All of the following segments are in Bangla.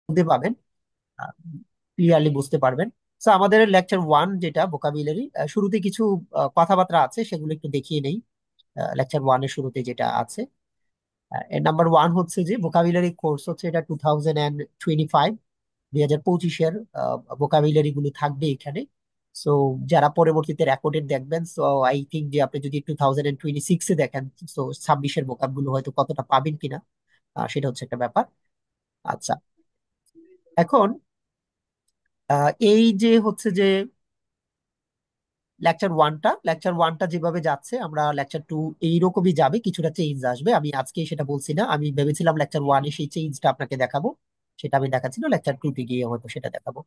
বুঝতে পাবেন, ক্লিয়ারলি বুঝতে পারবেন। তো আমাদের লেকচার ওয়ান যেটা ভোকাবুলারি, শুরুতে কিছু কথাবার্তা আছে, সেগুলো একটু দেখিয়ে নেই। লেকচার ওয়ানের শুরুতে যেটা আছে, নাম্বার ওয়ান হচ্ছে যে ভোকাবুলারি কোর্স হচ্ছে এটা 2025, 2025-এর ভোকাবুলারি গুলো থাকবে এখানে। সো যারা পরবর্তীতে রেকর্ডেড দেখবেন, সো আই থিঙ্ক যে আপনি যদি 2026-এ দেখেন, তো 26-এর ভোকাব গুলো হয়তো কতটা পাবেন কিনা, সেটা হচ্ছে একটা ব্যাপার। আচ্ছা, এখন এই যে হচ্ছে যে লেকচার ওয়ানটা যেভাবে যাচ্ছে, আমরা লেকচার টু এইরকমই যাবে, কিছুটা চেঞ্জ আসবে। আমি আজকে সেটা বলছি না, আমি ভেবেছিলাম লেকচার ওয়ানে সেই চেঞ্জটা আপনাকে দেখাবো, সেটা আমি দেখাচ্ছি না, লেকচার টু তে গিয়ে হয়তো সেটা দেখাবো।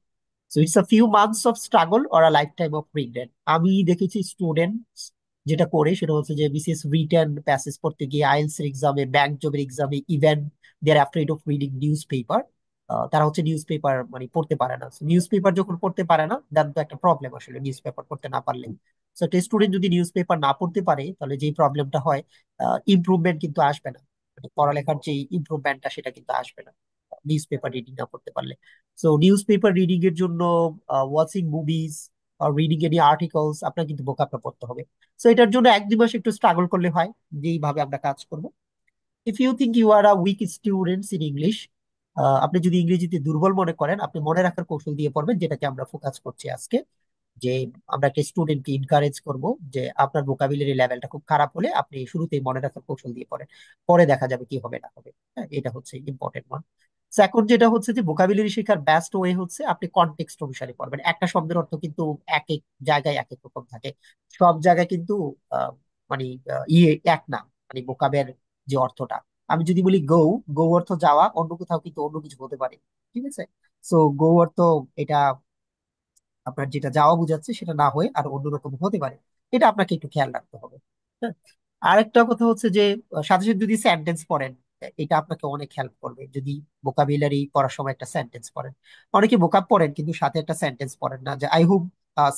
So it's a few months of struggle or a life time of regret. আমি দেখেছি স্টুডেন্টস যেটা করে, সেটা হচ্ছে যে বিসিএস রিটেন প্যাসেজ পড়তে গিয়ে, আইএলটিএস এক্সামে, ব্যাংক জবের এক্সামে, even they are afraid of reading newspaper. তারা হচ্ছে নিউজ পেপার মানে পড়তে পারে না। নিউজ পেপার যখন পড়তে পারে না, দেন তো একটা প্রবলেম আসলে নিউজ পেপার পড়তে না পারলে। সো একটা স্টুডেন্ট যদি নিউজ পেপার না পড়তে পারে, তাহলে যে প্রবলেমটা হয়, ইমপ্রুভমেন্ট কিন্তু আসবে না। মানে পড়ালেখার যে ইমপ্রুভমেন্টটা, সেটা কিন্তু আসবে না নিউজ পেপার রিডিং না করতে পারলে। সো নিউজ পেপার রিডিং এর জন্য watching movies are reading any articles, আপনার কিন্তু ভোকাবটা পড়তে হবে। সো এটার জন্য 1-2 মাস একটু স্ট্রাগল করলে হয়, যেইভাবে আমরা কাজ করব। If you think you are a weak students in English, আপনি যদি ইংরেজিতে দুর্বল মনে করেন, আপনি মনে রাখার কৌশল দিয়ে পড়বেন, যেটাকে আমরা ফোকাস করছি আজকে। যে আমরা একটা স্টুডেন্টকে ইনকারেজ করব যে আপনার ভোকাবুলারি লেভেলটা খুব খারাপ হলে আপনি শুরুতেই মনে রাখার কৌশল দিয়ে পড়েন, পরে দেখা যাবে কি হবে না হবে। হ্যাঁ, এটা হচ্ছে ইম্পর্টেন্ট ওয়ান। এখন যেটা হচ্ছে যে ভোকাবুলারি শেখার বেস্ট ওয়ে হচ্ছে আপনি কনটেক্সট অনুসারে পড়বেন। একটা শব্দের অর্থ কিন্তু এক এক জায়গায় এক এক রকম থাকে, সব জায়গায় কিন্তু আহ, মানে এক না, মানে ভোকাবের যে অর্থটা। আমি যদি বলি গো, গো অর্থ যাওয়া, অন্য কোথাও কিন্তু অন্য কিছু হতে পারে। ঠিক আছে? সো গো অর্থ এটা আপনার যেটা যাওয়া বোঝাচ্ছে সেটা না হয়ে আর অন্যরকম হতে পারে। এটা আপনাকে একটু খেয়াল রাখতে হবে। হ্যাঁ, আরেকটা কথা হচ্ছে যে সাথে সাথে যদি সেন্টেন্স পড়েন, এটা আপনাকে অনেক হেল্প করবে। যদি ভোকাবুলারি পড়ার সময় একটা সেন্টেন্স পড়েন, অনেকে ভোকাব পড়েন কিন্তু সাথে একটা সেন্টেন্স পড়েন না, যে আই হোপ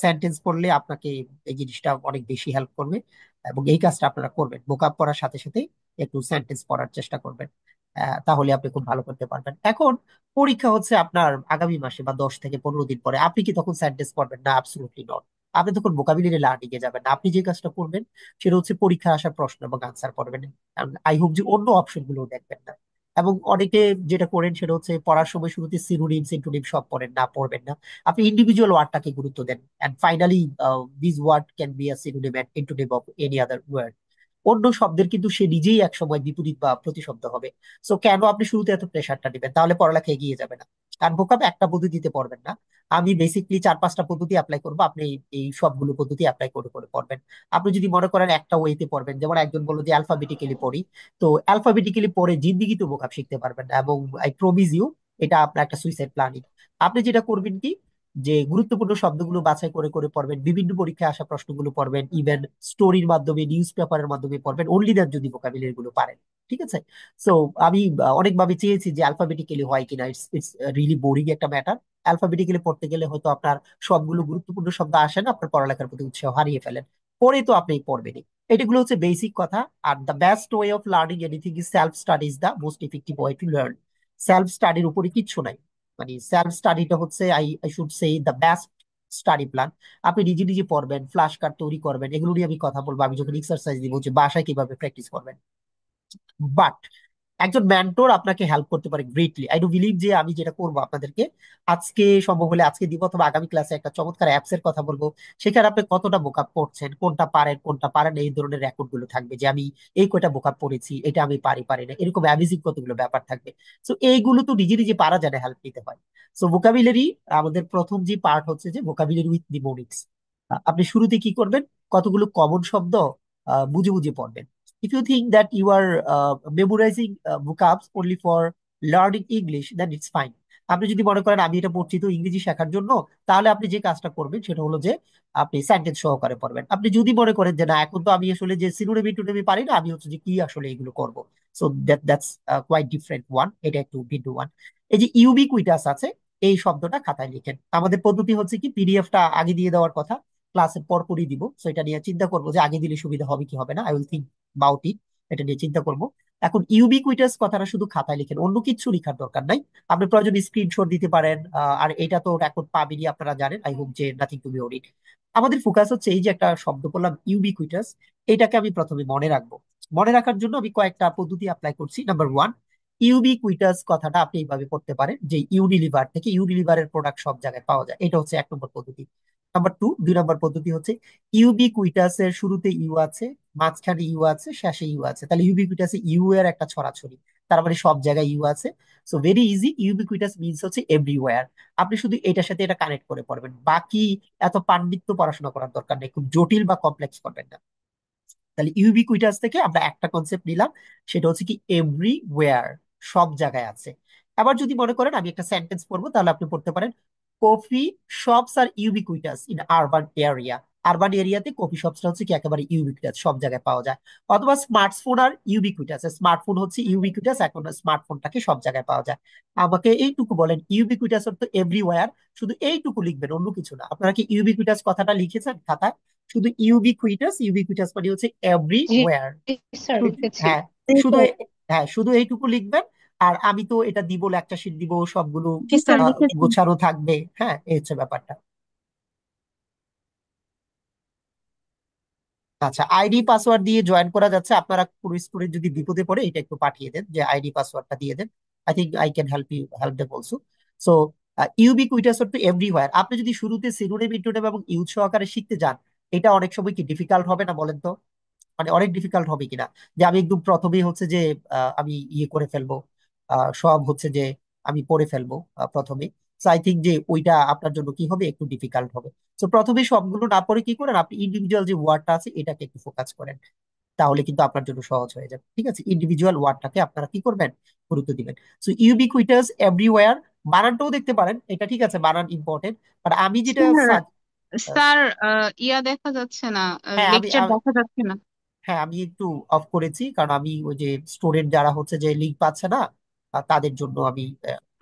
সেন্টেন্স পড়লে আপনাকে এই জিনিসটা অনেক বেশি হেল্প করবে। এবং এই কাজটা আপনারা করবেন, ভোকাব পড়ার সাথে সাথে একটু সেন্টেন্স পড়ার চেষ্টা করবেন। তাহলে আপনি খুব ভালো করতে পারবেন। এখন পরীক্ষা হচ্ছে আপনার আগামী মাসে বা 10 থেকে 15 দিন পরে, আপনি কি তখন সেন্টেন্স পড়বেন না? Absolutely not. আপনি তখন ভোকাবুলারি লার্নিং এ যাবেন। আপনি যে কাজটা করবেন সেটা হচ্ছে পরীক্ষা আসার প্রশ্ন এবং আনসার পড়বেন। আই হোপ যে অন্য অপশন গুলো দেখবেন না। এবং অনেকে যেটা করেন সেটা হচ্ছে পড়ার সময় শুরুতে সিনোনিম সিন্টোনিম সব পড়েন না, পড়বেন না। আপনি ইন্ডিভিজুয়াল ওয়ার্ডটাকে গুরুত্ব দেন, and finally this word can be a synonym and antonym of any other word. অন্য শব্দের কিন্তু সে নিজেই একসময় বিপরীত বা প্রতিশব্দ হবে। সো কেন আপনি শুরুতে এত প্রেশারটা দিবেন? তাহলে পড়ালেখা এগিয়ে যাবে না। কারণ ভোকাব একটা পদ্ধতিতে পড়বেন না, আমি বেসিকলি 4-5টা পদ্ধতি অ্যাপ্লাই করবো, আপনি এই সবগুলো পদ্ধতি অ্যাপ্লাই করে করে পড়বেন। আপনি যদি মনে করেন একটা ওয়েতে পড়বেন, যেমন একজন বললো যে অ্যালফাবেটিক্যালি পড়ি, তো অ্যালফাবেটিক্যালি পড়ে জিন্দিগি তো ভোকাব শিখতে পারবেন না। এবং আই প্রমিস ইউ, এটা আপনার একটা সুইসাইড প্ল্যানিং। আপনি যেটা করবেন কি, যে গুরুত্বপূর্ণ শব্দগুলো বাছাই করে করে পড়বেন, বিভিন্ন পরীক্ষায় আসা প্রশ্নগুলো পড়বেন, ইভেন স্টোরির মাধ্যমে, নিউজ পেপারের মাধ্যমে পড়বেন, অনলি দ্যাট যদি ভোকাবুলারি গুলো পারেন। ঠিক আছে? সো আমি অনেকভাবে চেয়েছি যে অ্যালফাবেটিক্যালি হয় কিনা, ইটস ইটস রিলি বোরিং একটা ম্যাটার। অ্যালফাবেটিক্যালি পড়তে গেলে হয়তো আপনার সবগুলো গুরুত্বপূর্ণ শব্দ আসে না, আপনার পড়ালেখার প্রতি উৎসাহ হারিয়ে ফেলেন। পরে তো আপনি পড়বেনই। এটাগুলো হচ্ছে বেসিক কথা। Are the best way of learning anything is self study, is the most effective way to learn. Self স্টাডির উপরে কিচ্ছু নাই। মানে সেলফ স্টাডিটা হচ্ছে, I I should say, the best study plan. আপনি নিজে নিজে পড়বেন, ফ্ল্যাশ কার্ড তৈরি করবেন, এগুলো নিয়ে আমি কথা বলবো আমি যখন এক্সারসাইজ দিব, যে বাসায় কিভাবে প্র্যাকটিস করবেন। বাট একজন মেন্টর আপনাকে হেল্প করতে পারে গ্রেটলি। আই ডু বিলিভ যে আমি যেটা করবো আপনাদেরকে আজকে, সম্ভব হলে আজকে দিব, অথবা আগামী ক্লাসে একটা চমৎকার অ্যাপস এর কথা বলবো। সেখানে আপনি কতটা বোকাপ করছেন, কোনটা পারেন কোনটা পারেন, এই ধরনের রেকর্ড গুলো থাকবে, যে আমি এই কয়টা বোকাপ পড়েছি, এটা আমি পারি পারি না, এরকম অ্যামেজিং কতগুলো ব্যাপার থাকবে। সো এইগুলো তো নিজে নিজে পারা যায় না, হেল্প নিতে হয়। সো ভোকাবুলারি, আমাদের প্রথম যে পার্ট হচ্ছে যে ভোকাবুলারি উইথ নিমোনিক্স। আপনি শুরুতে কি করবেন, কতগুলো কমন শব্দ বুঝে বুঝে পড়বেন। If you think that you are memorizing vocabs only for learning English, then it's fine. আপনি যদি মনে করেন আমি এটা পড়ছি তো ইংরেজি শেখার জন্য, তাহলে আপনি যে কাজটা করবেন সেটা হলো যে আপনি সেন্টেন্স সহকারে পড়বেন। আপনি যদি মনে করেন যে না, এখন তো আমি আসলে যে সিনোনিমি টুনিমি পারি না, আমি হচ্ছে যে কি আসলে এগুলো করব, so that's quite different one, এটা একটু ভিন্ন ওয়ান। এই যে ইউবিকুইটাস আছে, এই শব্দটা খাতায় লিখেন। আমাদের পদ্ধতি হচ্ছে কি, পিডিএফটা আগে দিয়ে দেওয়ার কথা, ক্লাসের পরপরই দিব। সো এটা নিয়ে চিন্তা করবো যে আগে দিলে সুবিধা হবে কি হবে না, আই উইল থিঙ্ক বাউটি, এটা নিয়ে চিন্তা করব। এখন ইউবিকুইটাস কথাটা শুধু খাতায় লিখেন, অন্য কিছু লেখার দরকার নাই। আপনি প্রয়োজন স্ক্রিনশট দিতে পারেন। আর এটা তো রেকর্ড পাবেনি, আপনারা জানেন, আই হোপ যে নাথিং টু বি ওরিড। আমাদের ফোকাস হচ্ছে এই যে একটা শব্দ বললাম ইউবিকুইটাস, এটাকে আমি প্রথমে মনে রাখবো। মনে রাখার জন্য আমি কয়েকটা পদ্ধতি অ্যাপ্লাই করছি। নাম্বার ওয়ান, ইউবিকুইটাস কথাটা আপনি এইভাবে পড়তে পারেন যে ইউনিলিভার থেকে ইউনিলিভারের প্রোডাক্ট সব জায়গায় পাওয়া যায়, এটা হচ্ছে 1 নম্বর পদ্ধতি। নাম্বার টু, 2 নম্বর পদ্ধতি হচ্ছে ইউবিকুইটাস এর শুরুতে ইউ আছে, মাঝখানে ইউ আছে, শেষে ইউ আছে, তাহলে ইউবিকুইটাসে ইউ এর একটা ছড়াছড়ি, তার মানে সব জায়গায় ইউ আছে। সো ভেরি ইজি, ইউবিকুইটাস মিনস হচ্ছে এভরিওয়্যার। আপনি শুধু এটার সাথে এটা কানেক্ট করে পড়বেন, বাকি এত পাণ্ডিত্য পড়াশোনা করার দরকার নেই, খুব জটিল বা কমপ্লেক্স করবেন না। তাহলে ইউবিকুইটাস থেকে আমরা একটা কনসেপ্ট নিলাম, সেটা হচ্ছে কি এভরিওয়্যার, সব জায়গায় আছে। আবার যদি মনে করেন আমি একটা সেন্টেন্স পড়বো, তাহলে আপনি পড়তে পারেন coffee shops are ubiquitous in urban area. Urban এরিয়াতে কফি শপসটা হচ্ছে কি একেবারে ইউবিকুইটাস, সব জায়গায় পাওয়া যায়। অথবা স্মার্টফোন আর ইউবিকুইটাস, স্মার্টফোন হচ্ছে ইউবিকুইটাস, এখন স্মার্টফোনটাকে সব জায়গায় পাওয়া যায়। আমাকে এইটুকু বলেন, ইউবিকুইটাস অর্থ এভরিওয়্যার, শুধু এইটুকু লিখবেন, অন্য কিছু না। আপনারা কি ইউবিকুইটাস কথাটা লিখেছেন খাতায়? শুধু ইউবিকুইটাস, ইউবিকুইটাস মানে হচ্ছে জি এভরিওয়্যার। স্যার, লিখেছি। হ্যাঁ, শুধু হ্যাঁ, শুধু এইটুকু লিখবেন। আর আমি তো এটা দিব, লেকচার শিট দিব, সবগুলো জি স্যার, লিখেছি। গোছানো থাকবে। হ্যাঁ, এই হচ্ছে ব্যাপারটা। আচ্ছা, আইডি পাসওয়ার্ড দিয়ে জয়েন করা যাচ্ছে। আপনারা কোনো স্টুডেন্ট যদি বিপদে পড়ে এটা একটু পাঠিয়ে দেন, যে আইডি পাসওয়ার্ডটা দিয়ে দেন। I think I can help them also. So ubiquitous to everywhere, আপনি যদি শুরুতে সিনোনিম ইন্টোনিম এবং ইউজ সহকারে শিখতে যান, এটা অনেক সময় কি ডিফিকাল্ট হবে না বলেন তো? মানে অনেক ডিফিকাল্ট হবে কিনা, যে আমি একদম প্রথমেই হচ্ছে যে আমি ইয়ে করে ফেলবো, সব হচ্ছে যে আমি পড়ে ফেলবো প্রথমে। আই থিঙ্ক যে ওইটা আপনার জন্য কি হবে, একটু ডিফিকাল্ট হবে। তো প্রথমে সবগুলো না পড়ে কি করেন, আপনি ইন্ডিভিজুয়াল যে ওয়ার্ডটা আছে এটাকে একটু ফোকাস করেন, তাহলে কিন্তু আপনার জন্য সহজ হয়ে যাবে। ঠিক আছে, ইন্ডিভিজুয়াল ওয়ার্ডটাকে আপনারা কি করবেন, গুরুত্ব দিবেন। সো ইউবিকুইটাস এভরিওয়্যার, বানানটাও দেখতে পারেন, এটা ঠিক আছে, বানান ইম্পর্টেন্ট। বাট আমি যেটা স্যার, আহ, স্যার, ইয়া দেখা যাচ্ছে না, হ্যাঁ আমি লেকচার দেখা যাচ্ছে না। হ্যাঁ, আমি একটু অফ করেছি, কারণ আমি ওই যে স্টুডেন্ট যারা হচ্ছে যে লিঙ্ক পাচ্ছে না, তাদের জন্য আমি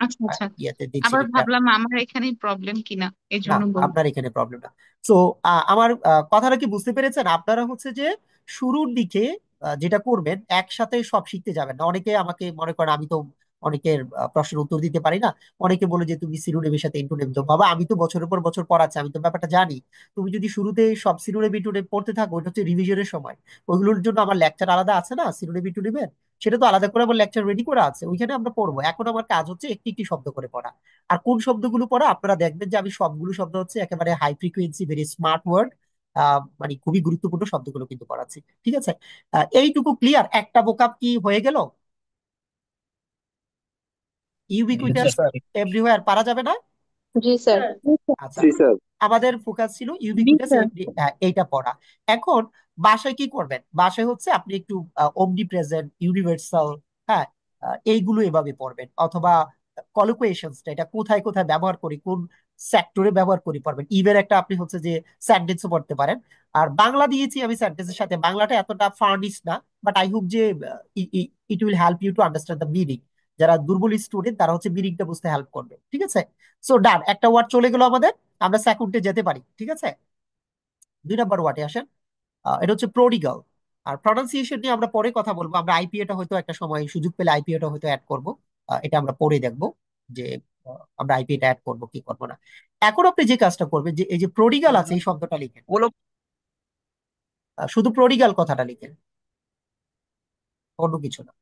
আচ্ছা আচ্ছা, ইয়েতে দিচ্ছি আবার লিঙ্কটা। ভাবলাম আমার এখানেই প্রবলেম কিনা, এই না, জন্য বললাম। আপনার এখানে প্রবলেম না। তো আমার কথাটা কি বুঝতে পেরেছেন? আপনারা হচ্ছে যে শুরুর দিকে যেটা করবেন, একসাথে সব শিখতে যাবেন না। অনেকে আমাকে মনে করেন, আমি তো অনেকের প্রশ্নের উত্তর দিতে পারি না। অনেকে বলে যে তুমি সিনোনিমের সাথে ইন্টোনিম দাও। বাবা, আমি তো বছরের পর বছর পড়াচ্ছি, আমি তো ব্যাপারটা জানি। তুমি যদি শুরুতে সব সিনোনিম ইন্টোনিম পড়তে থাকো, ওটা হচ্ছে রিভিশনের সময়। ওইগুলোর জন্য আমার লেকচার আলাদা আছে না, সিনোনিম ইন্টোনিমের, সেটা তো আলাদা করে আমার লেকচার রেডি করা আছে, ওইখানে আমরা পড়বো। এখন আমার কাজ হচ্ছে একটি একটি শব্দ করে পড়া। আর কোন শব্দগুলো পড়া, আপনারা দেখবেন যে আমি সবগুলো শব্দ হচ্ছে একেবারে high frequency, very smart word, মানে খুবই গুরুত্বপূর্ণ শব্দগুলো কিন্তু পড়াচ্ছি। ঠিক আছে, এইটুকু ক্লিয়ার? একটা ভোকাব কি হয়ে গেল? জি ইউবিকুইটাস স্যার। এভরিওয়্যার পারা যাবে না? জি স্যার। আচ্ছা, আমাদের ফোকাস ছিল জি ইউবিকুইটাস স্যার। এইটা পড়া। এখন বাসায় কি করবেন, বাসায় হচ্ছে আপনি একটু অমনি প্রেজেন্ট, ইউনিভার্সাল, হ্যাঁ, এইগুলো এভাবে পড়বেন। অথবা কলোকুয়েশনসটা, এটা কোথায় কোথায় ব্যবহার করি, কোন সেক্টরে ব্যবহার করি পড়বেন। ইভেন একটা আপনি হচ্ছে যে সেন্টেন্সও পড়তে পারেন। আর বাংলা দিয়েছি আমি সেন্টেন্সের সাথে, বাংলাটা এতটা ফার্নিশ না, বাট আই হোপ যে it will help you to understand the meaning. যারা দুর্বল স্টুডেন্ট তারা হচ্ছে মিনিংটা বুঝতে হেল্প করবে। ঠিক আছে, সো ডান, একটা ওয়ার্ড চলে গেল আমাদের, আমরা সেকেন্ডে যেতে পারি। ঠিক আছে, 2 নম্বর ওয়ার্ডে আসেন। এটা হচ্ছে প্রোডিগাল। আর প্রনাউন্সিয়েশন নিয়ে আমরা পরে কথা বলবো, আমরা আইপিএটা হয়তো একটা সময় সুযোগ পেলে আইপিএটা হয়তো অ্যাড করব। এটা আমরা পরে দেখবো যে আমরা আইপিএটা অ্যাড করবো কি করবো না। এখন আপনি যে কাজটা করবেন, যে এই যে প্রোডিগাল আছে এই শব্দটা লিখেন, বলো। শুধু প্রোডিগাল কথাটা লিখেন, অন্য কিছু না।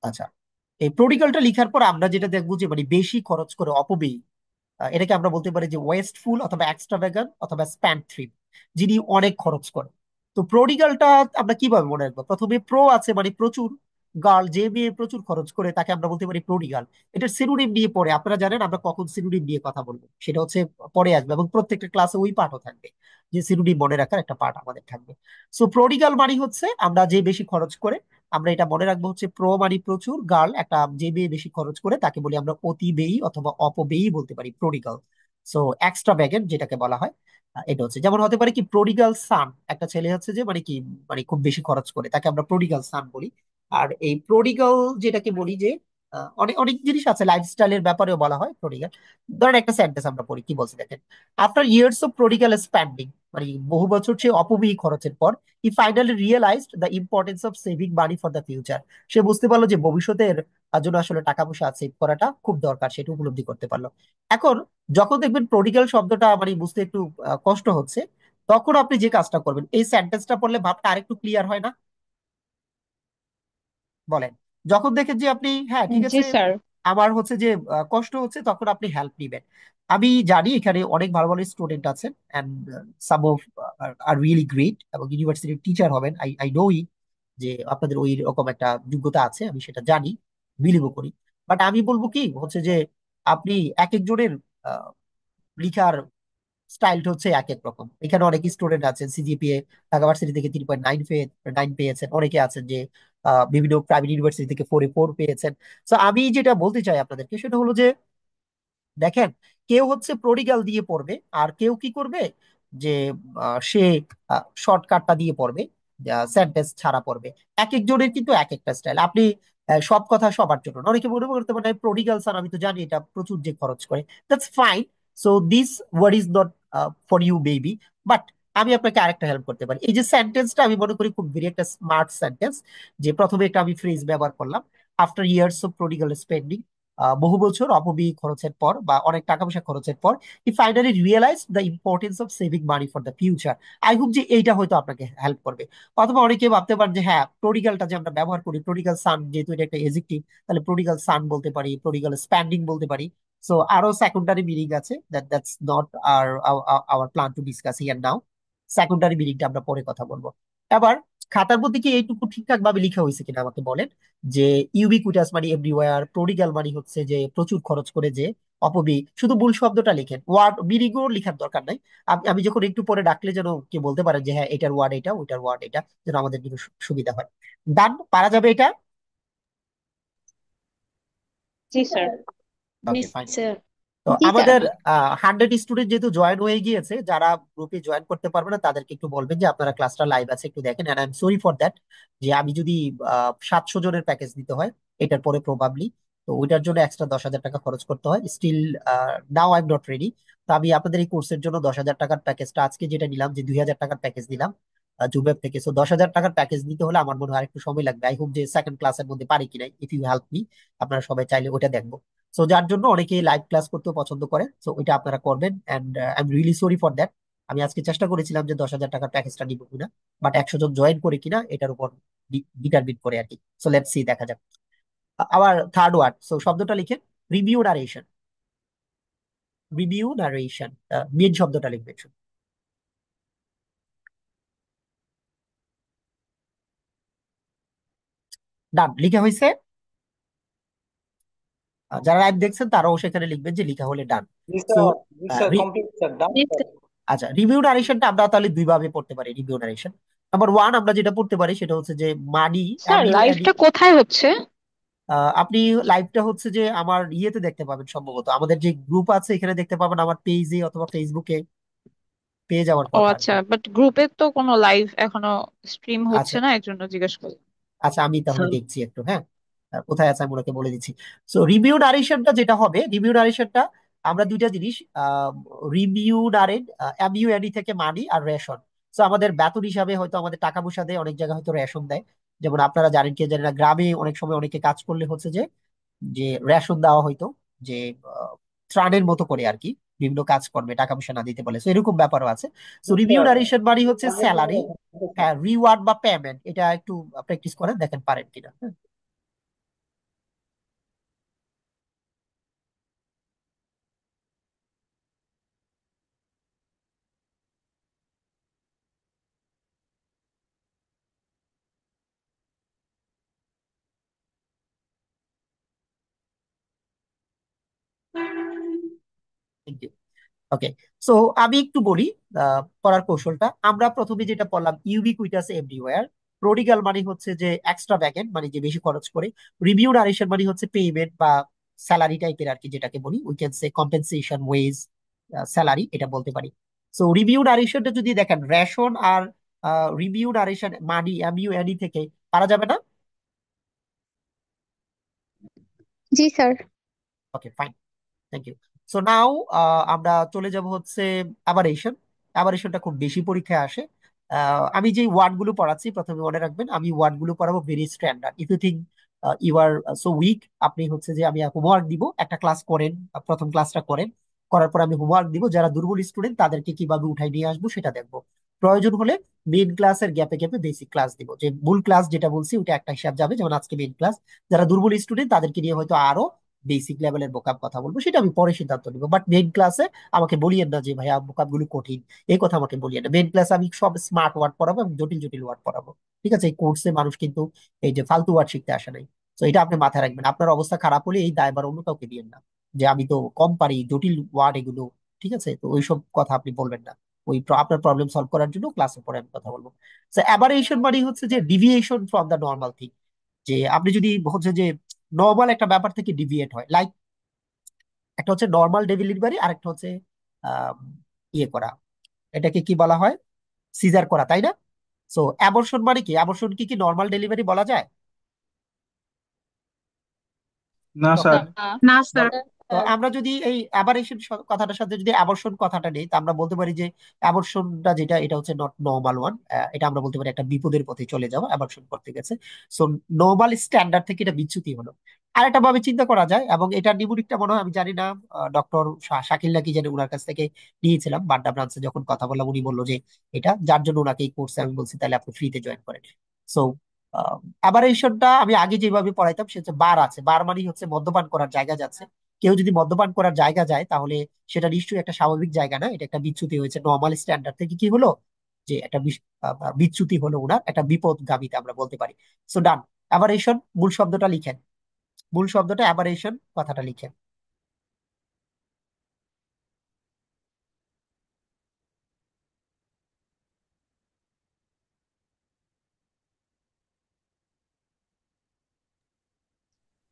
আচ্ছা, এই প্রোডিগালটা লিখার পর আমরা যেটা দেখবো যে মানে বেশি খরচ করে অপব্যয়ী, এটাকে আমরা বলতে পারি যে ওয়েস্টফুল অথবা এক্সট্রাভ্যাগান্ট অথবা স্প্যান্ড, যিনি অনেক খরচ করেন। তো প্রোডিগালটা আমরা কিভাবে মনে রাখবো? প্রথমে প্রো আছে মানে প্রচুর, গার্ল, যে মেয়ে প্রচুর খরচ করে তাকে আমরা বলতে পারি প্রোডিগাল। এটা সিনোনিম নিয়ে পড়ে, আপনারা জানেন আমরা কখন সিনোনিম নিয়ে কথা বলবো, সেটা হচ্ছে পরে আসবে, এবং প্রত্যেকটা ক্লাসে ওই পাঠও থাকবে, যে সিনোনিম মনে রাখার একটা পাঠ আমাদের থাকবে। সো প্রোডিগাল মানে হচ্ছে আমরা যে বেশি খরচ করে, আমরা এটা মনে রাখবো হচ্ছে প্রো মানে প্রচুর, গার্ল একটা যে মেয়ে বেশি খরচ করে তাকে বলি আমরা অতি ব্যয়ী অথবা অপব্যয়ী বলতে পারি, প্রোডিগাল। সো এক্সট্রা ব্যাগেট যেটাকে বলা হয়, এটা হচ্ছে যেমন হতে পারে কি প্রোডিগাল সান, একটা ছেলে হচ্ছে যে মানে কি মানে খুব বেশি খরচ করে, তাকে আমরা প্রোডিগাল সান বলি। আর এই প্রোডিগাল যেটাকে বলি যে অনেক অনেক জিনিস আছে, লাইফস্টাইলের ব্যাপারেও বলা হয় প্রডিগাল। ধরেন একটা সেন্টেন্স আমরা পড়ি, কি বলছে দেখেন: after years of prodigal spending, মানে বহু বছর সে অপব্যয়ী খরচের পর, he finally realized the importance of saving money for the future. সে বুঝতে পারলো যে ভবিষ্যতের জন্য আসলে টাকা পয়সা সেভ করাটা খুব দরকার, সেটা উপলব্ধি করতে পারলো। এখন যখন দেখবেন প্রডিগাল শব্দটা মানে বুঝতে একটু কষ্ট হচ্ছে, তখন আপনি যে কাজটা করবেন, এই সেন্টেন্সটা পড়লে ভাবটা আরেকটু ক্লিয়ার হয় না? বলেন। যখন দেখেন যে আপনি, হ্যাঁ ঠিক জি আছে, স্যার। আমার হচ্ছে যে কষ্ট হচ্ছে, তখন আপনি হেল্প নিবেন। আমি জানি এখানে অনেক ভালো ভালো স্টুডেন্ট আছেন, and some of are really great, এবং ইউনিভার্সিটির টিচার হবেন, আই আই নো যে আপনাদের ওই রকম একটা যোগ্যতা আছে, আমি সেটা জানি, বিলিভও করি। বাট আমি বলবো কি হচ্ছে যে আপনি এক একজনের লিখার স্টাইলটা হচ্ছে এক এক রকম। এখানে অনেক স্টুডেন্ট আছেন সিজিপিএ ঢাকা ভার্সিটি থেকে 3.9 পেয়েছেন, অনেকে আছেন যে বিভিন্ন প্রাইভেট ইউনিভার্সিটি থেকে 4.4 পেয়েছেন। তো আমি যেটা বলতে চাই আপনাদেরকে সেটা হলো যে দেখেন, কেউ হচ্ছে প্রডিগাল দিয়ে পড়বে, আর কেউ কি করবে যে সে শর্টকাটটা দিয়ে পড়বে, সেন্টেন্স ছাড়া পড়বে। এক একজনের কিন্তু এক একটা স্টাইল। আপনি সব কথা সবার জন্য না। অনেকে মনে করতে পারে প্রডিগাল স্যার, আমি তো জানি এটা প্রচুর যে খরচ করে, that's fine. So this word is not for you baby. But আমি আপনাকে আরেকটা হেল্প করতে পারি। এই যে সেন্টেন্সটা আমি মনে করি খুব ভেরি একটা স্মার্ট সেন্টেন্স, যে প্রথমে একটা আমি ফ্রেজ ব্যবহার করলাম, after years of prodigal spending, বহু বছর অপব্যয়ী খরচের পর বা অনেক টাকা পয়সা খরচের পর, he finally realize the importance of saving money for the future. I hope যে এইটা হয়তো আপনাকে হেল্প করবে। অথবা অনেকে ভাবতে পারেন যে হ্যাঁ, প্রডিগালটা যে আমরা ব্যবহার করি, প্রডিগাল সান যেহেতু এটা একটা এজেক্টিভ, তাহলে প্রডিগাল সান বলতে পারি, প্রডিগাল স্প্যান্ডিং বলতে পারি। সো আরো সেকেন্ডারি মিনিং আছে, দ্যাটস নট আর our plan to discuss here now. Secondary মিনিংটা আমরা পরে কথা বলবো। এবার খাতার মধ্যে কি এইটুকু ঠিকঠাক ভাবে লেখা হয়েছে কিনা আমাকে বলেন, যে ইউবিকুইটাস মানে এভরিওয়্যার, প্রডিগাল মানে হচ্ছে যে প্রচুর খরচ করে যে অপব্যয়ী। শুধু মূল শব্দটা লিখেন, ওয়ার্ড মিনিংও লেখার দরকার নাই। আমি যখন একটু পরে ডাকলে যেন কি বলতে পারেন যে হ্যাঁ এটার ওয়ার্ড এটা, ওইটার ওয়ার্ড এটা, যেন আমাদের জন্য সুবিধা হয়। ডান, পারা যাবে এটা? জি স্যার। জি ওকে ফাইন। স্যার। তো জি স্যার। আমাদের 100 স্টুডেন্ট যেহেতু জয়েন হয়ে গিয়েছে, যারা গ্রুপে জয়েন করতে পারবে না তাদেরকে একটু বলবেন যে আপনারা ক্লাসটা লাইভ আছে একটু দেখেন, and I am sorry for that. যে আমি যদি 700 জনের প্যাকেজ দিতে হয় এটার পরে প্রবাবলি, তো ওইটার জন্য এক্সট্রা 10,000 টাকা খরচ করতে হয়। Still now I am not ready. তো আমি আপনাদের এই কোর্সের জন্য 10,000 টাকার প্যাকেজটা আজকে যেটা নিলাম, যে 2,000 টাকার প্যাকেজ দিলাম জুবেব থেকে। সো 10,000 টাকার প্যাকেজ নিতে হলে আমার মনে হয় আরেকটু সময় লাগবে। আই হোপ যে সেকেন্ড ক্লাসের মধ্যে পারি কিনা, ইফ ইউ হেল্প মি। আপনারা সবাই চাইলে ওটা দেখবো। সো যার জন্য অনেকে লাইভ ক্লাস করতেও পছন্দ করেন, সো ওইটা আপনারা করবেন, and I am really sorry for that. আমি আজকে চেষ্টা করেছিলাম যে 10,000 টাকার প্যাকেজটা নিবো কিনা, বাট 100 জন জয়েন করে কিনা এটার উপর ডিটারমিন করে আর কি। সো লেটস সি, দেখা যাক। আবার থার্ড ওয়ার্ড, সো শব্দটা লিখেন review narration. Review narration, main শব্দটা লিখবেন শুধু। ডান, লিখা হয়েছে। যারা লাইভ দেখছেন তারাও সেখানে লিখবেন যে লিখা হলে ডান। These so are these are complete, sir. Done, G sir. Sir. আচ্ছা, রিভিউ নারেশনটা আমরা তাহলে দুই ভাবে পড়তে পারি। রিভিউ নারেশন নাম্বার ওয়ান আমরা যেটা পড়তে পারি সেটা হচ্ছে যে মানি, স্যার এম ইউ এন। লাইভটা কোথায় হচ্ছে? আপনি লাইভটা হচ্ছে যে আমার ইয়েতে দেখতে পাবেন, সম্ভবত আমাদের যে গ্রুপ আছে এখানে দেখতে পাবেন, আমার পেজে অথবা ফেসবুকে পেয়ে যাওয়ার ও কথা আর আচ্ছা, কি। বাট গ্রুপে তো কোনো লাইভ এখনো স্ট্রিম হচ্ছে আচ্ছা, না, এর জন্য জিজ্ঞেস করি। আচ্ছা আমি তাহলে দেখছি একটু, হ্যাঁ কোথায় আছে আমি ওনাকে বলে দিচ্ছি। সো রিভিউ নারেশনটা যেটা হবে, রিভিউ নারেশনটা আমরা দুইটা জিনিস, রিভিউ নারেন, এমইউএনই থেকে মানি আর রেশন। সো আমাদের বেতন হিসাবে হয়তো আমাদের টাকা পয়সা দেয়, অনেক জায়গায় হয়তো রেশন দেয়। যেমন আপনারা জানেন কি জানেন না, গ্রামে অনেক সময় অনেকে কাজ করলে হচ্ছে যে যে রেশন দেওয়া হয়তো, যে আহ, ত্রাণের মতো করে আর কি, বিভিন্ন কাজ করবে টাকা পয়সা না দিতে বলে। তো এরকম ব্যাপারও আছে। So Yes, review sir. Narration মানে হচ্ছে Hundred স্যালারি, percent. হ্যাঁ রিওয়ার্ড বা পেমেন্ট, এটা একটু প্র্যাকটিস করেন, দেখেন পারেন কিনা, হ্যাঁ? Thank you. ওকে। সো আমি একটু বলি পড়ার কৌশলটা। আমরা প্রথমে যেটা পড়লাম, ইউবিকুইটাস এভরিওয়্যার। প্রডিগাল মানে হচ্ছে যে এক্সট্রা ভ্যাকেন্ট, মানে যে বেশি খরচ করে। রিভিউ নারেশন মানে হচ্ছে পেমেন্ট বা স্যালারি টাইপের আর কি, যেটাকে বলি we can say compensation, wage, salary, এটা বলতে পারি। সো রিভিউ নারেশনটা যদি দেখেন, রেশন আর রিভিউ নারেশন মানি, এমইউএনই থেকে পারা যাবে না? জি sir. Okay, fine, thank you. So now আমরা চলে যাব হচ্ছে অ্যাবারেশন। অ্যাবারেশনটা খুব বেশি পরীক্ষায় আসে। আমি যে ওয়ার্ড গুলো পড়াচ্ছি প্রথমে মনে রাখবেন, আমি ওয়ার্ড গুলো পড়াবো very standard. If you think you are so weak, আপনি হচ্ছে যে আমি হোমওয়ার্ক দিব, একটা ক্লাস করেন, প্রথম ক্লাসটা করেন, করার পর আমি হোমওয়ার্ক দিব, যারা দুর্বল স্টুডেন্ট তাদেরকে কিভাবে উঠাই নিয়ে আসবো সেটা দেখবো। প্রয়োজন হলে মেইন ক্লাসের গ্যাপে গ্যাপে বেসিক ক্লাস দিব, যে মূল ক্লাস যেটা বলছি ওটা একটা হিসাব যাবে, যেমন আজকে মেইন ক্লাস। যারা দুর্বল স্টুডেন্ট তাদেরকে নিয়ে হয়তো আরো বেসিক লেভেলের ভোকাব কথা বলবো, সেটা আমি পরে সিদ্ধান্ত নিবো। বাট মেইন ক্লাসে আমাকে বলিয়েন না যে ভাইয়া ভোকাব গুলো কঠিন, এই কথা আমাকে বলিয়েন না। মেইন ক্লাসে আমি সব স্মার্ট ওয়ার্ড পড়াবো এবং জটিল জটিল ওয়ার্ড পড়াবো। ঠিক আছে? এই কোর্সে মানুষ কিন্তু এই যে ফালতু ওয়ার্ড শিখতে আসে নাই। তো এটা আপনি মাথায় রাখবেন। আপনার অবস্থা খারাপ হলে এই দায়ভার অন্য কাউকে দিয়েন না, যে আমি তো কম পারি জটিল ওয়ার্ড এগুলো। ঠিক আছে? তো ওইসব কথা আপনি বলবেন না। আপনার প্রবলেম সলভ করার জন্য ক্লাসে পরে আমি কথা বলবো। অ্যাবারেশন মানে হচ্ছে যে deviation from the normal thing. যে আপনি যদি হচ্ছে যে নর্মাল একটা ব্যাপার থেকে ডিভিয়েট হয়, লাইক একটা হচ্ছে নর্মাল ডেলিভারি আর একটা হচ্ছে আহ, ইয়ে করা, এটাকে কি বলা হয়, সিজার করা, তাই না? সো অ্যাবর্শন মানে কি? অ্যাবর্শন কি কি নর্মাল ডেলিভারি বলা যায়? না স্যার। ডক্টর না না স্যার। বলেন। তো আমরা যদি এই অ্যাবারেশন কথাটার সাথে যদি অ্যাবর্শন কথাটা নেই, তা আমরা বলতে পারি যে অ্যাবর্শনটা যেটা, এটা হচ্ছে নট নর্মাল ওয়ান। এটা আমরা বলতে পারি একটা বিপদের পথে চলে যাওয়া অ্যাবর্শন করতে গেছে। সো নর্মাল স্ট্যান্ডার্ড থেকে এটা বিচ্যুতি হলো। আরেকটা ভাবে চিন্তা করা যায়, এবং এটা নিমুনিকটা মনে হয় আমি জানি না, ডক্টর শাকিল নাকি জানি ওনার কাছ থেকে নিয়েছিলাম বাড্ডা ব্রাঞ্চে যখন কথা বললাম, উনি বললো যে এটা যার জন্য ওনাকে এই কোর্সে আমি বলছি তাহলে আপনি ফ্রিতে জয়েন করেন। সো অ্যাবারেশনটা আমি আগে যেভাবে পড়াইতাম সে হচ্ছে বার আছে, বার মানে হচ্ছে মদ্যপান করার জায়গা যাচ্ছে। কেউ যদি মদ্যপান করার জায়গা যায় তাহলে সেটা নিশ্চয়ই একটা স্বাভাবিক জায়গা না, এটা একটা বিচ্যুতি হয়েছে নর্মাল স্ট্যান্ডার্ড থেকে। কি হলো যে একটা বিচ্যুতি হলো, ওনার একটা বিপদগামিতা আমরা বলতে পারি। সো ডান। অ্যাবারেশন মূল শব্দটা লিখেন, মূল শব্দটা অ্যাবারেশন কথাটা লিখেন।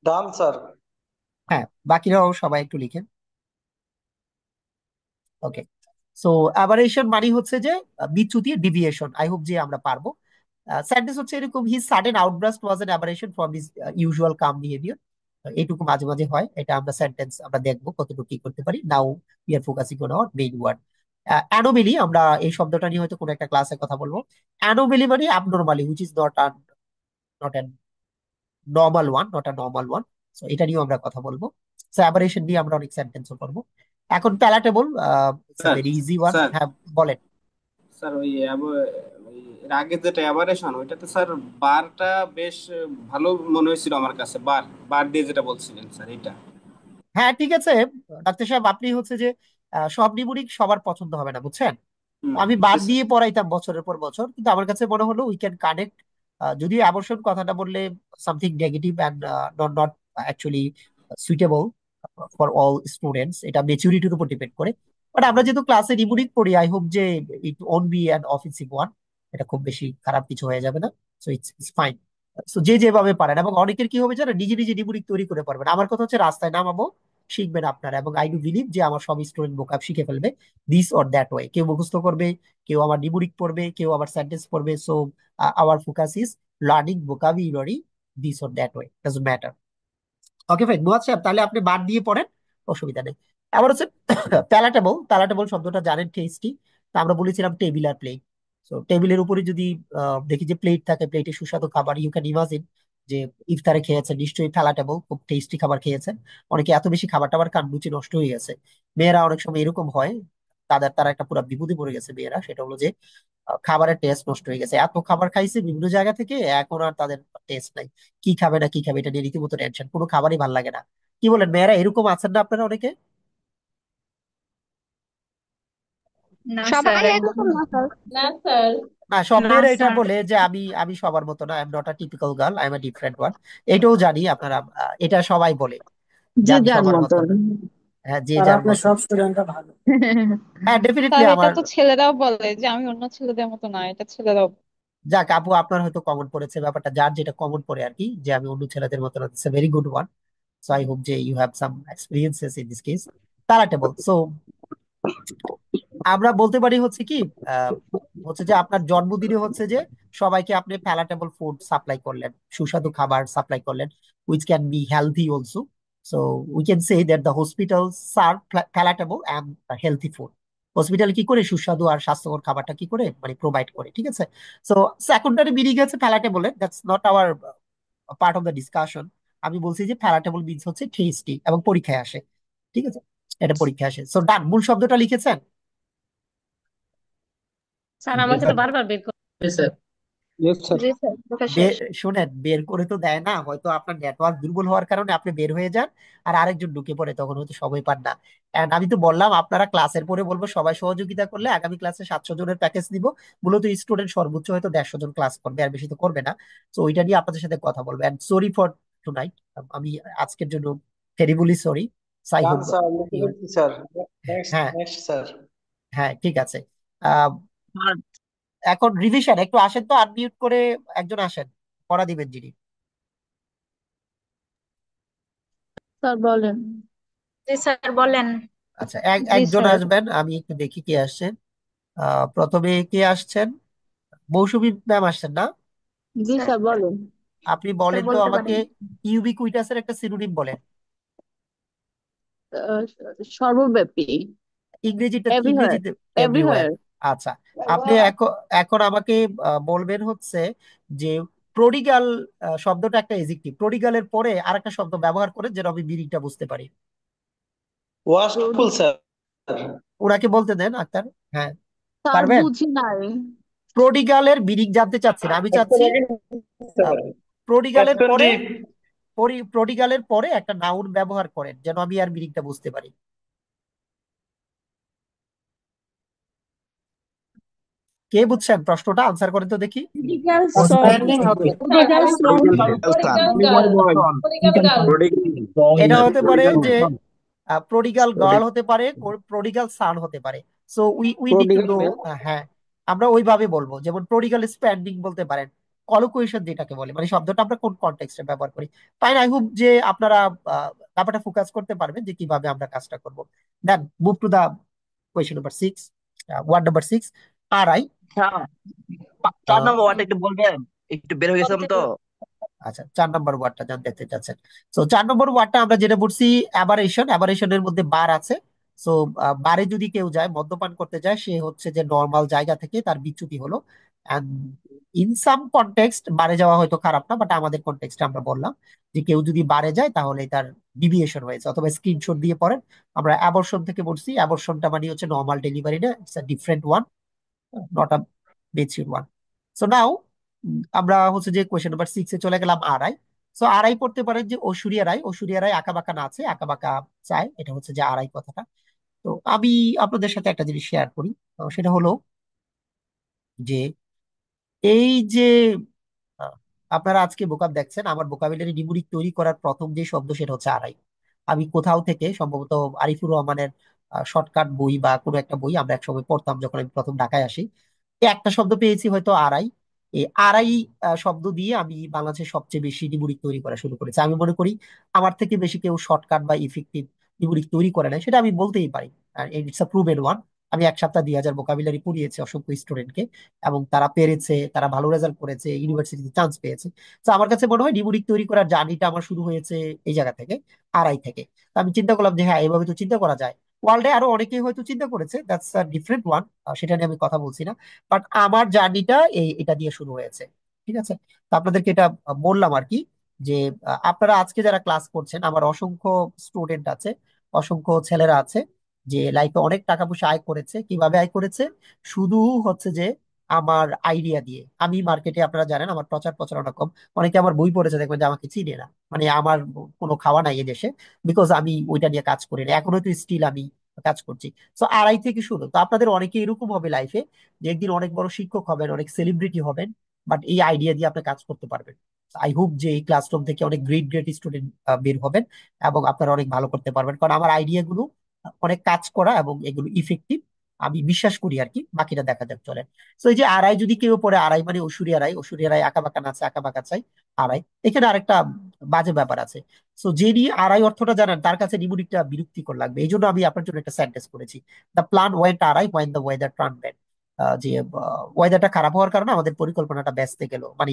Done, sir. হ্যাঁ, বাকিরাও সবাই একটু লিখেন। ওকে। সো অ্যাবারেশন মানে হচ্ছে যে বিচ্যুতি, ডিভিয়েশন। আই হোপ যে আমরা পারবো। সেন্টেন্স হচ্ছে এরকম: he sudden outburst was an aberration from his usual calm behaviour. এইটুকু মাঝে মাঝে হয়, এটা আমরা সেন্টেন্স আমরা দেখবো কতটুকু কি করতে পারি। Now we are focusing on our main word. Anomaly, আমরা এই শব্দটা নিয়ে হয়তো কোনো একটা ক্লাসে কথা বলবো। অ্যানোমেলি মানে abnormally, which is not normal one, not a normal one. So এটা নিয়েও আমরা কথা বলবো। সো অ্যাবারেশন নিয়ে আমরা অনেক সেন্টেন্সও করবো। এখন palatable, it's a sir. Very easy one. Sir. হ্যাঁ, বলেন। স্যার ওই এর আগে যেটা অ্যাবারেশন ওইটাতে স্যার বারটা বেশ ভালো মনে হয়েছিল আমার কাছে। বার বার দিয়ে যেটা বলছিলেন স্যার এটা। হ্যাঁ, ঠিক আছে। ডাক্তার সাহেব, আপনি হচ্ছে যে সব নিমুনিক সবার পছন্দ হবে না, বুঝছেন? হুম। আমি জি বাদ স্যার। দিয়ে পড়াইতাম বছরের পর বছর, কিন্তু আমার কাছে মনে হলো উই ক্যান কানেক্ট। যদিও অ্যাবর্শন কথাটা বললে something negative and not not actually suitable for all students, এটা মেচুরিটির উপর ডিপেন্ড করে। বাট আমরা যেহেতু ক্লাসে নিমুনিক পড়ি, আই হোপ যে it won't be an offensive one. এটা খুব বেশি খারাপ কিছু হয়ে যাবে না। So it's fine. সো যে যেভাবে পারেন, এবং অনেকের কি হবে জানেন, নিজে নিজে নিমুনিক তৈরি করে পারবেন। আমার কথা হচ্ছে রাস্তায় নামাবো, শিখবেন আপনারা, এবং আই ডু বিলিভ যে আমার সব স্টুডেন্ট ভোকাব শিখে ফেলবে দিস অর দ্যাট ওয়ে। কেউ মুখস্থ করবে, কেউ আবার নিমুরিক পড়বে, কেউ আবার সেন্টেন্স পড়বে। So our focus is learning vocabulary this or that way, doesn't matter. Okay fine, নুয়াদ সাহেব, তাহলে আপনি বাদ দিয়ে পড়েন, অসুবিধা নেই। আবার হচ্ছে প্যালাটেবল। প্যালাটেবল শব্দটা জানেন, টেস্টি। তো আমরা বলেছিলাম টেবিল আর প্লেট। তো টেবিলের উপরে যদি দেখি যে প্লেট থাকে, প্লেটে সুস্বাদু খাবার, ইউ ক্যান ইমাজিন যে ইফতারে খেয়েছেন, নিশ্চয়ই প্যালাটেবল, খুব টেস্টি খাবার খেয়েছেন। অনেকে এত বেশি খাবার টাবার খান রুচি নষ্ট হয়ে গেছে। মেয়েরা অনেক সময় এরকম হয়, তারা একটা পুরো বিপদে পড়ে গেছে মেয়েরা, সেটা হলো যে খাবারের টেস্ট নষ্ট হয়ে গেছে। এত খাবার খাইছে বিভিন্ন জায়গা থেকে, এখন আর তাদের টেস্ট নাই। কি খাবে না কি খাবে এটা নিয়ে রীতিমতো টেনশন, কোনো খাবারই ভালো লাগে না। কি বলেন মেয়েরা, এরকম আছেন না আপনারা অনেকে? না সবাই স্যার, একদম একরকম না স্যার। না স্যার। না, সব না মেয়েরা এটা স্যার। বলে যে আমি আমি সবার মতো না, I am not a typical girl, I am a different one. এটাও জানি আপনারা, এটা সবাই বলে যে যে আমি যার সবার মতো মতন। না। হ্যাঁ, যে স্যার যার আপনি মতো। সব স্টুডেন্টরা ভালো। হ্যাঁ, ডেফিনেটলি স্যার এটা আমার। তো ছেলেরাও বলে যে আমি অন্য ছেলেদের মতো না, এটা ছেলেরাও বলে। যাক আপু, আপনার হয়তো কমন পড়েছে ব্যাপারটা, যার যেটা কমন পড়ে আর কি, যে আমি অন্য ছেলেদের মতো না, it's a very good one. So I hope যে you have some experiences in this case. Palatable. So আমরা বলতে পারি হচ্ছে কি, আহ, হচ্ছে যে আপনার জন্মদিনে হচ্ছে যে সবাইকে আপনি প্যালাটেবল ফুড সাপ্লাই করলেন, সুস্বাদু খাবার সাপ্লাই করলেন, which can be healthy also. So we can say that the hospitals serve palatable and healthy food. Hospital কি করে সুস্বাদু আর স্বাস্থ্যকর খাবারটা কি করে মানে প্রোভাইড করে, ঠিক আছে? সো সেকেন্ডারি মিনিং আছে palatable, that's not our part of the discussion. আমি বলছি যে প্যালাটেবল মিনস হচ্ছে টেস্টি এবং পরীক্ষায় আসে, ঠিক আছে? এটা পরীক্ষায় আসে। সো ডান, মূল শব্দটা লিখেছেন? স্যার আমাকে তো বারবার বের করে স্যার ইয়েস স্যার জি স্যার লেখা শেষ। শুনেন, বের করে তো দেয় না, হয়তো আপনার নেটওয়ার্ক দুর্বল হওয়ার কারণে আপনি বের হয়ে যান আর আরেকজন ঢুকে পড়ে, তখন হয়তো সবাই পান না। এন্ড আমি তো বললাম আপনারা ক্লাসের পরে বলবো সবাই সহযোগিতা করলে আগামী ক্লাসে 700 জনের প্যাকেজ দিব। মূলত স্টুডেন্ট সর্বোচ্চ হয়তো 150 জন ক্লাস করবে, আর বেশি তো করবে না। তো ওইটা নিয়ে আপনাদের সাথে কথা বলবো। এন্ড সরি ফর টুনাইট, আমি আজকের জন্য terribly sorry. I done hope. Sir লিখে দিচ্ছি স্যার। নেক্সট হ্যাঁ, নেক্সট স্যার। হ্যাঁ, ঠিক আছে। আহ, এখন রিভিশন একটু আসেন তো, আনমিউট করে একজন আসেন, পড়া দিবেন যিনি। স্যার বলেন। জি স্যার বলেন। আচ্ছা, জি একজন স্যার। আসবেন, আমি একটু দেখি কে আসছেন। প্রথমে কে আসছেন? মৌসুমী ম্যাম আসছেন না? জি স্যার বলেন। আপনি স্যার বলেন তো বলতে আমাকে, পারেন। ইউবিকুইটাসের একটা সিনোনিম বলেন। আহ, সর্বব্যাপী। ইংরেজিটা এভরিহোয়ার। ইংরেজিতে এভরিওয়্যার। এভরিহোয়ার। আচ্ছা, আপনি এখন এখন আমাকে বলবেন হচ্ছে যে প্রডিগাল শব্দটা একটা এডজেক্টিভ, প্রডিগালের পরে আরেকটা শব্দ ব্যবহার করে যেন আমি মিনিংটা বুঝতে পারি। ওয়াস্টফুল স্যার। ওনাকে বলতে দেন আক্তার। হ্যাঁ, স্যার পারবেন? বুঝি নাই। প্রডিগালের মিনিং জানতে চাচ্ছি না, আমি একটা চাচ্ছি সেকেন্ড স্যার। প্রডিগালের পরে, অ্যাপেন্ডিক্স। প্রডিগালের পরে একটা নাউন ব্যবহার করেন যেন আমি আর মিনিংটা বুঝতে পারি। কে বুঝছেন প্রশ্নটা? আনসার করেন তো দেখি। ক্রিটিক্যাল সন। স্ট্যান্ডিং হবে। ক্রিটিক্যাল সন। এটা হতে পারে যে প্রডিগাল গার্ল হতে পারে, প্রডিগাল সান হতে পারে। So we we need to prodigal no. মেল। হ্যাঁ, আমরা ওইভাবে বলবো, যেমন প্রডিগাল স্পেন্ডিং বলতে পারেন। কলোকুয়েশন যেটাকে বলে, মানে শব্দটা আমরা কোন কনটেক্সটে ব্যবহার করি। ফাইন, আই হোপ যে আপনারা ব্যাপারটা ফোকাস করতে পারবেন যে কিভাবে আমরা কাজটা করব। Then move to the question number 6, word number 6, আর আই। হ্যাঁ, 4 নম্বর ওয়ার্ডটা একটু বলবেন, একটু বের হয়ে গেছিলাম তো। আচ্ছা, 4 নম্বর ওয়ার্ডটা জান দেখতে চাচ্ছেন। তো 4 নম্বর ওয়ার্ডটা আমরা যেটা বলছি অ্যাবারেশন, অ্যাবারেশনের মধ্যে বার আছে। সো বারে যদি কেউ যায়, মদ্যপান করতে যায়, সে হচ্ছে যে নর্মাল জায়গা থেকে তার বিচ্যুতি হলো। এন্ড ইন সাম কনটেক্সট বারে যাওয়া হয়তো খারাপ না, বাট আমাদের কনটেক্সটে আমরা বললাম যে কেউ যদি বারে যায় তাহলে তার ডিভিয়েশন হয়েছে, অথবা স্ক্রিনশট দিয়ে পড়েন। আমরা অ্যাবর্শন থেকে বলছি, অ্যাবর্শনটা মানে হচ্ছে নর্মাল ডেলিভারি না, it's a different one, not a basic one. So now আমরা হচ্ছে যে কোয়েশ্চেন নাম্বার 6 এ চলে গেলাম, আড়াই। সো আড়াই পড়তে পারেন যে ঐশ্বরিয়া রায়, ঐশ্বরিয়া রায় আঁকা বাঁকা না আছে, আঁকা বাঁকা চায়, এটা হচ্ছে যে আড়াই কথাটা। তো আমি আপনাদের সাথে একটা জিনিস শেয়ার করি। সেটা হলো যে এই যে আহ, আপনারা আজকে ভোকাব দেখছেন, আমার ভোকাবুলারি নিমুরিক তৈরি করার প্রথম যে শব্দ সেটা হচ্ছে আড়াই। আমি কোথাও থেকে সম্ভবত আরিফুর রহমানের শর্টকাট বই বা কোনো একটা বই আমরা একসময় পড়তাম যখন আমি প্রথম ঢাকায় আসি, এই একটা শব্দ পেয়েছি হয়তো আড়াই। এই আড়াই শব্দ দিয়ে আমি বাংলাদেশের সবচেয়ে বেশি নিমুরিক তৈরি করা শুরু করেছি। আমি মনে করি আমার থেকে বেশি কেউ শর্টকাট বা ইফেক্টিভ নিমুরিক তৈরি করে নাই, সেটা আমি বলতেই পারি। It's a proven one. আমি এক সপ্তাহ 2000 ভোকাবুলারি পড়িয়েছি অসংখ্য স্টুডেন্টকে, এবং তারা পেরেছে, তারা ভালো রেজাল্ট করেছে, ইউনিভার্সিটিতে চান্স পেয়েছে। তো আমার কাছে মনে হয় নিমুরিক তৈরি করার জার্নিটা আমার শুরু হয়েছে এই জায়গা থেকে, আড়াই থেকে। তো আমি চিন্তা করলাম যে হ্যাঁ, এভাবে তো চিন্তা করা যায়। ওয়ার্ল্ডে আরো অনেকেই হয়তো চিন্তা করেছে, দ্যাটস আ ডিফারেন্ট ওয়ান, সেটা নিয়ে আমি কথা বলছি না। বাট আমার জার্নিটা এটা দিয়ে শুরু হয়েছে, ঠিক আছে? তো আপনাদেরকে এটা বললাম আর কি, যে আপনারা আজকে যারা ক্লাস করছেন, আমার অসংখ্য স্টুডেন্ট আছে, অসংখ্য ছেলেরা আছে যে লাইফে অনেক টাকা পয়সা আয় করেছে। কিভাবে আয় করেছে? শুধু হচ্ছে যে আমার আইডিয়া দিয়ে। আমি মার্কেটে, আপনারা জানেন আমার প্রচার প্রচারণা কম, অনেকে আমার বই পড়েছে দেখবেন যে আমাকে চিনে না, মানে আমার কোনো খাওয়া নাই এদেশে, বিকজ আমি ওইটা নিয়ে কাজ করি না, এখনো তো স্টিল আমি কাজ করছি। তো আড়াই থেকে শুরু। তো আপনাদের অনেকে এরকম হবে লাইফে যে একদিন অনেক বড় শিক্ষক হবেন, অনেক সেলিব্রিটি হবেন, বাট এই আইডিয়া দিয়ে আপনি কাজ করতে পারবেন। আই হোপ যে এই ক্লাসরুম থেকে অনেক গ্রেট গ্রেট স্টুডেন্ট বের হবেন, এবং আপনারা অনেক ভালো করতে পারবেন, কারণ আমার আইডিয়া গুলো অনেক কাজ করা এবং এগুলো ইফেক্টিভ, আমি বিশ্বাস করি আর কি। বাকিটা দেখা যাক, চলেন। তো এই যে আড়াই যদি কেউ পড়ে, আড়াই মানে ঐশ্বরিয়া রায়, ঐশ্বরিয়া রায় আঁকা বাঁকা নাচে, আঁকা বাঁকা চাই, আড়াই। এখানে আরেকটা বাজে ব্যাপার আছে। তো যিনি আড়াই অর্থটা জানেন তার কাছে নিমুনিকটা বিরক্তিকর লাগবে, এই জন্য আমি আপনার জন্য একটা সেন্টেন্স করেছি। দ্য প্ল্যান ওয়েন্ট আড়াই when the weather turn bad. যে ওয়েদারটা খারাপ হওয়ার কারণে আমাদের পরিকল্পনাটা ব্যস্তে গেল, মানে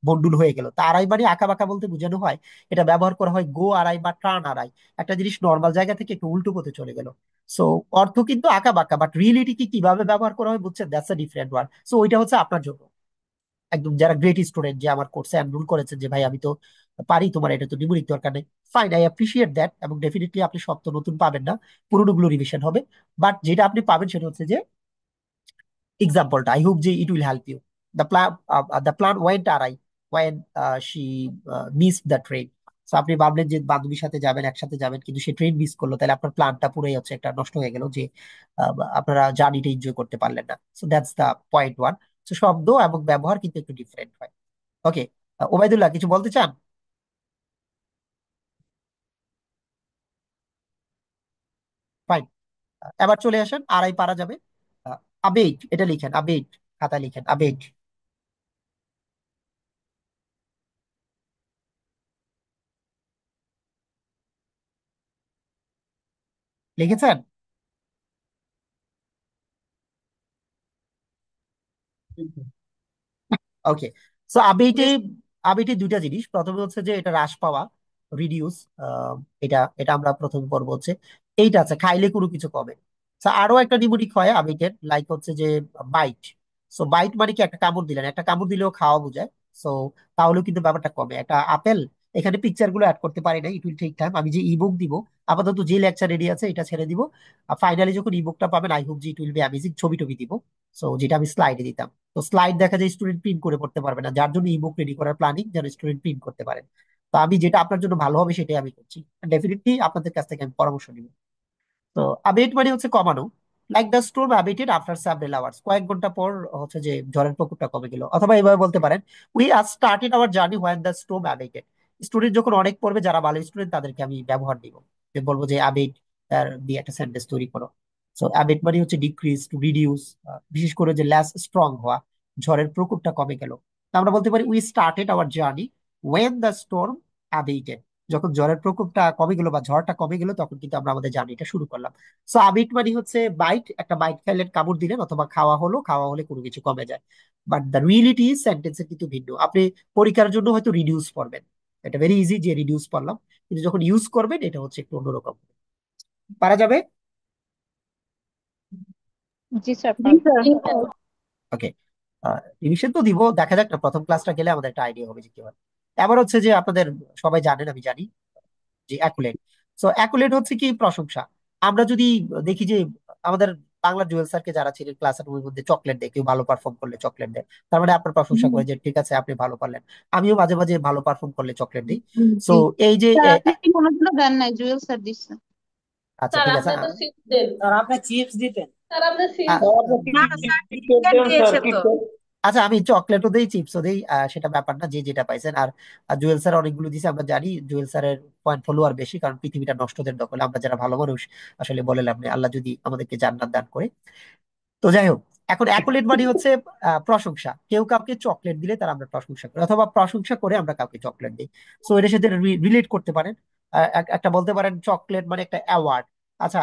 বন্ডুল হয়ে গেল। তা আড়াই মানে আঁকা বাঁকা বলতে বোঝানো হয় এটা ব্যবহার করা হয় গো আড়াই বা টার্ন আড়াই, একটা জিনিস নর্মাল জায়গা থেকে একটু উল্টো পথে চলে গেল। সো অর্থ কিন্তু আঁকা বাঁকা, বাট রিয়েলিটি কি কিভাবে ব্যবহার করা হয় বুঝছেন, that's a different word. So ওইটা হচ্ছে আপনার জন্য একদম যারা গ্রেট স্টুডেন্ট, যে আমার কোর্সে এনরোল করেছেন, যে ভাই আমি তো পারি, তোমার এটা তো নিমুড়িক দরকার নেই, ফাইন, আই অ্যাপ্রিসিয়েট দ্যাট। এবং ডেফিনেটলি আপনি সব তো নতুন পাবেন না, পুরোনোগুলো রিভিশন হবে। বাট যেটা আপনি পাবেন সেটা হচ্ছে যে এক্সাম্পলটা, আই হোপ যে it will help you. The plan went awry when she miss the train. তো আপনি ভাবলেন যে বান্ধবীর সাথে যাবেন, একসাথে যাবেন, কিন্তু সে ট্রেন মিস করলো, তাহলে আপনার প্ল্যানটা পুরোই হচ্ছে একটা নষ্ট হয়ে গেল, যে আপনারা জার্নিটা এনজয় করতে পারলেন না। So that's the point one. তো শব্দ এবং ব্যবহার কিন্তু একটু ডিফারেন্ট হয়। ওকে, ওবায়দুল্লাহ কিছু বলতে চান? ফাইন, এবার চলে আসেন, আড়াই পারা যাবে। আবেগ, এটা লিখেন, আবেগ, খাতা লিখেন আবেগ। লিখেছেন? ওকে। সো আবেইটে, আবেইটে দুইটা জিনিস, প্রথমে হচ্ছে যে এটা হ্রাস পাওয়া, রিডিউস। এটা এটা আমরা প্রথম পর্ব হচ্ছে এইটা আছে, খাইলে কোনো কিছু কমে। So, আরো একটা নিউমোনিক হয় আবেইটের, লাইক হচ্ছে যে বাইট। সো বাইট মানে কি, একটা কামড় দিলেন, একটা কামড় দিলেও খাওয়া বোঝায়। সো তাহলেও কিন্তু ব্যাপারটা কমে। একটা আপেল, এখানে পিকচার গুলো অ্যাড করতে পারি না, ইট উইল টেক টাইম। আমি যে ইবুক দিব, আপাতত যে লেকচার রেডি আছে এটা ছেড়ে দিব। আর ফাইনালি যখন ইবুকটা পাবেন, আই হোপ যে ইট উইল বি অ্যামেজিং, ছবি টবি দিব। সো যেটা আমি স্লাইডে দিতাম। তো স্লাইড দেখা যায় স্টুডেন্ট প্রিন্ট করে পড়তে পারবে না, যার জন্য ইবুক রেডি করার প্ল্যানিং, যেন স্টুডেন্ট প্রিন্ট করতে পারেন। তো আমি যেটা আপনার জন্য ভালো হবে সেটাই আমি করছি, ডেফিনেটলি আপনাদের কাছ থেকে আমি পরামর্শ নিব। তো আবেট মানে হচ্ছে কমানো, like the storm abated after several hours, কয়েক ঘন্টা পর হচ্ছে যে ঝড়ের প্রকোপটা কমে গেল। অথবা এভাবে বলতে পারেন, we are started our journey when the storm abated. Student যখন অনেক পড়বে, যারা ভালো স্টুডেন্ট তাদেরকে আমি ব্যবহার দিব, যে বলবো যে আবেট দিয়ে একটা সেন্টেন্স তৈরি করো। সো আবেট মানে হচ্ছে ডিক্রিজ, টু রিডিউস, বিশেষ করে যে লেস স্ট্রং হওয়া, ঝড়ের প্রকোপটা কমে গেল। তো আমরা বলতে পারি we started our journey when the storm abated, যখন ঝড়ের প্রকোপটা কমে গেল বা ঝড়টা কমে গেল, তখন কিন্তু আমরা আমাদের জার্নিটা শুরু করলাম। সো আবিট মানে হচ্ছে বাইট, একটা বাইট খাইলেন, কামড় দিলেন, অথবা খাওয়া হলো, খাওয়া হলে কোনো কিছু কমে যায়। বাট দ্য রিয়েলিটি সেন্টেন্সের কিন্তু ভিন্ন। আপনি পরীক্ষার জন্য হয়তো রিডিউস পড়বেন, এটা ভেরি ইজি যে রিডিউস পড়লাম, কিন্তু যখন ইউজ করবেন এটা হচ্ছে একটু অন্যরকম। পারা যাবে? জি স্যার, জি স্যার। ওকে, রিভিশন তো দিব, দেখা যাক না, প্রথম ক্লাসটা গেলে আমাদের একটা আইডিয়া হবে যে কি হয়। এবার হচ্ছে যে আপনাদের সবাই জানেন, আমি জানি, যে অ্যাকুলেট। সো অ্যাকুলেট হচ্ছে কি, প্রশংসা। আমরা যদি দেখি যে আমাদের বাংলা জুয়েল স্যারকে যারা ছিলেন ক্লাসের মধ্যে, চকলেট দেয়, কেউ ভালো পারফর্ম করলে চকলেট দেয়, তার মানে আপনার প্রশংসা করে যে ঠিক আছে আপনি ভালো পারলেন। আমিও মাঝে মাঝে ভালো পারফর্ম করলে চকলেট দিই। সো জি এই যে স্যার, আপনি কি কোনোদিনও দেন নাই? জুয়েল স্যার দিচ্ছে। আচ্ছা স্যার ঠিক আছে। আপনি তো চিপস দেন। স্যার আপনি চিপস দিতেন। স্যার আপনি আ- চিপস স্যার আপনি দেন। না কি স্যার, কি টিকেট দেন স্যার, দিয়েছে কি তো। আচ্ছা, আমি চকলেটও দেই, চিপসও দেই, সেটা ব্যাপার না, যে যেটা পাইছেন। আর জুয়েল স্যার অনেকগুলো দিছে, আমরা জানি জুয়েল স্যারের পয়েন্ট ফলোয়ার বেশি, কারণ পৃথিবীটা নষ্টদের দখলে, আমরা যারা ভালো মানুষ আসলে বলে লাভ নেই, আল্লাহ যদি আমাদেরকে জান্নাত দান করে। তো যাই হোক, এখন অ্যাকোলেট মানে হচ্ছে প্রশংসা। কেউ কাউকে চকলেট দিলে তার আমরা প্রশংসা করি, অথবা প্রশংসা করে আমরা কাউকে চকলেট দিই। সো এটার সাথে রিলেট করতে পারেন। একটা বলতে পারেন চকলেট মানে একটা অ্যাওয়ার্ড। আচ্ছা,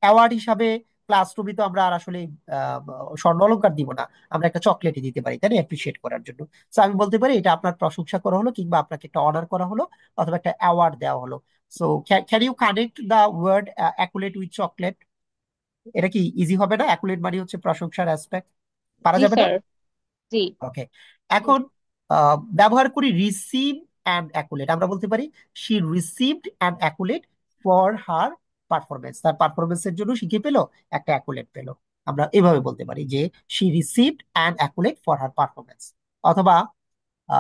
অ্যাওয়ার্ড হিসাবে ক্লাসরুমে তো আমরা আর আসলে আহ, স্বর্ণ অলংকার দিব না, আমরা একটা চকলেটই দিতে পারি, তাই না, অ্যাপ্রিসিয়েট করার জন্য। তো আমি বলতে পারি এটা আপনার প্রশংসা করা হলো, কিংবা আপনাকে একটা অনার করা হলো, অথবা একটা অ্যাওয়ার্ড দেওয়া হলো। So can you connect the word accolade with chocolate? এটা কি ইজি হবে না? অ্যাকুলেট মানে হচ্ছে প্রশংসার অ্যাসপেক্ট, পারা জি যাবে না? স্যার। জি। ওকে, এখন ব্যবহার করি রিসিভ অ্যান্ড অ্যাকুলেট। আমরা বলতে পারি she received and accolade for her performance, তার পারফরমেন্সের জন্য সে কি পেলো, একটা অ্যাকুলেট পেলো। আমরা এভাবে বলতে পারি যে she received and accolade for her performance. অথবা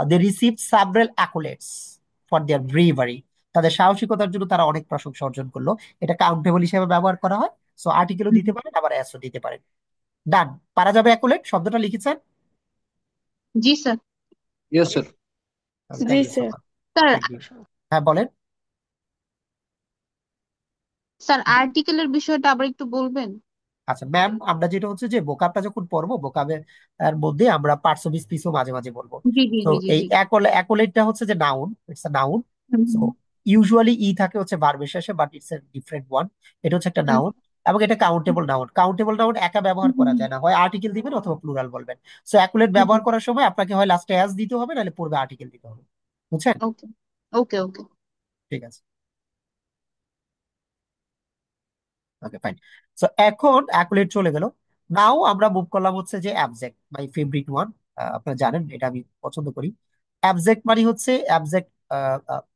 they received several accolades for their bravery, তাদের সাহসিকতার জন্য তারা অনেক প্রশংসা অর্জন করলো। এটা কাউন্টেবল হিসেবে ব্যবহার করা হয়। সো আর্টিকেলও দিতে পারেন, আবার অ্যাসও দিতে পারেন। ডান, পারা যাবে অ্যাকুলেট শব্দটা লিখেছেন? জি স্যার। Yes sir. জি thank you so sir. Much. Sir, thank you. হ্যাঁ বলেন। স্যার আর্টিকেলের বিষয়টা আবার একটু বলবেন? আচ্ছা ম্যাম, আমরা যেটা হচ্ছে যে ভোকাবটা যখন পড়বো, ভোকাবের এর মধ্যে আমরা পার্টস অফ স্পিচও মাঝে মাঝে বলবো। জি জি তো জি জি এই জি। অ্যাকোলেটটা হচ্ছে যে noun, it's a noun. Hmm so hmm usually E থাকে হচ্ছে ভার্বের শেষে, but it's a different one. এটা হচ্ছে একটা হুম নাউন। এবং এটা কাউন্টেবল নাউন। কাউন্টেবল নাউন একা ব্যবহার করা যায় না, হয় আর্টিকেল দিবেন অথবা প্লুরাল বলবেন। সো অ্যাকুলেট ব্যবহার করার সময় আপনাকে হয় লাস্টে অ্যাজ দিতে হবে, নাহলে পূর্বে আর্টিকেল দিতে হবে। বুঝছেন? ওকে ওকে ওকে। ঠিক আছে, ওকে ফাইন। সো এখন অ্যাকুলেট চলে গেল। নাও আমরা মুভ করলাম হচ্ছে যে অ্যাবজেক্ট, মাই ফেভারিট ওয়ান। আপনারা জানেন এটা আমি পছন্দ করি। অ্যাবজেক্ট মানে হচ্ছে অ্যাবজেক্ট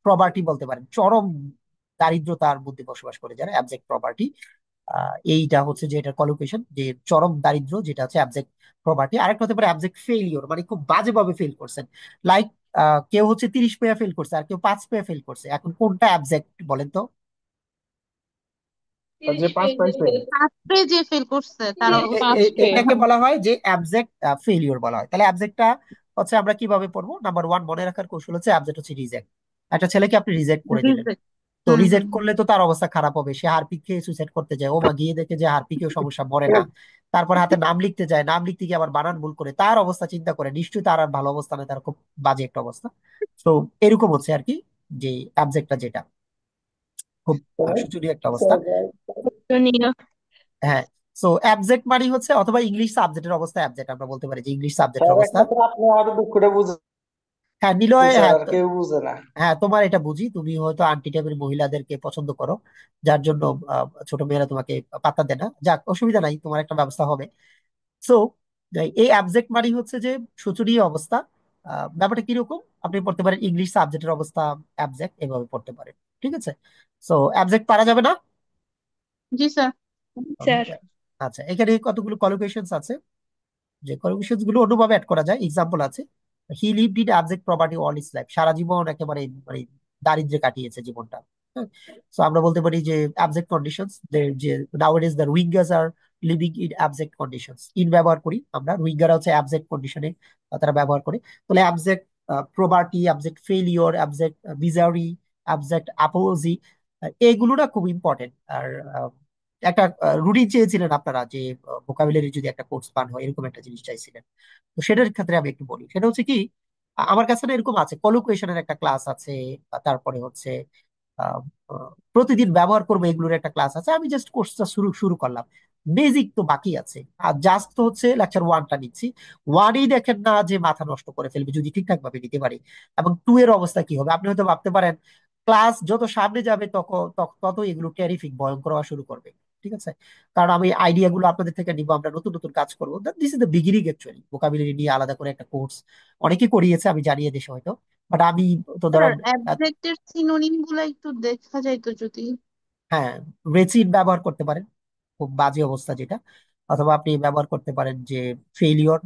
প্রপার্টি বলতে পারেন, চরম দারিদ্রতার মধ্যে বসবাস করে যারা, অ্যাবজেক্ট প্রপার্টি। এইটা হচ্ছে যে এটার কলোকেশন, যে চরম দারিদ্র, যেটা হচ্ছে অ্যাবজেক্ট প্রপার্টি। আরেকটা হতে পারে অ্যাবজেক্ট ফেলিওর, মানে খুব বাজেভাবে ফেল করছেন। লাইক কেউ হচ্ছে 30 পেয়ে ফেল করছে, আর কেউ 5 পেয়ে ফেল করছে। এখন কোনটা অ্যাবজেক্ট বলেন তো? যে পাস পাইছে। ফার্স্টে যে ফেল করছে তার অবস্থা। পাঁচ পেয়ে এটাকে বলা হয় যে অ্যাবজেক্ট ফেলিওর বলা হয়। তাহলে অ্যাবজেক্টটা হচ্ছে আমরা কিভাবে পড়বো? নাম্বার ওয়ান, মনে রাখার কৌশল হচ্ছে অ্যাবজেক্ট হচ্ছে রিজেক্ট। একটা ছেলেকে আপনি রিজেক্ট করে দিলেন, রিজেক্ট। তো হুম হুম রিজেক্ট করলে তো তার অবস্থা খারাপ হবে। সে হারপিক খেয়ে সুইসাইড করতে যায়, ও মা গিয়ে দেখে যে হারপিকেও সমস্যা, মরে না। তারপর হাতে নাম লিখতে যায়, নাম লিখতে গিয়ে আবার বানান ভুল করে, তার অবস্থা চিন্তা করে নিশ্চয়ই তার আর ভালো অবস্থা নেই, তার খুব বাজে একটা অবস্থা। তো এরকম হচ্ছে আর কি, যে অ্যাবজেক্টটা যেটা খুব শোচনীয় একটা অবস্থা। শুনিও। হ্যাঁ। সো অ্যাবজেক্ট মানে হচ্ছে, অথবা ইংলিশ সাবজেক্টের অবস্থা অ্যাবজেক্ট, আমরা বলতে পারি যে ইংলিশ সাবজেক্টের স্যার অবস্থা। একটা তো আপনি আরো দুঃখটা বুঝেন হ্যাঁ নিলয়, স্যার, হ্যাঁ আর কেউ বুঝে না। হ্যাঁ তোমার এটা বুঝি, তুমি হয়তো আন্টি টাইপের মহিলাদেরকে পছন্দ করো, যার জন্য ছোট মেয়েরা তোমাকে পাত্তা দেয় না। যাক, অসুবিধা নাই, তোমার একটা ব্যবস্থা হবে। সো এই অ্যাবজেক্ট মানে হচ্ছে যে শোচনীয় অবস্থা। ব্যাপারটা কিরকম, আপনি পড়তে পারেন ইংলিশ সাবজেক্টের অবস্থা অ্যাবজেক্ট, এভাবে পড়তে পারেন। ঠিক আছে? সো অ্যাবজেক্ট পারা যাবে না? জি স্যার। স্যার আচ্ছা, এখানে কতগুলো কলিকুয়েশনস আছে, যে কলিকুয়েশনস গুলো অন্যভাবে অ্যাড করা যায়। এক্সাম্পল আছে, he lived in abject poverty all his life. সারা জীবন একেবারে মানে দারিদ্র্যে কাটিয়েছে জীবনটা। সো আমরা বলতে পারি যে অ্যাবজেক্ট কন্ডিশনস, যে nowadays the Rohingyas are living in abject conditions. In ব্যবহার করি আমরা, রোহিঙ্গারা হচ্ছে অ্যাবজেক্ট কন্ডিশনে তারা ব্যবহার করে। তাহলে abject poverty, abject failure, abject misery, abject apology, এগুলো না খুব ইম্পর্টেন্ট। আর একটা রুটিন চেয়েছিলেন আপনারা, যে ভোকাবুলারি যদি একটা কোর্স পান হয়, এরকম একটা জিনিস চাইছিলেন। তো সেটার ক্ষেত্রে আমি একটু বলি, সেটা হচ্ছে কি, আমার কাছে না এরকম আছে, কলোকুয়েশনের একটা ক্লাস আছে, তারপরে হচ্ছে আহ, প্রতিদিন ব্যবহার করবো এগুলোর একটা ক্লাস আছে। আমি জাস্ট কোর্সটা শুরু শুরু করলাম, বেসিক তো বাকি আছে। আর জাস্ট তো হচ্ছে লেকচার ওয়ানটা নিচ্ছি। ওয়ানই দেখেন না যে মাথা নষ্ট করে ফেলবে যদি ঠিকঠাক ভাবে নিতে পারি। এবং টু এর অবস্থা কি হবে, আপনি হয়তো ভাবতে পারেন ক্লাস যত সামনে যাবে তত এগুলো টেরিফিক, ভয়ঙ্কর হওয়া শুরু করবে। ঠিক আছে? কারণ আমি আইডিয়া গুলো আপনাদের থেকে নিবো, আমরা নতুন নতুন কাজ করবো। This is the beginning actually, vocabulary নিয়ে আলাদা করে একটা কোর্স অনেকে করিয়েছে, আমি জানিয়ে দেশে হয়তো। বাট আমি তো স্যার ধরেন অবজেক্টের সিনোনিম গুলো একটু দেখা যায় তো যদি। হ্যাঁ, রেসিড ব্যবহার করতে পারেন, খুব বাজে অবস্থা যেটা। অথবা আপনি ব্যবহার করতে পারেন যে ফেলিওর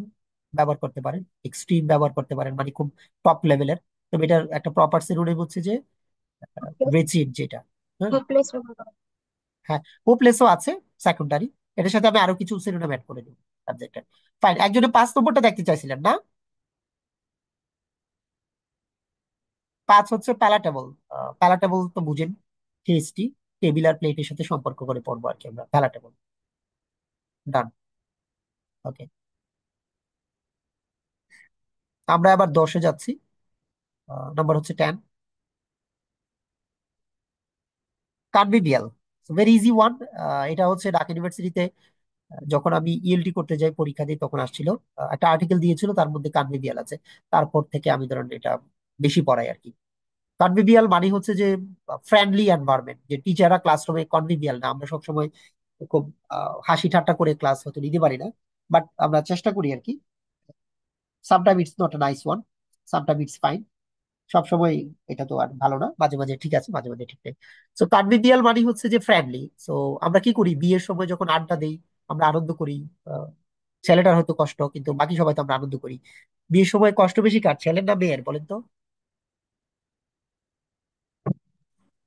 ব্যবহার করতে পারেন, এক্সট্রিম ব্যবহার করতে পারেন, মানে খুব টপ লেভেলের। তবে এটার একটা প্রপার সিনোনিম হচ্ছে যে রেসিড যেটা। হ্যাঁ, হোপলেস। হ্যাঁ হোপলেসও আছে সেকেন্ডারি। এটার সাথে আমি আরো কিছু সিনোনিম অ্যাড করে দিব সাবজেক্টের। ফাইন, একজনের 5 নম্বরটা দেখতে চাইছিলেন না? 5 হচ্ছে প্যালাটেবল। প্যালাটেবল তো বুঝেন, টেস্টি, টেবিল আর প্লেটের সাথে সম্পর্ক করে পড়বো আর কি আমরা, প্যালাটেবল। ডান। ওকে, আমরা আবার 10-এ যাচ্ছি। নাম্বার হচ্ছে 10, কনভিভিয়াল। Very easy one. এটা হচ্ছে ঢাকা ইউনিভার্সিটিতে যখন আমি ইএলটি করতে যাই, পরীক্ষা দিই, তখন আসছিল। একটা আর্টিকেল দিয়েছিল, তার মধ্যে কনভিভিয়াল আছে। তারপর থেকে আমি ধরেন এটা বেশি পড়াই আর কি। কনভিভিয়াল মানে হচ্ছে যে ফ্রেন্ডলি এনভায়রনমেন্ট, যে টিচাররা ক্লাসরুমে কনভিভিয়াল না। আমরা সবসময় খুব হাসি ঠাট্টা করে ক্লাস হয়তো নিতে পারি না, বাট আমরা চেষ্টা করি আর কি। Sometime it's not a nice one, sometime it's fine. সবসময় এটা তো আর ভালো না, মাঝে মাঝে ঠিক আছে, মাঝে মাঝে ঠিক নেই। সো কনভিভিয়াল মানে হচ্ছে যে ফ্রেন্ডলি। সো আমরা কি করি, বিয়ের সময় যখন আড্ডা দেই, আমরা আনন্দ করি। আহ, ছেলেটার হয়তো কষ্ট, কিন্তু বাকি সবাই তো আমরা আনন্দ করি। বিয়ের সময় কষ্ট বেশি কার, ছেলের না মেয়ের বলেন তো?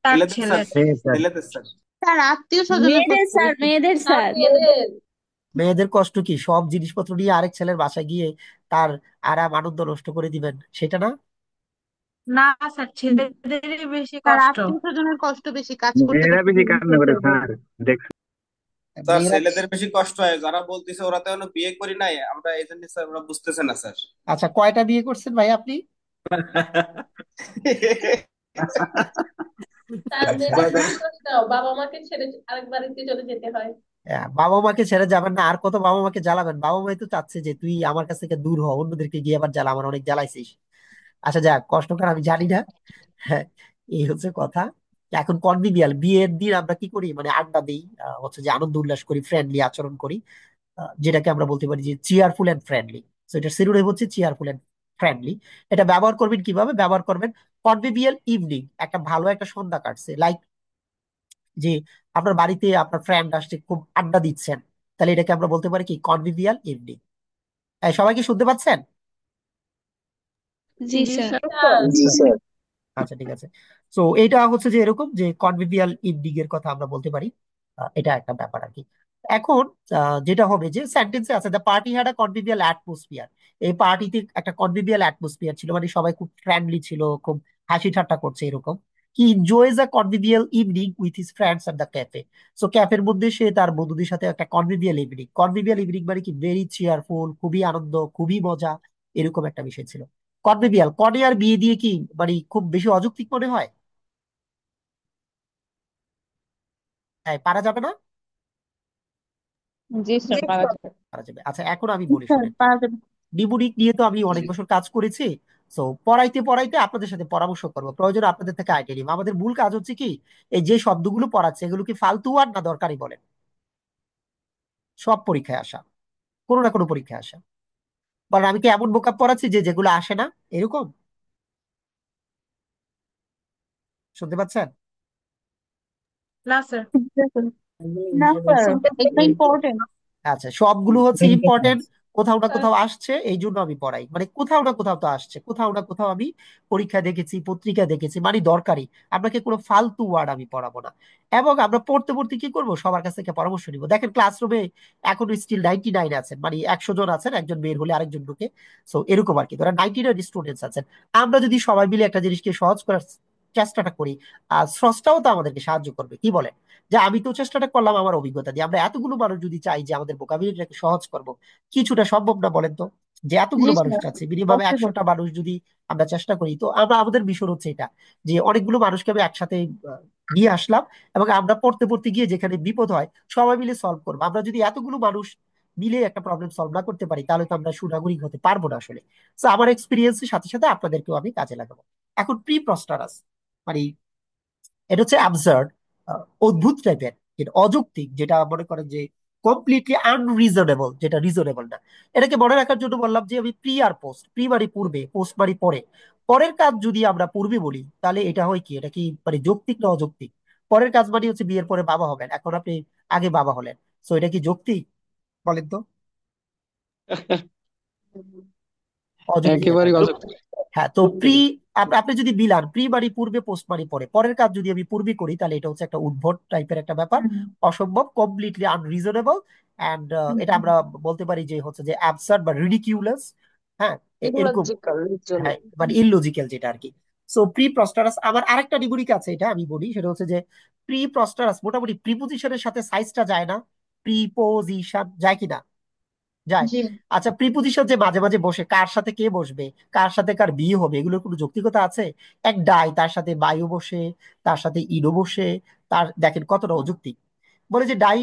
তার ছেলেদের স্যার, ছেলের। হ্যাঁ স্যার। ছেলেদের স্যার। তার আত্মীয় স্বজনের মেয়েদের কষ্ট স্যার, বেশি। মেয়েদের স্যার স্যার। মেয়েদের। মেয়েদের কষ্ট কি সব জিনিসপত্র নিয়ে আরেক ছেলের বাসায় গিয়ে তার আরাম আনন্দ নষ্ট করে দিবেন, সেটা না? না স্যার, ছেলেদেরই বেশি তার কষ্ট। আত্মীয় স্বজনের কষ্ট বেশি, কাজ করতে মেয়েরা করতে বেশি দিন কান্না শেষ করে হয়ে যায়। স্যার, দেখছেন? স্যার মেয়েরা, ছেলেদের বেশি কষ্ট হয়, যারা বলতেছে ওরা তো এখনো বিয়ে করি নাই, আমরা এই জন্য স্যার ওরা বুঝতেছে না স্যার। আচ্ছা কয়টা বিয়ে করছেন ভাই আপনি? স্যার মেয়েদের বেশি কষ্ট দাও, বাবা মাকে ছেড়ে আরেক বাড়িতে চলে যেতে হয়। হ্যাঁ, বাবা মাকে ছেড়ে যাবেন না, আর কত বাবা মাকে জ্বালাবেন? বাবা মাই তো চাচ্ছে যে তুই আমার কাছ থেকে দূর হ, অন্যদেরকে গিয়ে আবার জ্বালা, আমার অনেক জ্বালাইছিস। আচ্ছা যাক, কষ্টকর আমি জানি না। হ্যাঁ, এই হচ্ছে কথা। এখন কনভিভিয়াল বিয়ের দিন আমরা কি করি, মানে আড্ডা দিই, হচ্ছে যে আনন্দ উল্লাস করি, ফ্রেন্ডলি আচরণ করি, যেটাকে আমরা বলতে পারি যে চিয়ারফুল এন্ড ফ্রেন্ডলি। তো এটা শিরোনাম হচ্ছে চিয়ারফুল এন্ড ফ্রেন্ডলি। এটা ব্যবহার করবেন কিভাবে? ব্যবহার করবেন কনভিভিয়াল ইভিনিং, একটা ভালো একটা সন্ধ্যা কাটছে, লাইক যে আপনার বাড়িতে আপনার ফ্রেন্ড আসছে, খুব আড্ডা দিচ্ছেন, তাহলে এটাকে আমরা বলতে পারি কি, কনভিভিয়াল ইভিনিং। সবাই কি শুনতে পাচ্ছেন? জি জি স্যার। স্যার। জি স্যার। আচ্ছা ঠিক আছে। তো এটা হচ্ছে যে এরকম যে কনভিভিয়াল ইভিনিং এর কথা আমরা বলতে পারি। এটা একটা ব্যাপার আর কি। এখন যেটা হবে যে সেন্টেন্সে আছে, the party had a convivial atmosphere. এই পার্টিতে একটা কনভিভিয়াল অ্যাটমসফিয়ার ছিল, মানে সবাই খুব ফ্রেন্ডলি ছিল, খুব হাসি ঠাট্টা করছে এরকম। He enjoys a convivial evening with his friends at the cafe. So ক্যাফের মধ্যে সে তার বন্ধুদের সাথে একটা কনভিভিয়াল ইভিনিং, কনভিভিয়াল ইভিনিং মানে কি, ভেরি চেয়ারফুল, খুবই আনন্দ, খুবই মজা, এরকম একটা বিষয় ছিল। কনভিভিয়াল, কনে আর বিয়ে দিয়ে কি মানে খুব বেশি অযৌক্তিক মনে হয়? হ্যাঁ, পারা যাবে না? জি জি স্যার, পারা স্যার। যাবে। পারা যাবে। আচ্ছা এখন আমি জি বলি, স্যার, শুনেন। পারা যাবে। নিউমোনিক নিয়ে তো আমি অনেক বছর কাজ করেছি। তো পড়াইতে পড়াইতে আপনাদের সাথে পরামর্শ করবো, প্রয়োজন আপনাদের থেকে আইডিয়া নিব। আমাদের মূল কাজ হচ্ছে কি, এই যে শব্দগুলো পড়াচ্ছে এগুলো কি ফালতু আর না দরকারি বলেন? সব পরীক্ষায় আসা, কোনো না কোনো পরীক্ষায় আসা। বলেন আমি কি এমন বোকাপ পড়াচ্ছি যে যেগুলো আসে না, এরকম? শুনতে পাচ্ছেন? না স্যার। জি স্যার। না স্যার, এগুলো ইম্পর্টেন্ট। আচ্ছা, সবগুলো হচ্ছে ইম্পর্টেন্ট, কোথাও না কোথাও আসছে, এই জন্য আমি পড়াই। মানে কোথাও না কোথাও তো আসছে, কোথাও না কোথাও আমি পরীক্ষা দেখেছি, পত্রিকা দেখেছি, মানে দরকারি। আপনাকে কোনো ফালতু ওয়ার্ড আমি পড়াবো না। এবং আমরা পড়তে পড়তে কি করবো, সবার কাছ থেকে পরামর্শ নিব। দেখেন ক্লাসরুমে এখন স্টিল 99 আছেন, মানে 100 জন আছেন, একজন বের হলে আরেকজন ঢুকে। সো এরকম আর কি, ধরেন 99 স্টুডেন্টস আছেন। আমরা যদি সবাই মিলে একটা জিনিসকে সহজ করার চেষ্টাটা করি, আর স্রষ্টাও তো আমাদেরকে সাহায্য করবে, কি বলেন? যে আমি তো চেষ্টাটা করলাম আমার অভিজ্ঞতা দিয়ে, আমরা এতগুলো মানুষ যদি চাই যে আমাদের ভোকাবুলারিটাকে সহজ করব, কিছুটা সম্ভব না বলেন তো? যে জি এতগুলো মানুষ স্যার, চাচ্ছে, মিনিমাম পসিবল। 100টা মানুষ যদি আমরা চেষ্টা করি, তো আমরা আমাদের মিশন হচ্ছে এটা, যে অনেকগুলো মানুষকে আমি একসাথে আহ, নিয়ে আসলাম, এবং আমরা পড়তে পড়তে গিয়ে যেখানে বিপদ হয় সবাই মিলে সলভ করবো। আমরা যদি এতগুলো মানুষ মিলে একটা প্রবলেম সলভ না করতে পারি, তাহলে তো আমরা সুনাগরিক হতে পারবো না আসলে। তো আমার এক্সপিরিয়েন্সের সাথে সাথে আপনাদেরকেও আমি কাজে লাগাবো। এখন প্রি প্রস্টারাস, মানে এটা হচ্ছে অ্যাবসার্ড, অদ্ভুত টাইপের, যেটা অযৌক্তিক, যেটা মনে করেন যে কমপ্লিটলি আনরিজনেবল, যেটা রিজনেবল না। এটাকে মনে রাখার জন্য বললাম যে আমি প্রি আর পোস্ট, প্রি মানে পূর্বে, পোস্ট মানে পরে। পরের কাজ যদি আমরা পূর্বে বলি, তাহলে এটা হয় কি, এটা কি মানে যৌক্তিক না অযৌক্তিক? পরের কাজ মানে হচ্ছে বিয়ের পরে বাবা হবেন, এখন আপনি আগে বাবা হলেন। সো এটা কি যৌক্তিক বলেন তো? অযৌক্তিক একটা একেবারেই কাজ। অযৌক্তিক। হ্যাঁ, তো প্রি, আপনি যদি মিলান প্রি মানে পূর্বে, পোস্ট মানে পরে, পরের কাজ যদি আমি পূর্বে করি, তাহলে এটা হচ্ছে একটা উদ্ভট টাইপের একটা ব্যাপার, হুম, অসম্ভব, কমপ্লিটলি আনরিজনেবল। এন্ড হুম, এটা আমরা বলতে পারি যে হচ্ছে যে অ্যাবসার্ড বা রিডিকিউলাস। হ্যাঁ, এরকম। ইললজিক্যাল, হ্যাঁ, রিজনেবল। মানে ইললজিক্যাল যেটা আর কি। সো প্রি প্রস্টারাস, আমার আরেকটা নিগরিক আছে, এটা আমি বলি, সেটা হচ্ছে যে প্রি প্রস্টারাস মোটামুটি প্রিপোজিশনের সাথে সাইজটা যায় না? প্রিপোজিশন যায় কিনা? যায়। জি। আচ্ছা, প্রিপোজিশন যে মাঝে মাঝে বসে, কার সাথে কে বসবে, কার সাথে কার বিয়ে হবে, এগুলোর কোনো যৌক্তিকতা আছে? এক ডাই, তার সাথে বায়ু বসে, তার সাথে ইনো বসে, তার দেখেন কতটা অযৌক্তিক। বলে যে ডাই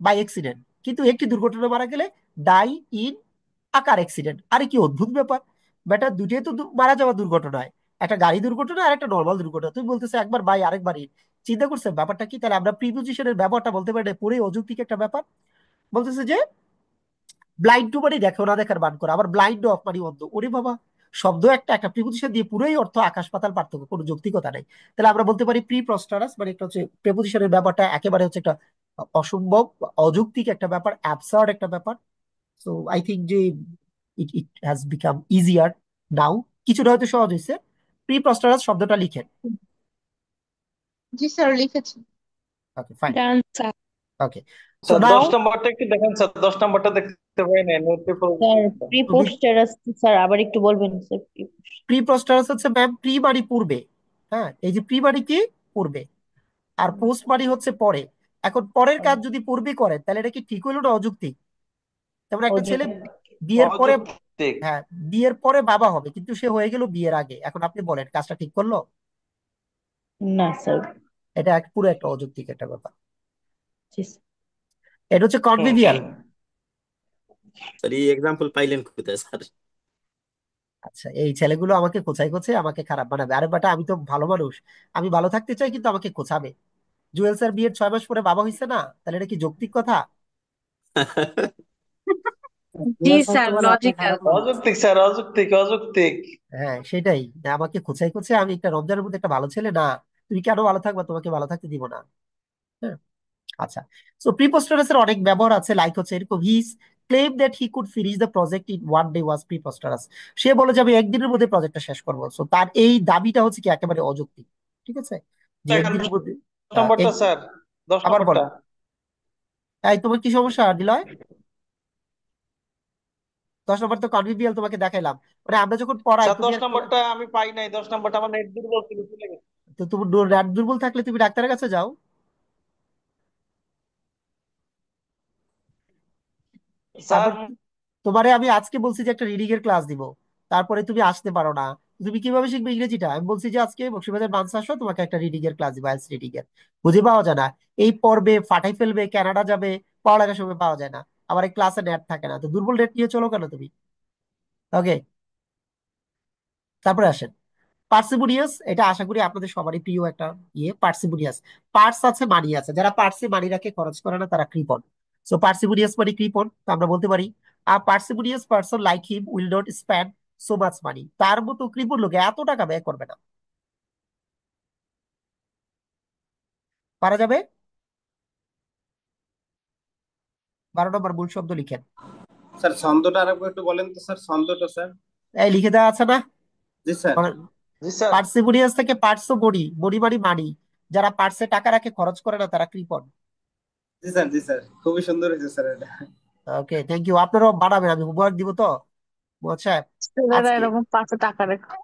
বাই অ্যাক্সিডেন্ট, কিন্তু একটি দুর্ঘটনা মারা গেলে ডাই ইন আকার অ্যাক্সিডেন্ট। আরে কি অদ্ভুত ব্যাপার! বেটা, দুটোই তো মারা যাওয়া দুর্ঘটনায়, একটা গাড়ি দুর্ঘটনা আর একটা নর্মাল দুর্ঘটনা, তুমি বলতেছো একবার বাই আরেকবার ইন। চিন্তা করছে ব্যাপারটা কি? তাহলে আমরা প্রিপোজিশনের ব্যবহারটা বলতে পারি না, পুরোই অযৌক্তিক একটা ব্যাপার। বলতেছে যে ব্লাইন্ড টু মানে দেখো না দেখার বান করা, আবার ব্লাইন্ড অফ মানে অন্ধ। ওরে বাবা, শব্দ একটা একটা প্রিপোজিশন দিয়ে পুরোই অর্থ আকাশ পাতাল পার্থক্য, কোনো যৌক্তিকতা নাই। তাহলে আমরা বলতে পারি প্রি প্রস্টারাস মানে একটা হচ্ছে প্রিপোজিশনের ব্যাপারটা একেবারে হচ্ছে একটা অসম্ভব, অযৌক্তিক একটা ব্যাপার, অ্যাবসার্ড একটা ব্যাপার। সো আই থিঙ্ক যে ইট ইট হ্যাজ বিকাম ইজিয়ার নাও, কিছুটা হয়তো সহজ হয়েছে। প্রি প্রস্টারাস শব্দটা লিখেন। জি স্যার, লিখেছি। Okay fine. Done sir. Okay, so sir now 10 নম্বরটা একটু দেখেন স্যার, 10 নম্বরটা দেখতে পাই না, নোটে স্যার প্রি পোস্টারাস, স্যার আবার একটু বলবেন স্যার? প্রি প্রস্টারাস হচ্ছে ম্যাম প্রি মানে পূর্বে। হ্যাঁ, এই যে প্রি মানে কি, পূর্বে, আর পোস্ট মানে হচ্ছে পরে। এখন পরের কাজ যদি পূর্বে করেন, তাহলে এটা কি ঠিক হইলো না অযৌক্তিক? যেমন একটা ছেলে বিয়ের পরে, অযৌক্তিক। হ্যাঁ, বিয়ের পরে বাবা হবে, কিন্তু সে হয়ে গেল বিয়ের আগে, এখন আপনি বলেন কাজটা ঠিক করলো? না স্যার। এটা পুরো একটা অযৌক্তিক একটা ব্যাপার। জি এটা হচ্ছে হুম কনভিভিয়াল। হুম স্যার এই এক্সাম্পল পাইলেন কোথায় স্যার? আচ্ছা, এই ছেলেগুলো আমাকে কোচাই কোচে আমাকে খারাপ বানাবে। আরে বেটা, আমি তো ভালো মানুষ, আমি ভালো থাকতে চাই, কিন্তু আমাকে কোচাবে। জুয়েল স্যার বিয়ের 6 মাস পরে বাবা হইছে না, তাহলে এটা কি যৌক্তিক কথা? জি জুয়েল স্যার স্যার, তো বলে আপনি লজিক্যাল। খারাপ মানুষ। অযৌক্তিক স্যার, অযৌক্তিক অযৌক্তিক। হ্যাঁ সেটাই, না আমাকে কোচাই কোচে আমি একটা রমজানের মধ্যে একটা ভালো ছেলে না, তুমি কেন ভালো থাকবা, তোমাকে ভালো থাকতে দিব না। হ্যাঁ। আচ্ছা, সো প্রিপোস্টারাস এর অনেক ব্যবহার আছে, লাইক হচ্ছে এরকম, he claim that he could finish the project in one day was preposterous. সে বলে যে আমি একদিনের মধ্যে প্রজেক্টটা শেষ করবো। সো তার এই দাবিটা হচ্ছে কি একেবারে অযৌক্তিক। ঠিক আছে, যে এখন একদিনের মধ্যে 10 নম্বরটা স্যার, দশ আবার নম্বরটা বলেন। এই তোমার কি সমস্যা নিলয়? 10 নম্বর তো কনভিভিয়াল তোমাকে দেখাইলাম, মানে আমরা যখন পড়াই স্যার, তুমি 10 নম্বরটা আমি পাই নাই, 10 নম্বরটা আমার নেট দুর্বল ছিল, চলে গেছে। তো তুমি রাত দুর্বল থাকলে তুমি ডাক্তারের কাছে যাও। স্যার তারপর তোমারে আমি আজকে বলছি যে একটা রিডিং এর ক্লাস দিব, তারপরে তুমি আসতে পারো না। তুমি কিভাবে শিখবে ইংরেজিটা? আমি বলছি যে আজকে বক্সিবাজার বাঞ্চ আসো, তোমাকে একটা রিডিং এর ক্লাস দিব, আইএলটিএস রিডিং এর। বুঝে পাওয়া যায় না, এই পড়বে ফাটাই ফেলবে, কানাডা যাবে, পড়ালেখার সময় পাওয়া যায় না, আবার এই ক্লাসে নেট থাকে না, তো দুর্বল নেট নিয়ে চলো কেন তুমি? ওকে, তারপরে আসেন পার্সিমোনিয়াস। এটা আশা করি আপনাদের সবারই প্রিয় একটা ইয়ে, পার্সিমোনিয়াস। পার্স আছে মানি আছে, যারা পার্সে মানি রাখে খরচ করে না তারা কৃপণ। সো পার্সিমোনিয়াস মানে কৃপণ, তো আমরা বলতে পারি a parsimonious person like him will not spend so much money. তার মতো কৃপণ লোকে এত টাকা ব্যয় করবে না। পারা যাবে? 12 নম্বর মূল শব্দ লিখেন। স্যার ছন্দটা আরেকবার একটু বলেন তো স্যার, ছন্দটা স্যার। এই লিখে দেওয়া আছে না? জি স্যার। জি স্যার। পার্সিমোনিয়াস থেকে পার্সো মনি, মনি মানে মানি, যারা পার্সে টাকা রাখে খরচ করে না তারা কৃপণ। জি স্যার, জি স্যার, খুবই সুন্দর হয়েছে স্যার এটা। ওকে, থ্যাংক ইউ। আপনারাও বানাবেন, আমি হোমওয়ার্ক দিব তো। আচ্ছা, ছেলেরা আজকে এরকম পাশে টাকা রেখে।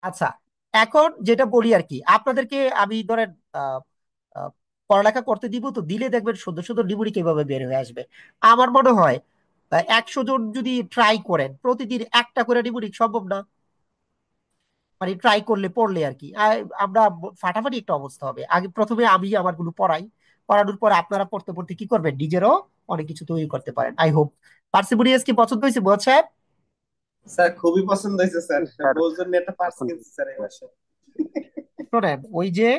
আচ্ছা, এখন যেটা বলি আর কি আপনাদেরকে, আমি ধরেন আহ, আহ, পড়ালেখা করতে দিব, তো দিলে দেখবেন সুন্দর সুন্দর ডিবুরি কিভাবে বের হয়ে আসবে। আমার মনে হয় 100 জন যদি ট্রাই করেন প্রতিদিন একটা করে ডিবুরি, সম্ভব না? মানে ট্রাই করলে পড়লে আর কি আমরা ফাটাফাটি একটা অবস্থা হবে। আগে প্রথমে আমি আমার গুলো পড়াই, পড়ানোর পর আপনারা পড়তে পড়তে কি করবেন, নিজেরও অনেক কিছু তৈরি করতে পারেন। I hope. পার্সিমোনিয়াস কি পছন্দ হয়েছে বলছে? স্যার খুবই পছন্দ হয়েছে স্যার, স্যার বউর জন্য একটা পার্স এখন কিনছি স্যার এই মাসে। শোনেন, ওই যে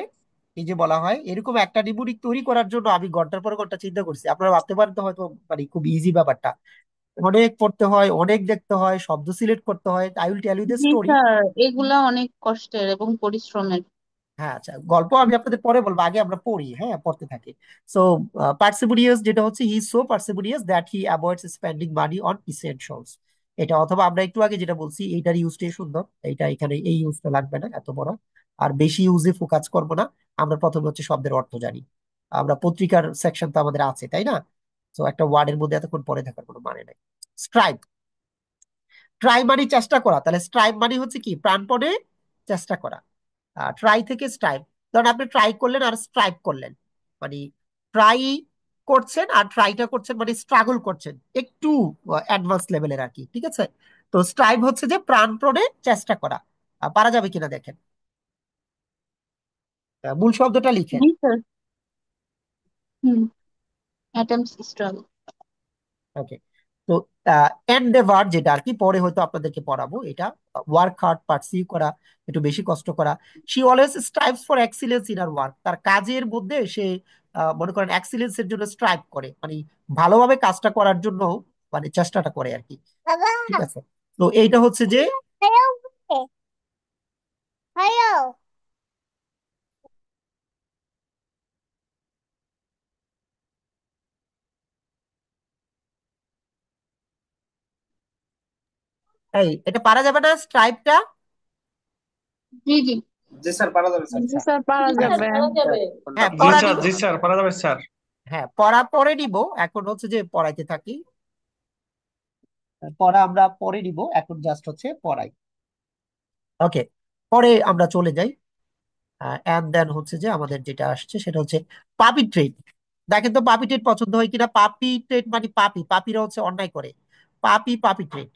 এই যে বলা হয় এরকম একটা ডিবুরি তৈরি করার জন্য আমি ঘন্টার পর ঘন্টা চিন্তা করছি। আপনারা ভাবতে পারেন তো হয়তো মানে খুব ইজি ব্যাপারটা, অনেক পড়তে হয়, অনেক দেখতে হয়, শব্দ সিলেক্ট করতে হয়। I will tell you the G story. Sir, এগুলা অনেক কষ্টের এবং পরিশ্রমের। হ্যাঁ আচ্ছা, গল্প আমি আপনাদের পরে বলবো, আগে আমরা পড়ি, হ্যাঁ পড়তে থাকি। সো পার্সিমোনিয়াস যেটা হচ্ছে, he so parsimonious that he avoids spending money on essentials. এটা, অথবা আমরা একটু আগে যেটা বলছি এইটার ইউজটাই সুন্দর, এইটা এখানে এই ইউজটা লাগবে না এত বড়, আর বেশি ইউজে ফোকাস করবো না। আমরা প্রথমে হচ্ছে শব্দের অর্থ জানি, আমরা পত্রিকার সেকশন তো আমাদের আছে তাই না? তো একটা ওয়ার্ডের মধ্যে এতক্ষণ পড়ে থাকার কোনো মানে নাই। স্ট্রাইভ, ট্রাই মানে চেষ্টা করা, তাহলে স্ট্রাইভ মানে হচ্ছে কি প্রাণপণে চেষ্টা করা। ট্রাই থেকে স্ট্রাইভ, ধরেন আপনি ট্রাই করলেন আর স্ট্রাইভ করলেন, মানে ট্রাই করছেন আর ট্রাইটা করছেন, মানে স্ট্রাগল করছেন একটু অ্যাডভান্স লেভেলের আর কি। ঠিক আছে, তো স্ট্রাইভ হচ্ছে যে প্রাণপণে চেষ্টা করা। পারা যাবে কিনা দেখেন। মূল শব্দটা লিখেন। জি sir. Hmm. Attempts struggle. Okay, তো এন্ডেভার যেটা আর কি পরে হয়তো আপনাদেরকে পড়াবো, এটা ওয়ার্ক হার্ড, পার্সিউ করা, একটু বেশি কষ্ট করা। She always strives for excellence in her work, তার কাজের মধ্যে সে মনে করেন এক্সিলেন্সের জন্য স্ট্রাইভ করে, মানে ভালোভাবে কাজটা করার জন্য মানে চেষ্টাটা করে আর কি। ঠিক আছে, তো এইটা হচ্ছে যে এই এটা পারা যাবে না স্ট্রাইভটা? জি জি। জি স্যার, পারা যাবে স্যার। জি আচ্ছা, স্যার, পারা জি স্যার, যাবে। পারা যাবে। হ্যাঁ জি পড়া স্যার, নিব, জি স্যার, পারা যাবে স্যার। হ্যাঁ পড়া পরে নিব, এখন হচ্ছে যে পড়াইতে থাকি। পড়া আমরা পরে নিব, এখন জাস্ট হচ্ছে পড়াই। ওকে, পরে আমরা চলে যাই। এন্ড দেন হচ্ছে যে আমাদের যেটা আসছে সেটা হচ্ছে পাপি ট্রেড। দেখেন তো পাপি ট্রেড পছন্দ হয় কিনা। পাপি ট্রেড মানে পাপিরা হচ্ছে অন্যায় করে। পাপি ট্রেড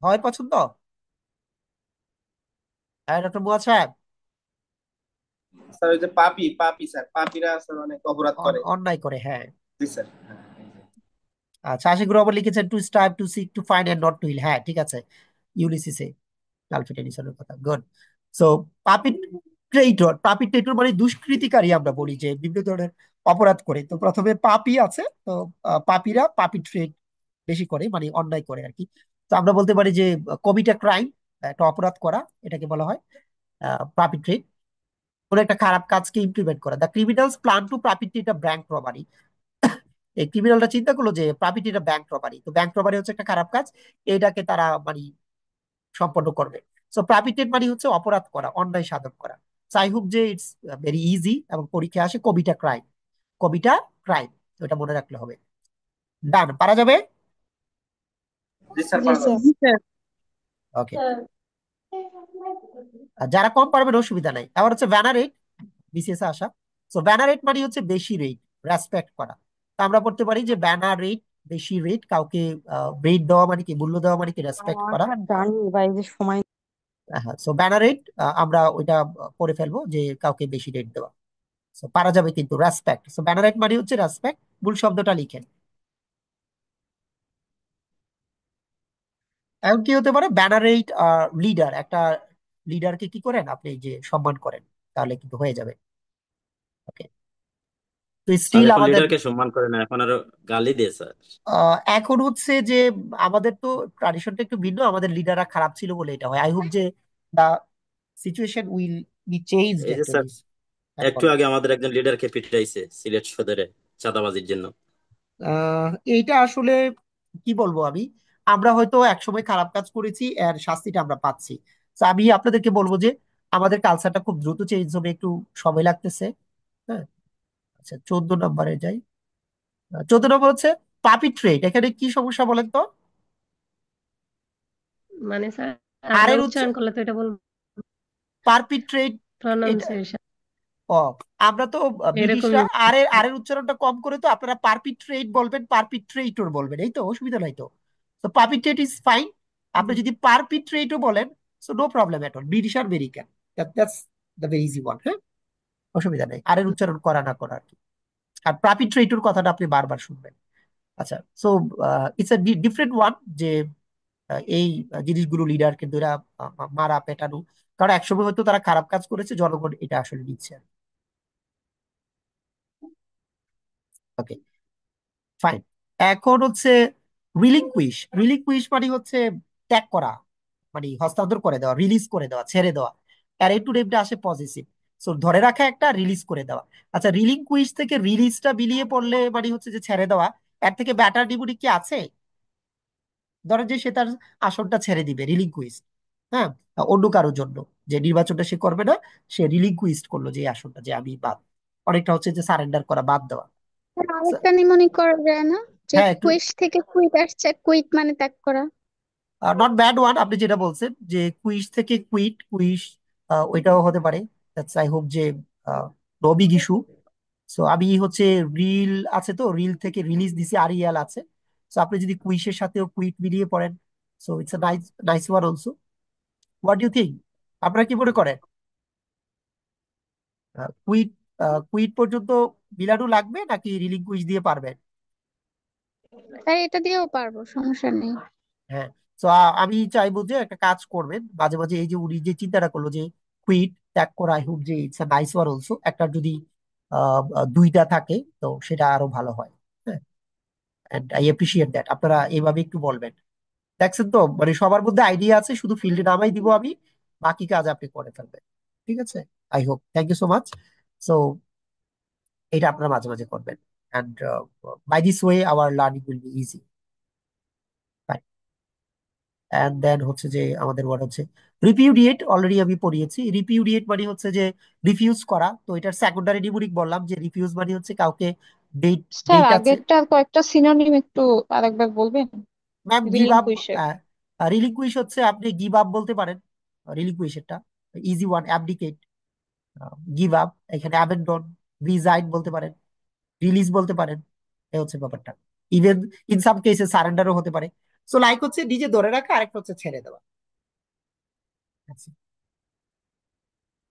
হয় পছন্দ? হ্যাঁ ডক্টর মুয়াজ সাহেব। স্যার ওই যে পাপি পাপি স্যার, পাপিরা স্যার অনেক অপরাধ করে। অন্যায় করে, হ্যাঁ। জি স্যার, হ্যাঁ এই যে। আচ্ছা, আশিক রহমান লিখেছেন to strive to seek to find and not to yield. হ্যাঁ ঠিক আছে, ইউলিসিসে আলফ্রেড এডিসনের কথা। গুড। সো পাপি ট্রেটর মানে দুষ্কৃতিকারী। আমরা বলি যে বিভিন্ন ধরনের অপরাধ করে। তো প্রথমে পাপি আছে, তো পাপিরা পাপি ট্রেড বেশি করে, মানে অন্যায় করে আর কি। তো আমরা বলতে পারি যে কমিট ক্রাইম, একটা অপরাধ করা, এটাকে বলা হয় পাপি ট্রেড। কোনো একটা খারাপ কাজকে ইমপ্লিমেন্ট করা। The criminals plan to perpetrate a bank robbery. এই ক্রিমিনালটা চিন্তা করলো যে পারপিট্রেট আ ব্যাংক রবারি, তো ব্যাংক রবারি হচ্ছে একটা খারাপ কাজ, এটাকে তারা মানে সম্পন্ন করবে। সো পারপিট্রেট মানে হচ্ছে অপরাধ করা, অন্যায় সাধন করা। আই হোপ যে ইটস ভেরি ইজি, এবং পরীক্ষায় আসে কবিটা ক্রাইম। কবিটা ক্রাইম, ওটা মনে রাখলে হবে। ডান, পারা যাবে। জি স্যার, জি পারা স্যার। যাবে। ওকে, স্যার আর যারা কম পারবেন অসুবিধা নাই। আবার হচ্ছে ভ্যানারেট, বিসিএস আসা। সো ভ্যানারেট মানে হচ্ছে বেশি রেট, রেসপেক্ট করা। তো আমরা করতে পারি যে ব্যানারেট, বেশি রেট, কাউকে রেট দেওয়া মানে কি, মূল্য দেওয়া মানে কি রেসপেক্ট করা। স্যার জানি ভাই যে সময়। হ্যাঁ, সো ব্যানারেট আমরা ওইটা করে ফেলবো যে কাউকে বেশি রেট দেওয়া। সো পারা যাবে কিন্তু রেসপেক্ট। সো ব্যানারেট মানে হচ্ছে রেসপেক্ট। মূল শব্দটা লিখেন। এখন কি হতে পারে, ব্যানারেট লিডার, একটা লিডারকে কি করেন আপনি, যে সম্মান করেন, তাহলে কিন্তু হয়ে যাবে। ওকে, তো স্যার স্টিল এখন আমাদের লিডারকে সম্মান করে না, এখন আরো গালি দিয়ে স্যার। এখন হচ্ছে যে আমাদের তো ট্রাডিশনটা একটু ভিন্ন। আমাদের লিডাররা খারাপ ছিল বলে এটা হয়। আই হোপ যে দা সিচুয়েশন উইল বি চেঞ্জড এই যে স্যার, অ্যাকচুয়ালি। হ্যাঁ একটু বলেন। আগে আমাদের একজন লিডারকে পিটাইছে সিলেট সদরে চাঁদাবাজির জন্য। এইটা আসলে কি বলবো আমি, আমরা হয়তো একসময় খারাপ কাজ করেছি, এর শাস্তিটা আমরা পাচ্ছি। তো আমি আপনাদেরকে বলবো যে আমাদের কালচারটা খুব দ্রুত চেঞ্জ হবে, একটু সময় লাগতেছে। হ্যাঁ, আচ্ছা 14 নম্বরে যাই। 14 নম্বর হচ্ছে পাপি ট্রেড। এখানে কি সমস্যা বলেন তো? মানে স্যার আর আমরা এর উচ্চ উচ্চারণ করলে তো এটা বলবো পারপিট্রেট, এটা প্রনাউন্সিয়েশন ও, আমরা তো ব্রিটিশরা এরকমই। আর এর উচ্চারণটা কম করে, তো আপনারা পারপিট্রেট বলবেন, পারপিট্রেটর বলবেন, এই তো, অসুবিধা নাই তো। তো পারপিট্রেট ইজ ফাইন। আপনি যদি পারপিট্রেটও বলেন, so no problem at all. British আর American, that's the very easy one. হ্যাঁ, অসুবিধা নেই আর এর উচ্চারণ করা না করা আর কি। আর পারপিট্রেটর কথাটা আপনি বারবার শুনবেন। আচ্ছা, so it's a different one, যে এই জিনিসগুলো লিডার কিন্তু এরা মারা পেটানো, কারণ একসময় হয়তো তারা খারাপ কাজ করেছে, জনগণ এটা আসলে নিচ্ছে। ওকে, ফাইন। এখন হচ্ছে রিলিকুইশ মানে হচ্ছে ত্যাগ করা, মানে হস্তান্তর করে দেওয়া, রিলিজ করে দেওয়া, ছেড়ে দেওয়া। আর একটু নেমটা আসে পজিটিভ। সো ধরে রাখা একটা, রিলিজ করে দেওয়া। আচ্ছা, রিলিকুইশ থেকে রিলিজটা বিলিয়ে পড়লে মানে হচ্ছে যে ছেড়ে দেওয়া, এর থেকে ব্যাটার ডিবুটি কি আছে? ধরেন যে সে তার আসনটা ছেড়ে দিবে, রিলিকুইশ। হ্যাঁ, অন্য কারোর জন্য, যে নির্বাচনটা সে করবে না, সে রিলিকুইস্ট করলো যে এই আসনটা, যে আমি বাদ, অনেকটা হচ্ছে যে সারেন্ডার করা, বাদ দেওয়া। আরেকটা নিমোনিক করা যায় না, যে হ্যাঁ, একটু কুইশ থেকে কুইট আসছে, কুইট মানে ত্যাগ করা। নট ব্যাড ওয়ান, আপনি যেটা বলছেন যে কুইজ থেকে কুইশ, ওইটাও হতে পারে। আই হোপ যে নো বিগ ইস্যু। সো আমি হচ্ছে রিল আছে, তো রিল থেকে রিলিজ দিছি, আর ইএল আছে। সো আপনি যদি কুইশের সাথেও কুইট মিলিয়ে পড়েন, so it's a nice nice one also. What you think? আপনারা কি মনে করেন? কুইট কুইট পর্যন্ত মিলানো লাগবে নাকি রিলিং কুইজ দিয়ে পারবেন? তাই এটা দিয়েও পারবো, সমস্যা নেই। হ্যাঁ, তো আমি চাইবো যে একটা কাজ করবেন মাঝে মাঝে, এই যে উনি যে চিন্তাটা করলো যে কুইট ত্যাগ করা, আই হোপ যে it's a nice one also. একটা যদি দুইটা থাকে, তো সেটা আরো ভালো হয়। হ্যাঁ, এন্ড আই এপ্রিসিয়েট দ্যাট। আপনারা এইভাবে একটু বলবেন। দেখছেন তো, মানে সবার মধ্যে আইডিয়া আছে, শুধু ফিল্ডে নামাই দিব আমি, বাকি কাজ আপনি করে ফেলবেন। ঠিক আছে, I hope. Thank you so much. So এটা আপনারা মাঝে মাঝে করবেন, and by this way our learning will be easy. And then হচ্ছে যে আমাদের ওয়ার্ড হচ্ছে রিপিউডিয়েট। অলরেডি আমি পড়িয়েছি। রিপিউডিয়েট মানে হচ্ছে যে রিফিউজ করা। তো এটার সেকেন্ডারি ডিমোনিক বললাম, যে রিফিউজ মানে হচ্ছে কাউকে ডেট স্যার ডেট আছে। আগেরটার কয়েকটা সিনোনিম একটু আরেকবার বলবেন? ম্যাম গিভ আপ, রিলিঙ্কুইশের। রিলিকুইশ হচ্ছে আপনি গিভ আপ বলতে পারেন, রিলিকুইশ এটা easy one. Abdicate, give up, এখানে অ্যাবেন্ডন, রিজাইন বলতে পারেন, রিলিজ বলতে পারেন। এই হচ্ছে ব্যাপারটা। ইভেন ইন সাম কেসে সারেন্ডারও হতে পারে। সো লাইক হচ্ছে নিজে ধরে রাখা, আরেকটা হচ্ছে ছেড়ে দেওয়া।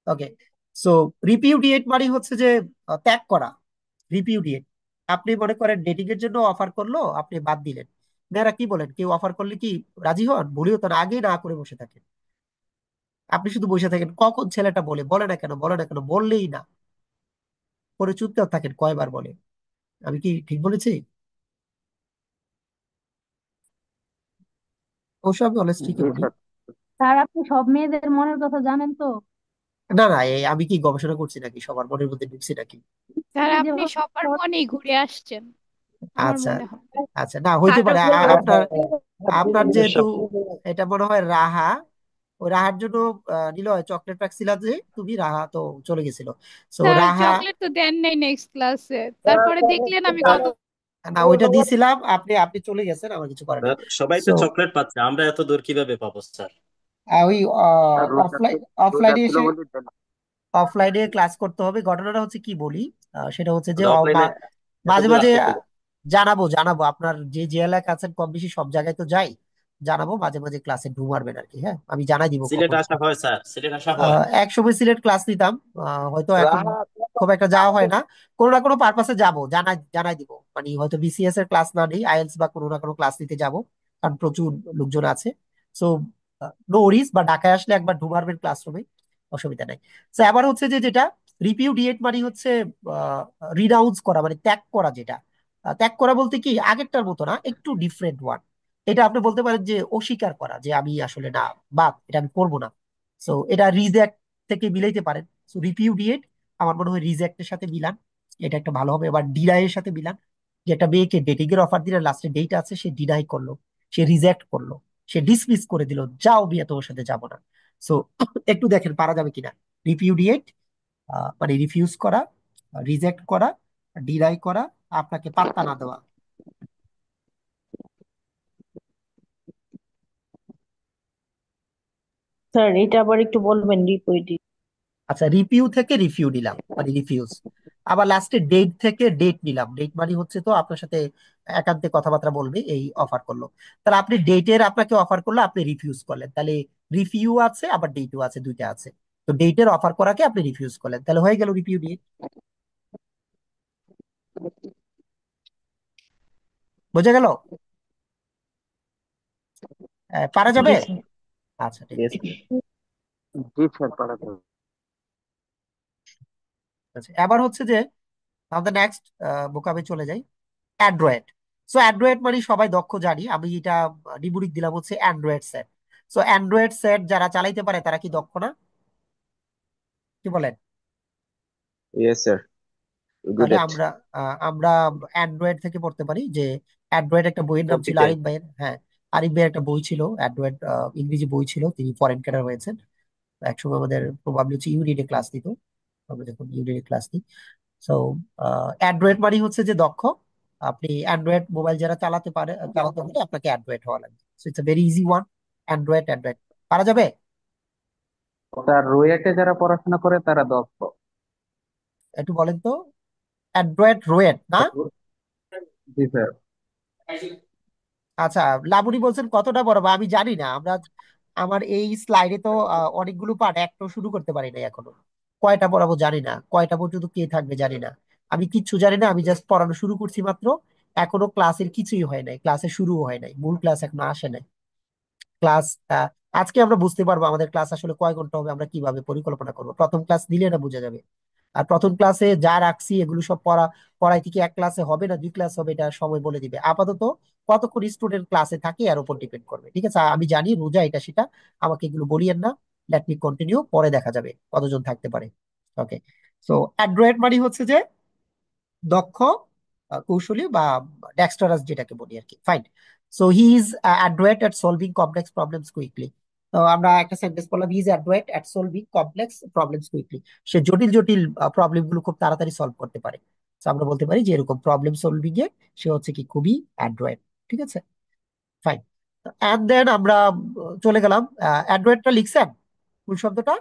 ওকে। সো রিপিউডিয়েট মানে হচ্ছে যে ত্যাগ করা। রিপিউডিয়েট, আপনি মনে করেন ডেটিং এর জন্য অফার করলো, আপনি বাদ দিলেন। মেয়েরা কি বলেন, কেউ অফার করলে কি রাজি হন? ভুলিও তো না, আগেই না করে বসে থাকেন। আপনি শুধু বসে থাকেন কখন ছেলেটা বলে, বলে না কেন, বলে না কেন, বললেই না, পরে চুপচাপ থাকেন কয়বার বলে। আমি কি ঠিক বলেছি? অবশ্য আমি অলওয়েজ ঠিকই জি বলি। স্যার। স্যার আপনি সব মেয়েদের মনের কথা জানেন তো? না না, এই আমি কি গবেষণা করছি নাকি, সবার মনের মধ্যে ঢুকছি নাকি? স্যার আপনি আপনি যেভাবে সবার মনেই ঘুরে আসছেন আমার আচ্ছা মনে হয়। আচ্ছা, না হইতে পারে নাটক করে। আপনার, আপনার যেহেতু সব এটা মনে হয় রাহা, ওই রাহার জন্য নিলয় চকলেট রাখছিলাম যে তুমি, রাহা তো চলে গেছিল। সো স্যার রাহা, চকলেট তো দেন নাই নেক্সট ক্লাসে, তারপরে দেখলেন আমি কত। না ওইটা দিয়েছিলাম, আপনি আপনি চলে গেছেন, আমার কিছু করার নেই। স্যার সবাই তো সো চকলেট পাচ্ছে, আমরা এত দূর কিভাবে পাবো স্যার? ওই রোজা অফলাইন, রোজা অফলাইনে ছিল এসে, বলে দেন। অফলাইনে ক্লাস করতে হবে। ঘটনাটা হচ্ছে কি বলি, সেটা হচ্ছে যে অফলাইনে এত মাঝে দূর মাঝে আসতে হবে? জানাবো, জানাবো আপনার যে যে এলাকা আছেন কম বেশি সব জায়গায় তো যাই, জানাবো মাঝে মাঝে ক্লাসে ঢুক মারবেন আর কি। হ্যাঁ, আমি জানাই দিব সিলেট কখন। আসা হয় স্যার, সিলেট আসা হয়? এক সময় সিলেট ক্লাস নিতাম, হয়তো এখন রাহা খুব একটা যাওয়া হয় না। কোনো না কোনো পারপাসে যাবো, জানাই জানাই দিব। মানে হয়তো বিসিএস এর ক্লাস না নেই, আইএলস বা কোনো না কোনো ক্লাস নিতে যাব, কারণ প্রচুর লোকজন আছে। সো নো ওরিস, বা ঢাকায় আসলে একবার ঢুক মারবেন ক্লাসরুমে, অসুবিধা নাই। তো আবার হচ্ছে যে যেটা রিপিউডিয়েট মানে হচ্ছে রিনাউন্স করা, মানে ত্যাগ করা। যেটা ত্যাগ করা বলতে কি আগেরটার মতো না, একটু ডিফারেন্ট ওয়ার্ড। এটা আপনি বলতে পারেন যে অস্বীকার করা, যে আমি আসলে না, বাদ, এটা আমি করবো না। সো এটা রিজেক্ট থেকে মিলাইতে পারেন। সো রিপিউডিয়েট আমার মনে হয় রিজেক্টের সাথে মিলান, এটা একটা ভালো হবে। আবার ডিনাই এর সাথে মিলান, যে একটা মেয়েকে ডেটিং এর অফার দিলে লাস্টে ডেট আছে, সে ডিনাই করলো, সে রিজেক্ট করলো, সে ডিসমিস করে দিল, যাও বিয়ে, তোমার সাথে যাবো না। সো একটু দেখেন পারা যাবে কিনা। রিপিউডিয়েট মানে রিফিউজ করা, রিজেক্ট করা, ডিনাই করা, আপনাকে পাত্তা না দেওয়া। স্যার এটা আবার একটু বলবেন রিপিট। আচ্ছা, রিপিউ থেকে রিফিউ নিলাম মানে রিফিউজ। আবার লাস্টে ডেট থেকে ডেট নিলাম, ডেট মানে হচ্ছে তো আপনার সাথে একান্তে কথাবার্তা বলবে, এই অফার করলো। তাহলে আপনি ডেটের আপনাকে অফার করলো, আপনি রিফিউজ করলেন, তাহলে রিফিউ আছে আবার ডেটও আছে, দুইটা আছে। তো ডেটের অফার করাকে আপনি রিফিউজ করলেন, তাহলে হয়ে গেল রিপিউ ডেট। বোঝা গেল? পারা যাবে? জি স্যার। আচ্ছা ঠিক ইয়েস। জি স্যার পাঠাতে হবে। আছে। এবার হচ্ছে যে আমাদের নেক্সট বোকামে চলে যাই, অ্যান্ড্রয়েড। সো অ্যান্ড্রয়েড মানে সবাই দক্ষ জানি, আমি এটা নিবুড়ি দিলাম হচ্ছে Android set. So Android set যারা চালাইতে পারে তারা কি দক্ষ না? কি বলেন? ইয়েস স্যার, গুড তাহলে এট। আমরা অ্যান্ড্রয়েড থেকে পড়তে পারি যে অ্যান্ড্রয়েড একটা বইয়ের নাম ছিল কম্পিটেন্ট। আরিফ ভাইয়ের। হ্যাঁ, আরিফ ভাইয়ের একটা বই ছিল অ্যান্ড্রয়েড, ইংরেজি বই ছিল, তিনি ফরেন ক্যাডার হয়েছেন। একসময় আমাদের প্রবাবলি হচ্ছে ইউনিটে ক্লাস দিত, আমরা যখন ইউনিটে ক্লাস দিই। সো অ্যান্ড্রয়েড মানে হচ্ছে যে দক্ষ। আপনি অ্যান্ড্রয়েড মোবাইল যারা চালাতে পারে, চালাতে হলে আপনাকে অ্যান্ড্রয়েড হওয়া লাগবে। So it's very easy one, Android. Android পারা যাবে? স্যার রুয়েটে যারা পড়াশোনা করে তারা দক্ষ। একটু বলেন তো, অ্যান্ড্রয়েড রোয়েট না? জি স্যার। আচ্ছা, লাবণী বলছেন কতটা বড়, বা আমি জানি না। আমরা, আমার এই স্লাইডে তো অনেকগুলো পার্ট, একটা শুরু করতে পারি না এখনো। কয়টা পড়াবো জানি না, কয়টা পর্যন্ত কে থাকবে জানি না। আমি কিচ্ছু জানি না, আমি জাস্ট পড়ানো শুরু করছি মাত্র। এখনো ক্লাসের কিছুই হয় নাই, ক্লাসে শুরু হয় নাই, মূল ক্লাস এখনো আসে নাই। ক্লাস আজকে আমরা বুঝতে পারবো আমাদের ক্লাস আসলে কয় ঘন্টা হবে, আমরা কিভাবে পরিকল্পনা করবো। প্রথম ক্লাস দিলে এটা বোঝা যাবে। আর প্রথম ক্লাসে যা রাখছি এগুলো সব পড়াই থেকে এক ক্লাসে হবে না দুই ক্লাস হবে, এটা সময় বলে দিবে। আপাতত কতক্ষণ স্টুডেন্ট ক্লাসে থাকে এর উপর ডিপেন্ড করবে। ঠিক আছে, আমি জানি রোজা এটা সেটা, আমাকে এগুলো বলিয়েন না। লেট মি কন্টিনিউ, পরে দেখা যাবে কতজন থাকতে পারে। ওকে। সো অ্যাড্রয়েড মানে হচ্ছে যে দক্ষ, কৌশলী বা ডেক্সটারাস যেটাকে বলি আর কি। Fine. So he is adroit at solving complex problems quickly. তো আমরা একটা সেন্টেন্স বললাম, he is adroit at solving complex problems quickly. সে জটিল জটিল প্রবলেম গুলো খুব তাড়াতাড়ি সলভ করতে পারে। তো আমরা বলতে পারি যে এরকম প্রবলেম সলভিং এ সে হচ্ছে কি খুবই অ্যাড্রয়েড। ঠিক আছে, ফাইন। এন্ড দেন আমরা চলে গেলাম। অ্যাড্রয়েডটা লিখছেন ফুল শব্দটা?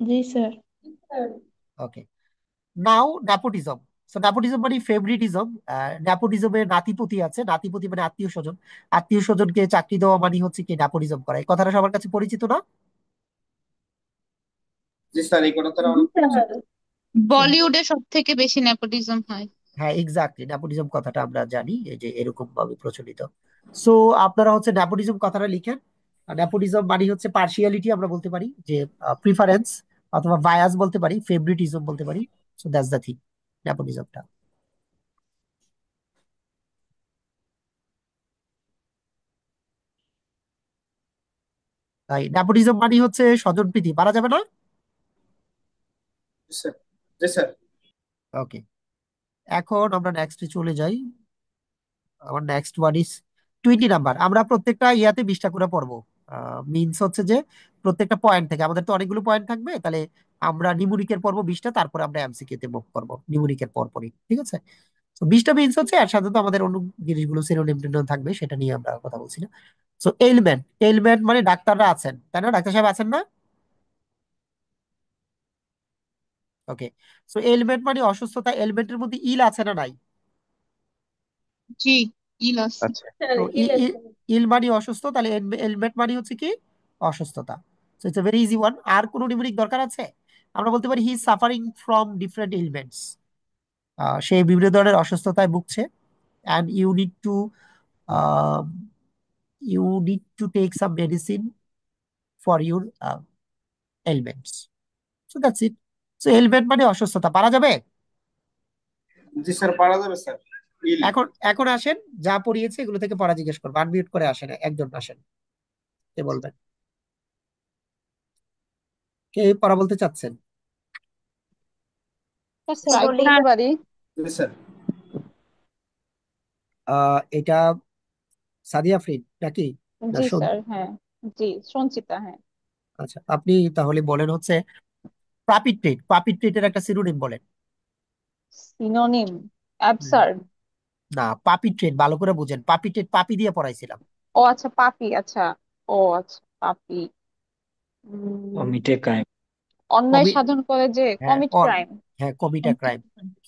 জি স্যার। ওকে, নাও নেপোটিজম। সো নেপোটিজম মানে ফেভারিটিজম। নেপোটিজমে নাতিপুতি আছে, নাতিপুতি মানে আত্মীয় স্বজন। আত্মীয় স্বজনকে চাকরি দেওয়া মানে হচ্ছে কি নেপোটিজম করা। এই কথাটা সবার কাছে পরিচিত না? জি স্যার, এই কথাটা জি অনেক স্যার পরিচিত। বলিউডে সব থেকে বেশি নেপোটিজম হয়। হ্যাঁ, এক্স্যাক্টলি, নেপোটিজম কথাটা আমরা জানি এই যে এরকম ভাবে প্রচলিত। সো আপনারা হচ্ছে নেপোটিজম কথাটা লিখেন। নেপোটিজম মানে হচ্ছে পার্শিয়ালিটি, আমরা বলতে পারি যে প্রিফারেন্স, অথবা বায়াস বলতে পারি, ফেভারিটিজম বলতে পারি। সো দ্যাটস দ্য থিং, নেপোটিজমটা। তাই নেপোটিজম মানে হচ্ছে স্বজনপ্রীতি, পারা যাবে না? জি স্যার। জি স্যার। ওকে, এখন আমরা নেক্সটে চলে যাই। আমার নেক্সট ওয়ান ইজ 20 নাম্বার। আমরা প্রত্যেকটা ইয়াতে 20টা করে পড়বো। মিনস হচ্ছে যে প্রত্যেকটা পয়েন্ট থেকে আমাদের তো অনেকগুলো পয়েন্ট থাকবে, তাহলে আমরা নিউমেরিকের পড়বো 20টা, তারপরে আমরা এমসিকিউ তে মুভ করবো নিউমেরিকের পরপরই। ঠিক আছে, তো 20টা মিনস হচ্ছে, এর সাথে তো আমাদের অন্য জিনিসগুলো সিনোনিম টিনোনিম থাকবে, সেটা নিয়ে আমরা কথা বলছি না। সো এলিমেন্ট, এলিমেন্ট মানে ডাক্তাররা আছেন, তাই না? ডাক্তার সাহেব আছেন না? ওকে, সো এলিমেন্ট মানে অসুস্থতা। এলিমেন্টের মধ্যে ইল আছে না নাই? জি, ইলস। আচ্ছা, স্যার তো ইলেকট্রিক। ইল মানে অসুস্থ, তাহলে এলমেট মানে হচ্ছে কি অসুস্থতা। So it's a very easy one. আর কোনো নিউমেরিক দরকার আছে? আমরা বলতে পারি he is suffering from different ailments. সে বিভিন্ন ধরনের অসুস্থতায় ভুগছে, and you need to take some medicine for your ailments. So that's it. So ailment মানে অসুস্থতা, পারা যাবে? জি স্যার, পারা যাবে স্যার। ইল। এখন এখন আসেন, যা পড়িয়েছে এগুলো থেকে পড়া জিজ্ঞেস করবো। আনমিউট করে আসেন, একজন আসেন, কে বলবেন, কে পড়া বলতে চাচ্ছেন? ট্রাই বলি। করতে পারি। জি স্যার। এটা সাদিয়া আফরিন নাকি, না জি স্যার, হ্যাঁ। জি, সঞ্চিতা, হ্যাঁ। আচ্ছা, আপনি তাহলে বলেন হচ্ছে পাপিট্রেট। পাপিট্রেটের একটা সিনোনিম বলেন। সিনোনিম হুম, অ্যাবসার্ড। না, পাপিট্রেট ভালো করে বুঝেন। পাপিট্রেট পাপি দিয়ে পড়াইছিলাম। ও আচ্ছা, পাপি, আচ্ছা। ও আচ্ছা, পাপি। কমিটে ক্রাইম। অন্যায় কমি সাধন করে যে হ্যাঁ কমিট অন ক্রাইম। হ্যাঁ, কমিট আ ক্রাইম।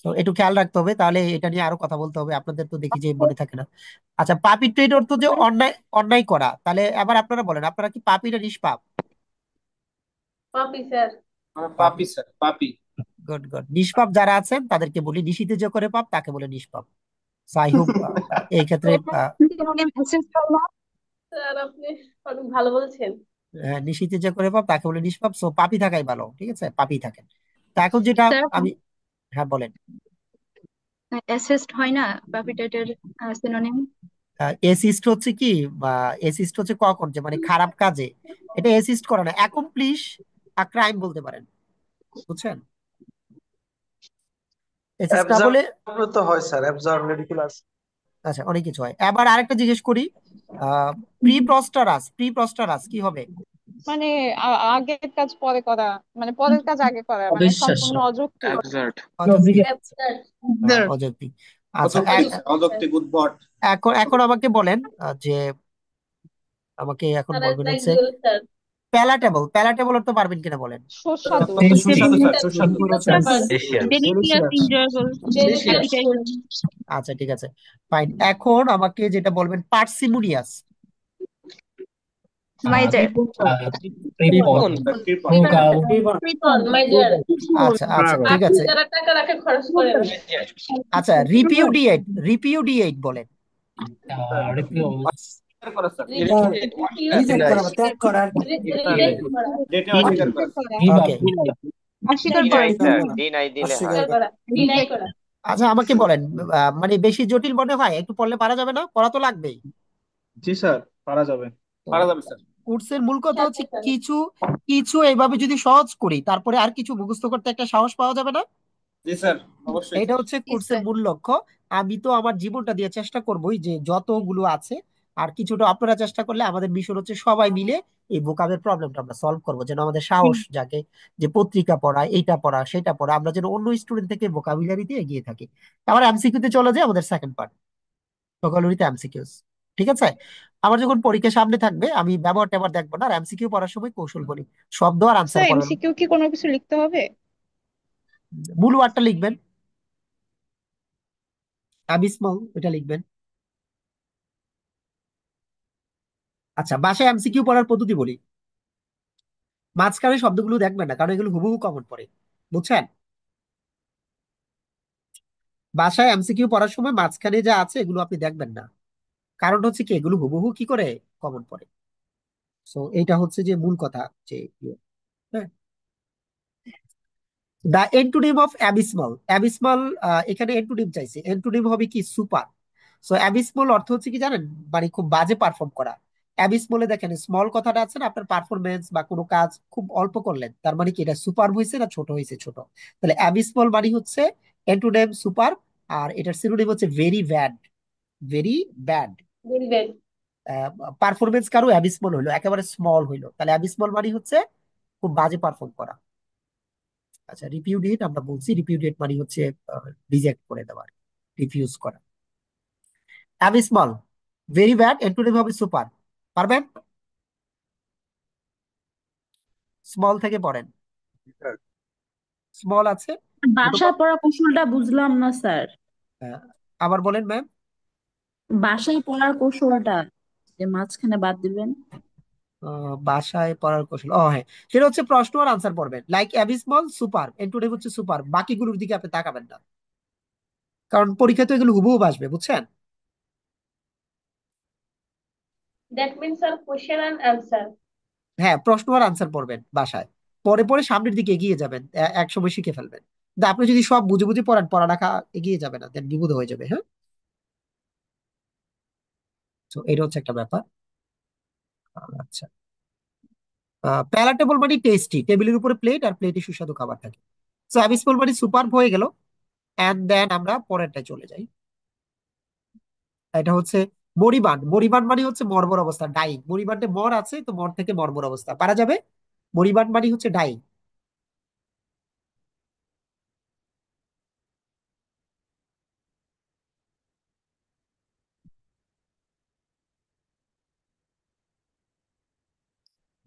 তো একটু খেয়াল রাখতে হবে, তাহলে এটা নিয়ে আরো কথা বলতে হবে, আপনাদের তো দেখি যে মনে থাকে না। আচ্ছা, পাপিট্রেট অর্থ যে অন্যায়, অন্যায় করা। তাহলে এবার আপনারা বলেন, আপনারা কি পাপি না নিষ্পাপ? পাপি স্যার। পাপি। পাপি স্যার, পাপি। Good good. নিষ্পাপ যারা আছেন তাদেরকে বলি, নিশিতে যে করে পাপ তাকে বলে নিষ্পাপ। সো আই হোপ এই ক্ষেত্রে স্যার আপনি অনেক ভালো বলছেন। নিশীথে যে করে পাপ তাকে বলে নিষ্পাপ। সো পাপি থাকাই ভালো, ঠিক আছে, পাপি থাকেন। তা এখন যেটা স্যার আমি, হ্যাঁ বলেন। অ্যাসিস্ট হয় না পাপিটেটের সিনোনিম? এসিস্ট হচ্ছে কি, বা এসিস্ট হচ্ছে কখন, যে মানে খারাপ কাজে, এটা এসিস্ট করে না, অ্যাকমপ্লিশ আ ক্রাইম বলতে পারেন, বুঝছেন? এসিস্ট না বলে, অ্যাবজার্ভ তো হয় স্যার, অ্যাবজার্ভ রেডিকুলাস। আচ্ছা অনেক কিছু হয়। এবার আরেকটা জিজ্ঞেস করি, প্রিপ্রস্টারাস, প্রিপ্রস্টারাস কি হবে? মানে আগের কাজ পরে করা, মানে পরের কাজ আগে করা, মানে অবিশ্বাস্য। সম্পূর্ণ অযৌক্তিক। অ্যাবজার্ড। অযৌক্তিক। অ্যাবসার্ড। অযৌক্তিক। আচ্ছা, অযৌক্তিক স্যার, অযৌক্তিক, উদ্ভট। এখন এখন আমাকে বলেন যে, আমাকে এখন স্যার বলবেন লাইক হচ্ছে গুল স্যার। প্যালাটেবল। প্যালাটেবল অর্থ পারবেন কিনা বলেন। সুস্বাদু। সুস্বাদু স্যার, সুস্বাদু। স্যার পারেন। Delicious, enjoyable, delicious food. Appetising. আচ্ছা ঠিক আছে, ফাইন। এখন আমাকে যেটা বলবেন পার্সিমোনিয়াস। মাইজার। কৃপণ স্যার, কৃপণ। কৃপন মাইজার। আচ্ছা আচ্ছা ঠিক আপনি আছে। যারা টাকা রাখে খরচ করে না। আচ্ছা, রিপিউডিয়েট, রিপিউডিয়েট বলেন। অস্বীকার করা স্যার। রিফিউজ করা। রিজেক্ট করা। যেটা অস্বীকার করা স্যার। ওকে, অস্বীকার ডিনাই করেন। স্যার, ডিনাই দিলে হয়। অস্বীকার করা। ডিনাই করা। আচ্ছা আমাকে বলেন, মানে বেশি জটিল মনে হয়, একটু পড়লে পারা যাবে না? পড়া তো লাগবেই। জি স্যার, পারা যাবে। পারা যাবে স্যার। কোর্সের মূল কথা হচ্ছে সাথে স্যার। কিছু কিছু এইভাবে যদি সহজ করি, তারপরে আর কিছু মুখস্থ করতে একটা সাহস পাওয়া যাবে না। জি স্যার, অবশ্যই এটা স্যার। হচ্ছে কোর্সের মূল লক্ষ্য। আমি তো আমার জীবনটা দিয়ে চেষ্টা করবোই যে যতগুলো আছে আর কিছুটা আপনারা চেষ্টা করলে আমাদের মিশন হচ্ছে সবাই মিলে এই ভোকাবের প্রবলেমটা আমরা সলভ করবো, যেন আমাদের সাহস জাগে যে পত্রিকা পড়া, এইটা পড়া, সেটা পড়া, আমরা যেন অন্য স্টুডেন্ট থেকে ভোকাবুলারিতে এগিয়ে থাকি। আবার এমসিকিউ তে চলে যায় আমাদের সেকেন্ড পার্ট, ভোকাবুলারিতে এমসিকিউস। ঠিক আছে? আমার যখন পরীক্ষা সামনে থাকবে আমি ব্যবহার ট্যাবহার দেখবো না, আর এমসিকিউ পড়ার সময় কৌশল বলি, শব্দ আর আনসার স্যার পড়ার এমসিকিউ কি কোনো কিছু লিখতে হবে? মূল ওয়ার্ডটা লিখবেন, আবিসমল এটা লিখবেন। আচ্ছা, বাসায় এমসিকিউ পড়ার পদ্ধতি বলি। মাঝখানে শব্দগুলো দেখবেন না, কারণ এগুলো হুবহু কমন পড়ে, বুঝছেন? বাসায় এমসিকিউ পড়ার সময় মাঝখানে যা আছে এগুলো আপনি দেখবেন না, কারণ হচ্ছে কি এগুলো হুবহু কি করে কমন পড়ে। সো এইটা হচ্ছে যে মূল কথা, যে হ্যাঁ। দা এন্টোনিম অফ অ্যাবিসমল, অ্যাবিসমল, এখানে এন্টোনিম চাইছে, এন্টোনিম হবে কি সুপার। সো অ্যাবিসমল অর্থ হচ্ছে কি জানেন, মানে খুব বাজে পারফর্ম করা। অ্যাবিসমলে দেখেন স্মল কথাটা আছে না, আপনার পারফরমেন্স বা কোনো কাজ খুব অল্প করলেন, তার মানে কি এটা সুপার হয়েছে না ছোট হয়েছে? ছোট। তাহলে অ্যাবিসমল মানে হচ্ছে এন্টোনিম সুপার, আর এটার সিনোনিম হচ্ছে very bad. Very bad. Very bad. Performance কারো অ্যাবিসমল হইলো, একেবারে স্মল হইলো, তাহলে অ্যাবিসমল মানে হচ্ছে খুব বাজে পারফর্ম করা। আচ্ছা, রিপিউডিয়েট আমরা বলছি, রিপিউডিয়েট মানে হচ্ছে রিজেক্ট করে দেওয়া, রিফিউজ করা। অ্যাবিসমল, ভেরি ব্যাড, অ্যান্টোনিম হবে সুপার। পারবেন? স্মল থেকে পড়েন। স্মল আছে, ছোট বাসায় পড়া কৌশলটা বুঝলাম না স্যার। আহ, আবার বলেন ম্যাম। বাসায় পড়ার কৌশলটা যে মাঝখানে বাদ দিবেন। বাসায় পড়ার কৌশল, ও হ্যাঁ, সেটা হচ্ছে প্রশ্ন আর আনসার পড়বেন, লাইক অ্যাবিসমল সুপার, অ্যান্টোনিম হচ্ছে সুপার, বাকিগুলোর দিকে আপনি তাকাবেন না, কারণ পরীক্ষা তো এগুলো হুবহু আসবে, বুঝছেন? That means sir question and answer. হ্যাঁ, প্রশ্ন আর আনসার পড়বেন বাসায়, পরে পরে সামনের দিকে এগিয়ে যাবেন, এক সময় শিখে ফেলবেন। কিন্তু আপনি যদি সব বুঝে বুঝে পড়ান, পড়ালেখা এগিয়ে যাবে না, দেন বিপদ হয়ে যাবে। হ্যাঁ, তো এটা হচ্ছে একটা ব্যাপার। আচ্ছা, প্যালাটেবল মানে টেস্টি, টেবিলের উপরে প্লেট আর প্লেটে সুস্বাদু খাবার থাকে। সো অ্যাবিসমল মানে সুপার হয়ে গেল, এন্ড দেন আমরা পরেরটায় চলে যাই। এটা হচ্ছে মরিবান্ড, মরিবান্ড মানে হচ্ছে মরমর অবস্থা, ডাইং। মরিবান্ডে মর আছে, তো মর থেকে মরমর অবস্থা পারা যাবে। মরিবান্ড মানে হচ্ছে ডাইং।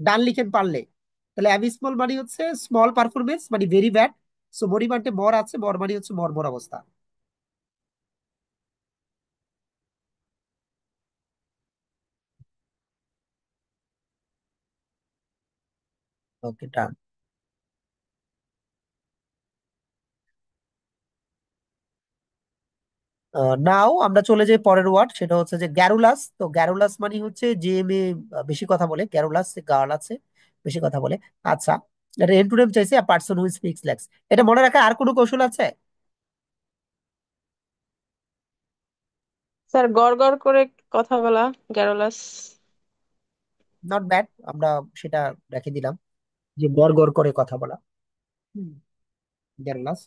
ডান লিখেন পারলে। তাহলে অ্যাবিসমল মানে হচ্ছে স্মল পারফরমেন্স মানে ভেরি ব্যাড। সো মরিবান্ডে মর আছে, মর মানে হচ্ছে মরমর অবস্থা। ওকে, ডান। নাও আমরা চলে যাই পরের ওয়ার্ড, সেটা হচ্ছে যে গ্যারুলাস। তো গ্যারুলাস মানে হচ্ছে যে মেয়ে বেশি কথা বলে, গ্যারুলাস গার্ল আছে বেশি কথা বলে। আচ্ছা, এটা এন্টোনিম চাইছে আ পারসন হু স্পিক্স লেস। এটা মনে রাখা আর কোনো কৌশল আছে? স্যার গড় গড় করে কথা বলা, গ্যারোলাস। নট ব্যাড, আমরা সেটা রেখে দিলাম, যে গড় গড় করে কথা বলা। গ্যারুলাস।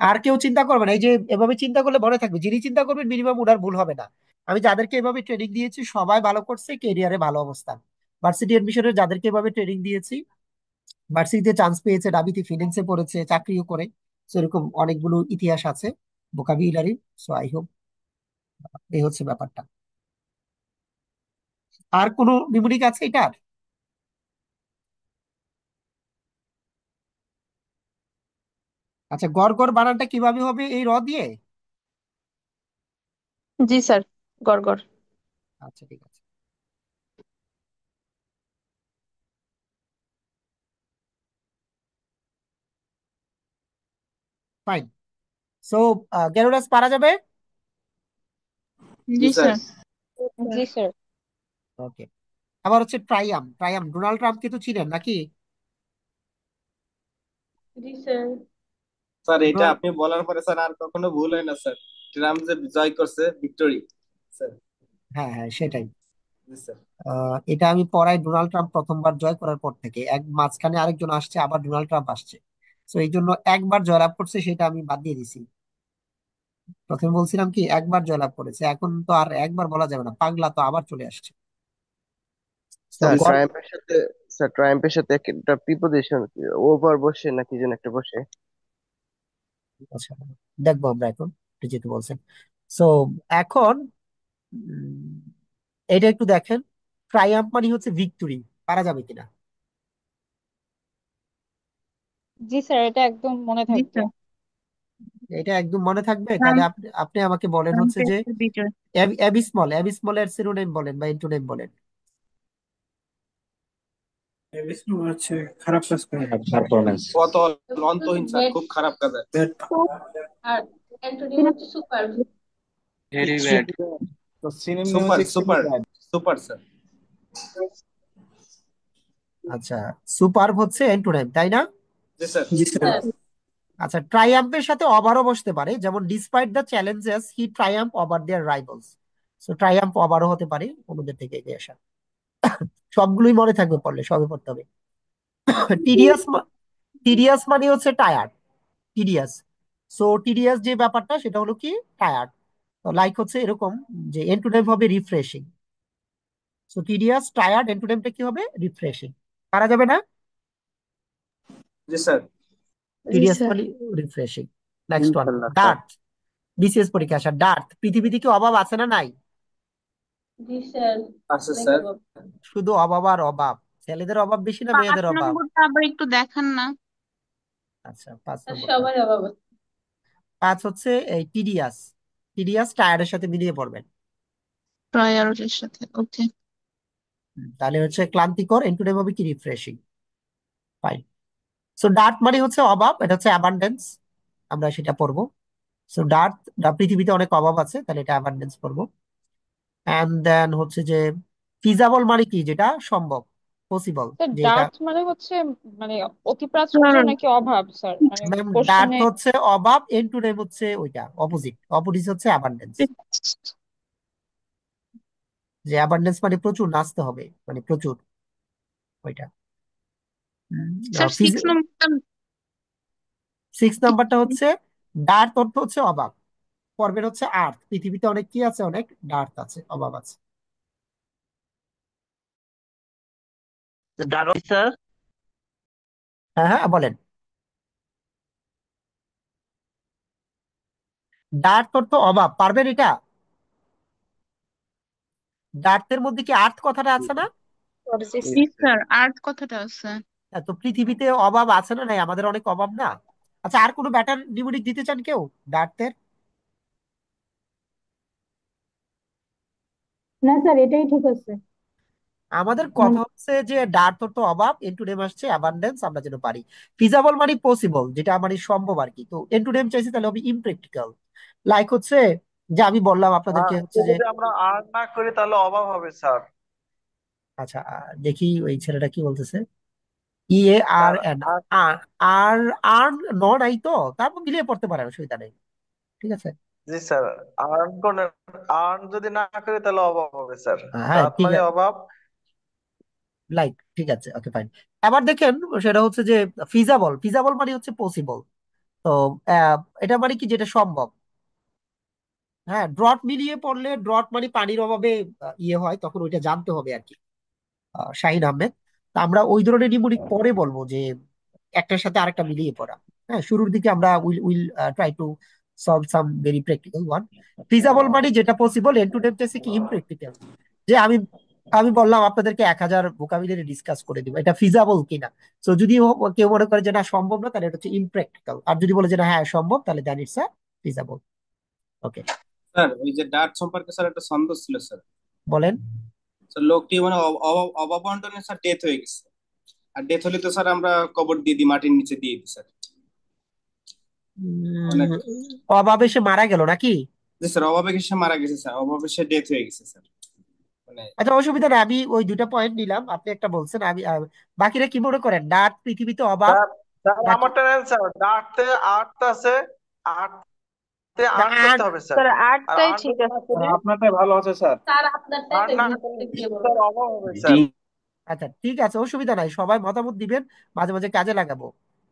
আর কেউ চিন্তা করবে না, এই যে এভাবে চিন্তা করলে মনে থাকবে, যিনি চিন্তা করবেন মিনিমাম ওনার ভুল হবে না। আমি যাদেরকে এভাবে ট্রেনিং দিয়েছি সবাই ভালো করছে, কেরিয়ারে ভালো অবস্থান। ভার্সিটি এডমিশনের যাদেরকে এভাবে ট্রেনিং দিয়েছি ভার্সিটিতে চান্স পেয়েছে, ডাবিতে ফিনান্সে পড়েছে, চাকরিও করে। So এরকম অনেকগুলো ইতিহাস আছে, ভোকাবুলারি। সো আই হোপ এই হচ্ছে ব্যাপারটা। আর কোনো নিমোনিক আছে এটার? আচ্ছা, গড় গড় বানানটা কিভাবে হবে এই দিয়ে? জি স্যার, গড় গড়। আচ্ছা, ঠিক আছে, ফাইন। সো গ্যারুলাস পারা যাবে। জি জি স্যার। স্যার। জি স্যার। ওকে। আবার হচ্ছে ট্রাইয়াম, ট্রাইয়াম ডোনাল্ড ট্রাম্পকে তো চিনেন নাকি? জি স্যার। স্যার এটা ডোনাল্ড, আপনি বলার পরে স্যার আর কখনো ভুল হয় না স্যার। ট্রাম্প যে জয় করছে, ভিক্টোরি স্যার। হ্যাঁ হ্যাঁ সেটাই। জি স্যার। এটা আমি পড়াই ডোনাল্ড ট্রাম্প প্রথমবার জয় করার পর থেকে, এক মাঝখানে আরেকজন আসছে, আবার ডোনাল্ড ট্রাম্প আসছে। তো এই জন্য একবার জয়লাভ করছে সেটা আমি বাদ দিয়ে দিছি। প্রথমে বলছিলাম কি একবার জয়লাভ করেছে, এখন তো আর একবার বলা যাবে না, পাগলা তো আবার চলে আসছে। তো স্যার গল্প ট্রায়াম্পের সাথে একটা প্রিপোজিশন ওভার বসে না কি যেন একটা বসে। আচ্ছা, দেখবো আমরা এখন, আপনি যেহেতু বলছেন। সো এখন উম, এটা একটু দেখেন, ট্রায়াম্প মানে হচ্ছে ভিক্টরি, পারা যাবে কিনা? জি স্যার, এটা একদম মনে জি থাকবে। স্যার। এটা একদম মনে থাকবে, তাহলে ট্রাম্প আপনি আপনি আমাকে বলেন হচ্ছে ট্রাম্পের যে বিজয়। অ্যাবিসমলের সিনোনিম বলেন বা এন্টোনিম বলেন। বিষ্ণু হচ্ছে খারাপ কাজ করে। পারফরমেন্স। কত অন্তহীন স্যার, খুব খারাপ কাজ। আর অ্যান্টোনিম হচ্ছে সুপার। Very bad. তো সিনোনিম সুপার হচ্ছে super extremely bad. Super sir. আচ্ছা, সুপারব হচ্ছে এন্টোনিম, তাই না? জি স্যার। জি স্যার। স্যার আচ্ছা, ট্রায়াম্পের সাথে ওভারও বসতে পারে, যেমন despite the challenges he triumph over their rivals. So triumph ওভারও হতে পারে অন্যদের থেকে এগিয়ে আসা। সবগুলোই মনে থাকবে, পড়লে সবই পড়তে হবে। টিডিয়াস, টিডিয়াস মানে হচ্ছে টায়ার্ড, টিডিয়াস। সো টিডিয়াস যে ব্যাপারটা সেটা হলো কি টায়ার্ড, লাইক হচ্ছে এরকম যে এন্টোনিম হবে রিফ্রেশিং। সো টিডিয়াস টায়ার্ড, এন্টোনিমটা কি হবে রিফ্রেশিং। পারা যাবে না? জি স্যার। জি টিডিয়াস স্যার। মানে রিফ্রেশিং। নেক্সট ওয়ান, ইনশাল্লাহ স্যার। ডার্ট। বিসিএস পরীক্ষা আসা ডার্ট, পৃথিবীতে কি অভাব আছে না নাই? জি স্যার আচ্ছা অনেক স্যার। অভাব। শুধু অভাব আর অভাব, ছেলেদের অভাব বেশি না 5 মেয়েদের অভাব? নম্বরটা আবার একটু দেখান না। আচ্ছা, 5 নম্বরটা। সবার অভাব আছে। 5 হচ্ছে এই টিডিয়াস, টিডিয়াস টায়ারের সাথে মিলিয়ে পড়বেন। প্রায়োরিটির সাথে, ওকে। তাহলে হচ্ছে ক্লান্তিকর, এন্টোনিম হবে কি রিফ্রেশিং। ফাইন। সো ডার্ট মানে হচ্ছে অভাব, এটা হচ্ছে অ্যাবান্ডেন্স, আমরা সেটা পড়বো। সো ডার্ট, পৃথিবীতে অনেক অভাব আছে, তাহলে এটা অ্যাবান্ডেন্স পড়বো। এন্ড দেন হচ্ছে যে ফিজাবল মানে কি, যেটা সম্ভব, পসিবল, স্যার যে এটা। ডার্ট মানে হচ্ছে মানে অতি প্রাচুর্য নাকি অভাব স্যার, মানে ম্যাম ডার্ট কোশ্চেনে। হচ্ছে অভাব, এন্টোনিম হচ্ছে ওইটা অপোজিট, অপোজিট হচ্ছে অ্যাবান্ডেন্স। যে অ্যাবান্ডেন্স মানে প্রচুর, নাচতে হবে মানে প্রচুর, ওইটা। স্যার 6 নম্বরটা 6 নাম্বারটা হচ্ছে ডার্ট, অর্থ হচ্ছে অভাব। পর্বের হচ্ছে আর্থ, পৃথিবীতে অনেক কি আছে, অনেক ডার্ট আছে, অভাব আছে। ডারো স্যার। হ্যাঁ হ্যাঁ বলেন। ডার্ট অর্থ অভাব, পারবেন এটা? ডার্থের মধ্যে কি আর্থ কথাটা আছে না? জি স্যার, আর্ট কথাটা আছে। তো পৃথিবীতে অভাব আছে না নাই, আমাদের অনেক অভাব না? আচ্ছা, আর কোনো ব্যাটার নিউমেরিক দিতে চান কেউ ডার্থের? না স্যার, এটাই ঠিক আছে। আমাদের কথা হচ্ছে যে ডার্থ অর্থ অভাব, এন্টোনিম আসছে অ্যাবান্ডেন্স, আমরা যেন পারি। ফিজাবল মানে পসিবল, যেটা মানে সম্ভব আর কি। তো এন্টোনিম চাইছি, তাহলে হবে ইমপ্র্যাকটিক্যাল। লাইক হচ্ছে যে আমি বললাম আপনাদেরকে হচ্ছে যে, যদি আমরা আর্ন না করি তাহলে অভাব হবে স্যার। আচ্ছা দেখি ওই ছেলেটা কি বলতেছে। E A R sir N, আর আর্ন নন আই, তো তারপর মিলিয়ে পড়তে পারেন, অসুবিধা নেই, ঠিক আছে। জি স্যার, আর্ন যদি না করি তাহলে অভাব হবে স্যার। হ্যাঁ রাত ঠিক মানে আছে, অভাব। লাইক ঠিক আছে, ওকে ফাইন। এবার দেখেন, সেটা হচ্ছে যে ফিজাবল, ফিজাবল মানে হচ্ছে পসিবল। তো এটা মানে কি, যেটা সম্ভব। হ্যাঁ, ড্রট মিলিয়ে পড়লে, ড্রট মানে পানির অভাবে ইয়ে হয়, তখন ওইটা জানতে হবে আর কি। শাহিন আহমেদ। তা আমরা ওই ধরনের নিমুনিক পরে বলবো, যে একটার সাথে আরেকটা মিলিয়ে পড়া। হ্যাঁ, শুরুর দিকে আমরা will will try to solve some very practical one. Feasible মানে যেটা পসিবল, এন্টুনেম চাইছে কি ইমপ্র্যাকটিক্যাল। যে আমি আমি বললাম আপনাদেরকে 1000 ভোকাবুলারি ডিসকাস করে দিব, এটা ফিজাবল কিনা। তো যদি কেউ মনে করে যে না সম্ভব না, তাহলে এটা হচ্ছে ইমপ্র্যাকটিক্যাল। আর যদি বলে যে না হ্যাঁ সম্ভব, তাহলে দেন ইটস আ ফিজাবল। ওকে, স্যার ওই যে ডার্ট সম্পর্কে স্যার একটা ছন্দ ছিল স্যার। বলেন। স্যার লোকটি মানে অভাবন্টনে স্যার ডেথ হয়ে গেছে। আর ডেথ হলে তো স্যার আমরা কবর দিয়ে দিই, মাটির নিচে দিয়ে দিই স্যার। অনেক। অভাবে সে মারা গেল নাকি? জি স্যার, অভাবে সে মারা গেছে স্যার, অভাবে সে ডেথ হয়ে গেছে স্যার। মানে আচ্ছা, অসুবিধা নেই, আমি ওই দুটা পয়েন্ট নিলাম, আপনি একটা বলছেন, আমি বাকিরা কি মনে করেন? ডার্ট পৃথিবীতে অভাব স্যার স্যার নাকি? আমারটা নেন স্যার। ডার্টে আর্ট আছে, আর্টে আর্ন আর্ট, করতে হবে স্যার। স্যার আর আর্টটাই আর্ন ঠিক যদি না আছে। করি, আপনারটাই ভালো আছে স্যার। স্যার আপনারটাই আর্ন তো না করলে দিয়ে বলবো। স্যার অভাব হবে স্যার। আচ্ছা ঠিক আছে, অসুবিধা নাই, সবাই মতামত দিবেন, মাঝে মাঝে কাজে লাগাবো।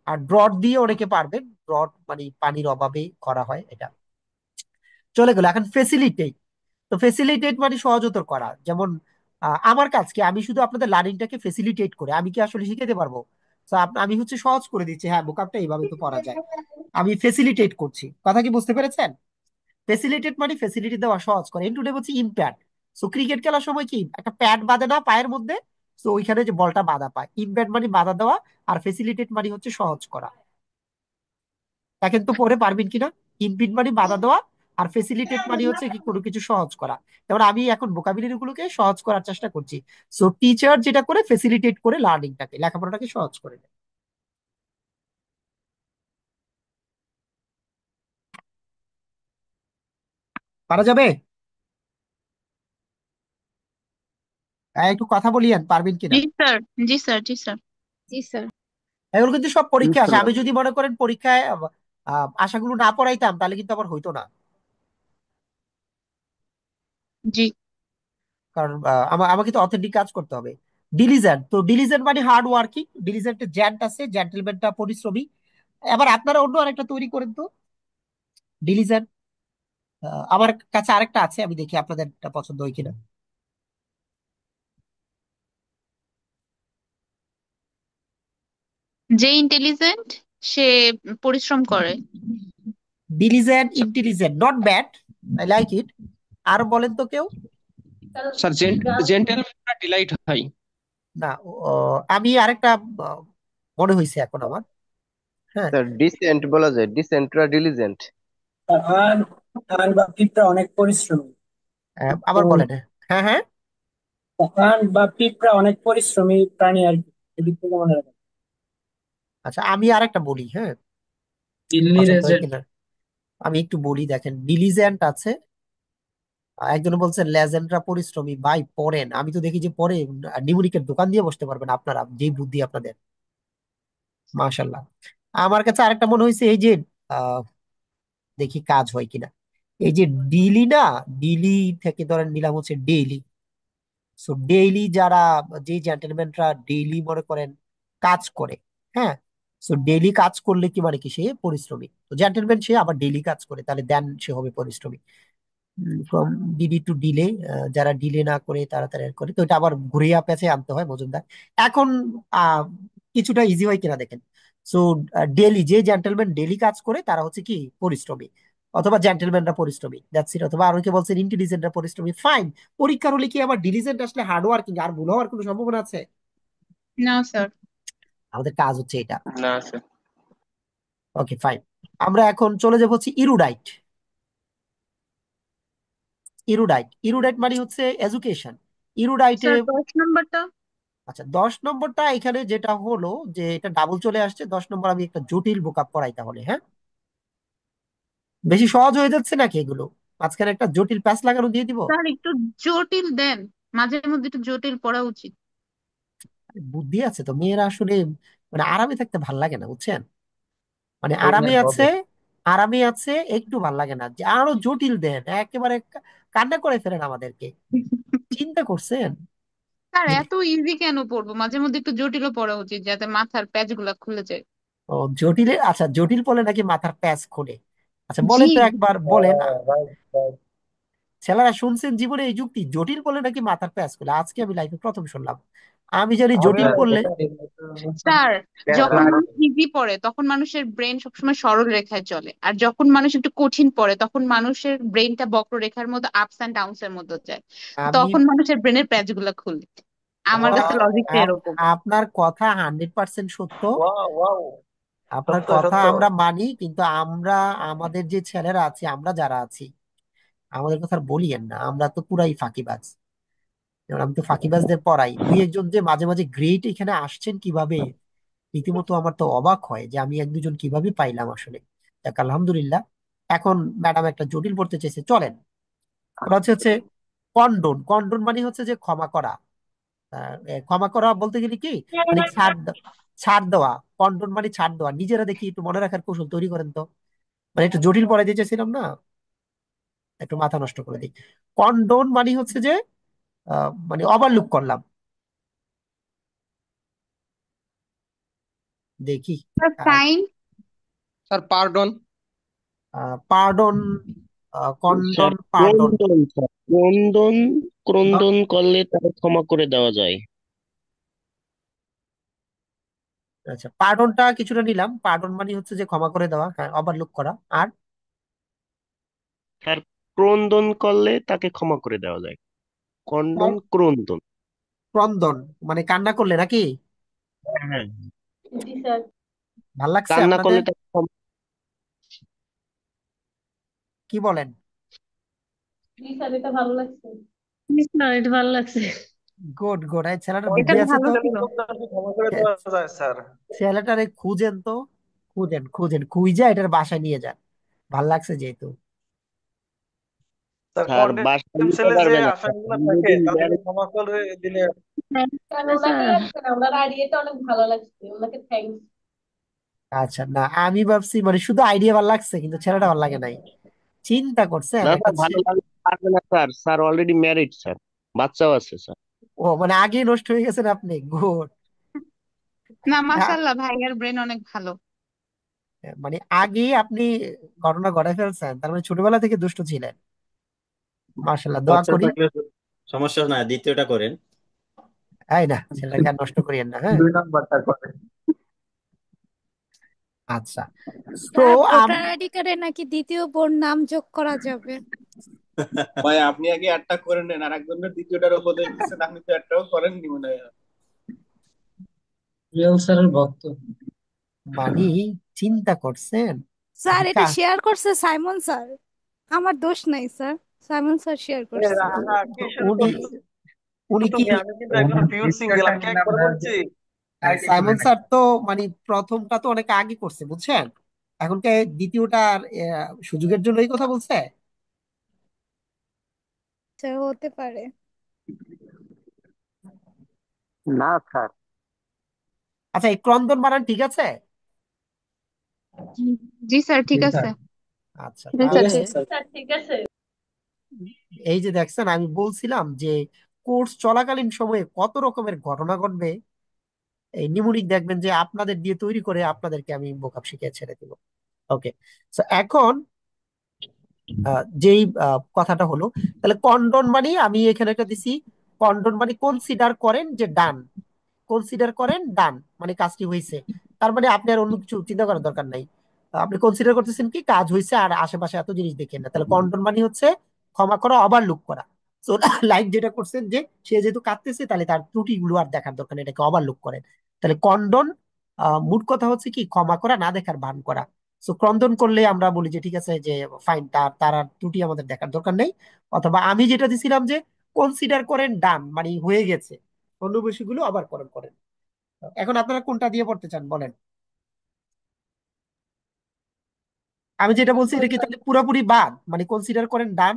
আর ড্রট দিয়ে অনেকে পারবেন, ড্রট মানে পানির অভাবে করা হয় এটা। চলে গেল। এখন ফেসিলিটেট, তো ফেসিলিটেট মানে সহজতর করা। যেমন আমার কাজ কি, আমি শুধু আপনাদের লার্নিংটাকে ফেসিলিটেট করে আমি কি আসলে শিখাতে পারবো? তো আমি হচ্ছে সহজ করে দিচ্ছি, হ্যাঁ ভোকাবটা এইভাবে তো পড়া যায়, আমি ফেসিলিটেট করছি। কথা কি বুঝতে পেরেছেন? ফেসিলিটেট মানে ফেসিলিটি দেওয়া, সহজ করে। ইনটুডে হচ্ছে ইমপ্যাড। সো ক্রিকেট খেলার সময় কি একটা প্যাড বাঁধে না পায়ের মধ্যে, তো ওইখানে যে বলটা বাঁধা পায়, ইমপ্যাড মানে বাঁধা দেওয়া, আর ফেসিলিটেট মানে হচ্ছে সহজ করা। দেখেন তো পরে পারবেন কিনা। ইমপিড মানে বাধা দেওয়া, আর ফেসিলিটেট মানে হচ্ছে কি কোনো কিছু সহজ করা। যেমন আমি এখন ভোকাবুলারি গুলোকে সহজ করার চেষ্টা করছি। সো টিচার যেটা করে ফেসিলিটেট করে লার্নিংটাকে, লেখাপড়াটাকে সহজ করে দেয়। পারা যাবে? একটু কথা বলিয়েন, পারবেন কিনা। জি স্যার, জি স্যার, জি স্যার। জি স্যার। এগুলো কিন্তু সব পরীক্ষা আসে। ইনশাল্লাহ। আমি যদি মনে করেন পরীক্ষায় আশাগুলো না পড়াইতাম, তাহলে কিন্তু আবার হইতো না। জি কারণ আমাকে তো অথেন্টিক কাজ করতে হবে। ডিলিজেন্ট, তো ডিলিজেন্ট মানে হার্ড ওয়ার্কিং। ডিলিজেন্টে জ্যান্ট আছে, জেন্টলম্যানটা পরিশ্রমী। এবার আপনারা অন্য আরেকটা তৈরি করেন তো, ডিলিজেন্ট। আমার কাছে আরেকটা আছে, আমি দেখি আপনাদের এটা পছন্দ হয় কিনা। যে ইন্টেলিজেন্ট সে পরিশ্রম করে। Diligent, intelligent, not bad, I like it. আর বলেন তো কেউ। স্যার জেন্টেলম্যানরা ডিলাইট হয়। না, আমি আরেকটা আহ, মনে হয়েছে এখন আমার। হ্যাঁ, স্যার ডিসেন্ট বলা যায়, ডিসেন্টরা ডিলিজেন্ট। আর আর বা পিঁপড়া অনেক পরিশ্রমী। তো আবার বলেন। হ্যাঁ হ্যাঁ। আন্ট বা পিঁপড়া অনেক পরিশ্রমী প্রাণী আর কি, এদিক থেকে মনে রাখবেন। আচ্ছা, আমি আরেকটা বলি, হ্যাঁ দিল্লির পছন্দ হয় এজেন্ট। কিনা। আমি একটু বলি, দেখেন ডিলিজেন্ট আছে। একজন বলছেন লেজেন্ডরা পরিশ্রমী। ভাই পড়েন, আমি তো দেখি যে পরে নিউমরিকের দোকান দিয়ে বসতে পারবেন আপনারা, যেই বুদ্ধি আপনাদের, মাশাল্লাহ। আমার কাছে আরেকটা মনে হয়েছে, এই যে আহ, দেখি কাজ হয় কিনা। এই যে ডিলি না, ডিলি থেকে ধরেন নিলাম হচ্ছে ডেইলি। সো ডেইলি যারা, যে জেন্টলম্যানরা ডেইলি মনে করেন কাজ করে, হ্যাঁ। সো ডেইলি কাজ করলে কি মানে কি, সে পরিশ্রমী। তো জেন্টলম্যান সে আবার ডেইলি কাজ করে, তাহলে দেন সে হবে পরিশ্রমী। ফ্রম ডিডি টু ডিলে, যারা ডিলে না করে তাড়াতাড়ি করে, তো এটা আবার ঘুরিয়ে পেঁচে আনতে হয় মজুমদার। এখন আহ কিছুটা ইজি হয় কিনা দেখেন। সো ডেলি, যে জেন্টলম্যান ডেলি কাজ করে তারা হচ্ছে কি পরিশ্রমী, অথবা জেন্টলম্যানরা পরিশ্রমী, দ্যাটস ইট। অথবা আর কে বলছেন ইন্টেলিজেন্টরা পরিশ্রমী, ফাইন। পরীক্ষার হলে কি আবার ডিলিজেন্ট আসলে হার্ড ওয়ার্কিং আর ভুল হওয়ার কোনো সম্ভাবনা আছে? না স্যার। আমাদের কাজ হচ্ছে এটা। না স্যার। Okay fine. আমরা এখন চলে যাবো হচ্ছে ইরুডাইট। ইরুডাইট, ইরুডাইট মানে হচ্ছে এডুকেশন। ইরুডাইটে, স্যার 10 নম্বরটা। আচ্ছা 10 নম্বরটা এখানে যেটা হলো, যে এটা ডাবল চলে আসছে। 10 নম্বর আমি একটা জটিল ভোকাব পড়াই তাহলে, হ্যাঁ। বেশি সহজ হয়ে যাচ্ছে নাকি এগুলো? মাঝখানে একটা জটিল প্যাচ লাগানো দিয়ে দিব। স্যার একটু জটিল দেন, মাঝে মধ্যে একটু জটিল পড়া উচিত। বুদ্ধি আছে তো মেয়েরা আসলে, মানে আরামে থাকতে ভাল লাগে না বুঝছেন। মানে হবে আরামে আছে, হবে। আরামে আছে, একটু ভাল লাগে না যে আরো জটিল দেন একেবারে, কান্না করে ফেলেন আমাদেরকে। চিন্তা করছেন? স্যার যে এত ইজি কেন পড়বো, মাঝে মধ্যে একটু জটিলও পড়া উচিত যাতে মাথার প্যাচ গুলা খুলে যায়। ও জটিলে, আচ্ছা জটিল বলে নাকি মাথার প্যাচ খোলে? আচ্ছা জি। বলেন তো একবার, বলেন। Right right. ছেলেরা শুনছেন জীবনে এই যুক্তি, জটিল বলে নাকি মাথার প্যাচ খোলে? আজকে আমি লাইফে প্রথম শুনলাম। আমি জানি আমি জটিল পড়লে, স্যার যখন আর মানুষ ইজি পড়ে তখন মানুষের ব্রেন সবসময় সরল রেখায় চলে, আর যখন মানুষ একটু কঠিন পড়ে তখন মানুষের ব্রেনটা বক্ররেখার মতো আপস এন্ড ডাউনস এর মধ্যে যায়। আমি তখন মানুষের ব্রেনের প্যাচ গুলা খুলে। আমার কাছে লজিকটা এরকম। আপনার কথা 100% সত্য। ওয়াও ওয়াও, আপনার সত্য কথা সত্য। আমরা মানি, কিন্তু আমরা, আমাদের যে ছেলেরা আছি, আমরা যারা আছি, আমাদের কথা আর বলিয়েন না, আমরা তো পুরাই ফাঁকিবাজ। যেমন আমি তো ফাঁকিবাজদের পড়াই, দুই একজন যে মাঝে মাঝে গ্রেট এখানে আসছেন কিভাবে, রীতিমতো আমার তো অবাক হয় যে আমি এক দুজন কিভাবে পাইলাম আসলে। যাক আলহামদুলিল্লাহ। এখন ম্যাডাম একটা জটিল পড়তে চাইছে, চলেন। ওরা হচ্ছে কন্ডোন। কন্ডোন মানে হচ্ছে যে ক্ষমা করা। ক্ষমা করা বলতে গেলে কি, মানে ছাড় দেওয়া। কন্ডোন মানে ছাড় দেওয়া। নিজেরা দেখি একটু মনে রাখার কৌশল তৈরি করেন তো। মানে একটু জটিল পড়াই দিয়ে চাইছিলাম না, একটু মাথা নষ্ট করে দিই। কন্ডোন মানে হচ্ছে যে মানে ওভারলুক করলাম। দেখি fine. Sir pardon. Pardon, sir condone pardon. ক্রন্দন, স্যার ক্রন্দন, ক্রন্দন করলে তাকে ক্ষমা করে দেওয়া যায়। আচ্ছা, পার্ডনটা কিছুটা নিলাম, পার্ডন মানে হচ্ছে যে ক্ষমা করে দেওয়া, হ্যাঁ, ওভারলুক করা। আর স্যার ক্রন্দন করলে তাকে ক্ষমা করে দেওয়া যায়। ক্রন্দন, ক্রন্দন। ক্রন্দন মানে কান্না করলে নাকি? হ্যাঁ, জি স্যার। ভাল লাগছে কান্না আপনাদের? করলে তাকে কি বলেন? জি স্যার, এটা ভালো লাগছে। না, এটা ভালো লাগছে। Good good. এই ছেলেটার এটা বুদ্ধি আছে ভালো তো। ছিল। ক্ষমা করে এ, দেওয়া যায় স্যার। ছেলেটারে খুঁজেন তো, খুঁজেন খুঁজেন, খুঁজে এটার বাসায় নিয়ে যান। ভাল লাগছে যেহেতু। স্যার স্যার বাসায় কন্ডেম নিতে সেলে যে পারবে না স্যার, আসামিগুলো আমি থাকে যদি তাদেরকে ক্ষমা করে দিলে। স্যার, ওনাকে রাখবেন, ওনার আইডিয়াটা অনেক ভালো লাগছে, ওনাকে থ্যাঙ্কস। আচ্ছা, না আমি ভাবছি মানে শুধু আইডিয়া ভাল লাগছে কিন্তু ছেলেটা ভাল লাগে নাই। চিন্তা করছেন না একটা স্যার, ভালো লাগতে পারবে না sir, sir already married sir, বাচ্চাও আছে স্যার। ও মানে আগেই নষ্ট হয়ে গেছেন আপনি, গুড। না, মাশাআল্লাহ, ভাইয়ার ব্রেন অনেক ভালো। মানে আগেই আপনি ঘটনা ঘটায় ফেলছেন, তার মানে ছোটবেলা থেকে দুষ্ট ছিলেন। মার্শাল্লাহ, দোয়া বাচ্চা করি। থাকলে সমস্যা না, দ্বিতীয়টা করেন। তাই না, ছেলেটাকে আর নষ্ট করিয়েন না, হ্যাঁ। 2 নাম্বারটা করে। আচ্ছা, তো স্যার ভোটার আইডি কার্ডে নাকি দ্বিতীয় বোন নাম যোগ করা যাবে। ভাই আপনি আগে একটা করে নেন, আর একজনের দ্বিতীয়টার উপদেশ দিচ্ছেন, আপনি তো একটাও করেননি মনে হয়। রিয়েল স্যারের ভক্ত। মানে চিন্তা করছেন স্যার মানে এটা শেয়ার করছে সাইমন স্যার, আমার দোষ নাই স্যার, সাইমন স্যার শেয়ার করছে। রাহা কি শুরু উনি করছো উনি কি তুমি? আমি কিন্তু এখনো পিওর সিঙ্গেল, আমি কি একবার বলছি? সাইমন স্যার তো মানে প্রথমটা তো অনেক আগে করছে বুঝছেন, এখনকার দ্বিতীয়টার সুযোগের জন্য এই কথা বলছে। স্যার হতে পারে। না স্যার। আচ্ছা, এই ক্রন্দন বানান ঠিক আছে? জি স্যার, ঠিক জি আছে। স্যার। আচ্ছা, জি ঠিক স্যার, তাহলে আছে ঠিক। স্যার। স্যার ঠিক আছে। এই যে দেখছেন, আমি বলছিলাম যে কোর্স চলাকালীন সময়ে কত রকমের ঘটনা ঘটবে। এই নিমুনিক দেখবেন যে আপনাদের দিয়ে তৈরি করে আপনাদেরকে আমি বোকাপ শিখিয়ে ছেড়ে দিব। ওকে, তো এখন যেই কথাটা হলো, তাহলে কন্ডন মানে আমি এখানে একটা দিছি, কন্ডন মানে কনসিডার করেন যে ডান, কনসিডার করেন ডান মানে কাজটি হয়েছে। তার মানে আপনি আর অন্য কিছু চিন্তা করার দরকার নাই। আপনি কনসিডার করতেছেন কি কাজ হয়েছে আর আশেপাশে এত জিনিস দেখেন না, তাহলে কন্ডন মানে হচ্ছে ক্ষমা করা, ওভারলুক করা। তো লাইক যেটা করছেন যে সে যেহেতু কাঁদতেছে তাহলে তার ত্রুটিগুলো আর দেখার দরকার নেই, এটাকে ওভারলুক করেন। তাহলে কন্ডন মোট কথা হচ্ছে কি ক্ষমা করা, না দেখার ভান করা। তো ক্রন্দন করলে আমরা বলি যে ঠিক আছে, যে ফাইন, তার তার আর ত্রুটি আমাদের দেখার দরকার নেই। অথবা আমি যেটা দিছিলাম যে কনসিডার করেন ডান মানে হয়ে গেছে, অন্য বিষয়গুলো আবার করেন করেন। এখন আপনারা কোনটা দিয়ে পড়তে চান বলেন? আমি যেটা বলছি এটা কি তাহলে পুরোপুরি বাদ, মানে কনসিডার করেন ডান?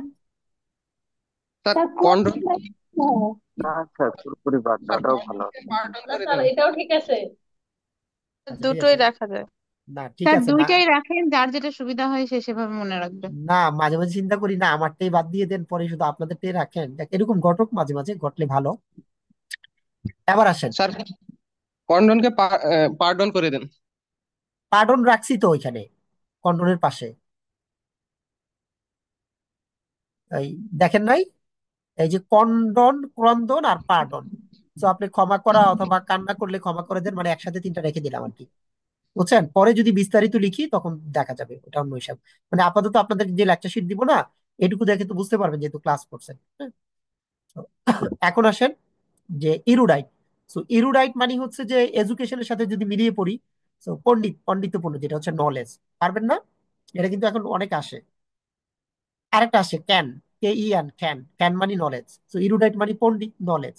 Sir condemn. না স্যার, পুরোপুরি বাদ স্যার দেওয়াটাও ভালো। কন্ডমকে পার্ডন না করে স্যার, দেন। এটাও ঠিক আছে। আচ্ছা, ঠিক দুটোই আছে। রাখা যায়। না ঠিক স্যার আছে না, দুইটাই রাখেন, যার যেটা সুবিধা হয় সে সেভাবে মনে রাখবে। না মাঝে মাঝে চিন্তা করি না আমারটাই বাদ দিয়ে দেন, পরে শুধু আপনাদেরটাই রাখেন, দেখ এরকম ঘটক মাঝে মাঝে ঘটলে ভালো। এবার আসেন, স্যার কন্ডনকে পার্ডন করে দেন। পার্ডন রাখছি তো ওইখানে কন্ট্রোলের পাশে, এই দেখেন নাই, এই যে কন্ডন, ক্রন্দন আর পার্ডন। তো আপনি ক্ষমা করা অথবা কান্না করলে ক্ষমা করে দেন, মানে একসাথে তিনটা রেখে দিলাম আর কি, বুঝছেন? পরে যদি বিস্তারিত লিখি তখন দেখা যাবে, ওটা অন্য হিসাব। মানে আপাতত আপনাদের যে লেকচার শিট দিব না, এটুকু দেখে তো বুঝতে পারবেন যেহেতু ক্লাস করছেন, হ্যাঁ? তো এখন আসেন যে ইরুডাইট। সো ইরুডাইট মানে হচ্ছে যে এডুকেশনের সাথে যদি মিলিয়ে পড়ি, তো পণ্ডিত, পাণ্ডিত্যপূর্ণ, যেটা হচ্ছে নলেজ। পারবেন না? এটা কিন্তু এখন অনেক আসে। আরেকটা আসে can, K E N, can, can মানে নলেজ। সো ইরুডাইট মানে পণ্ডিত, নলেজ।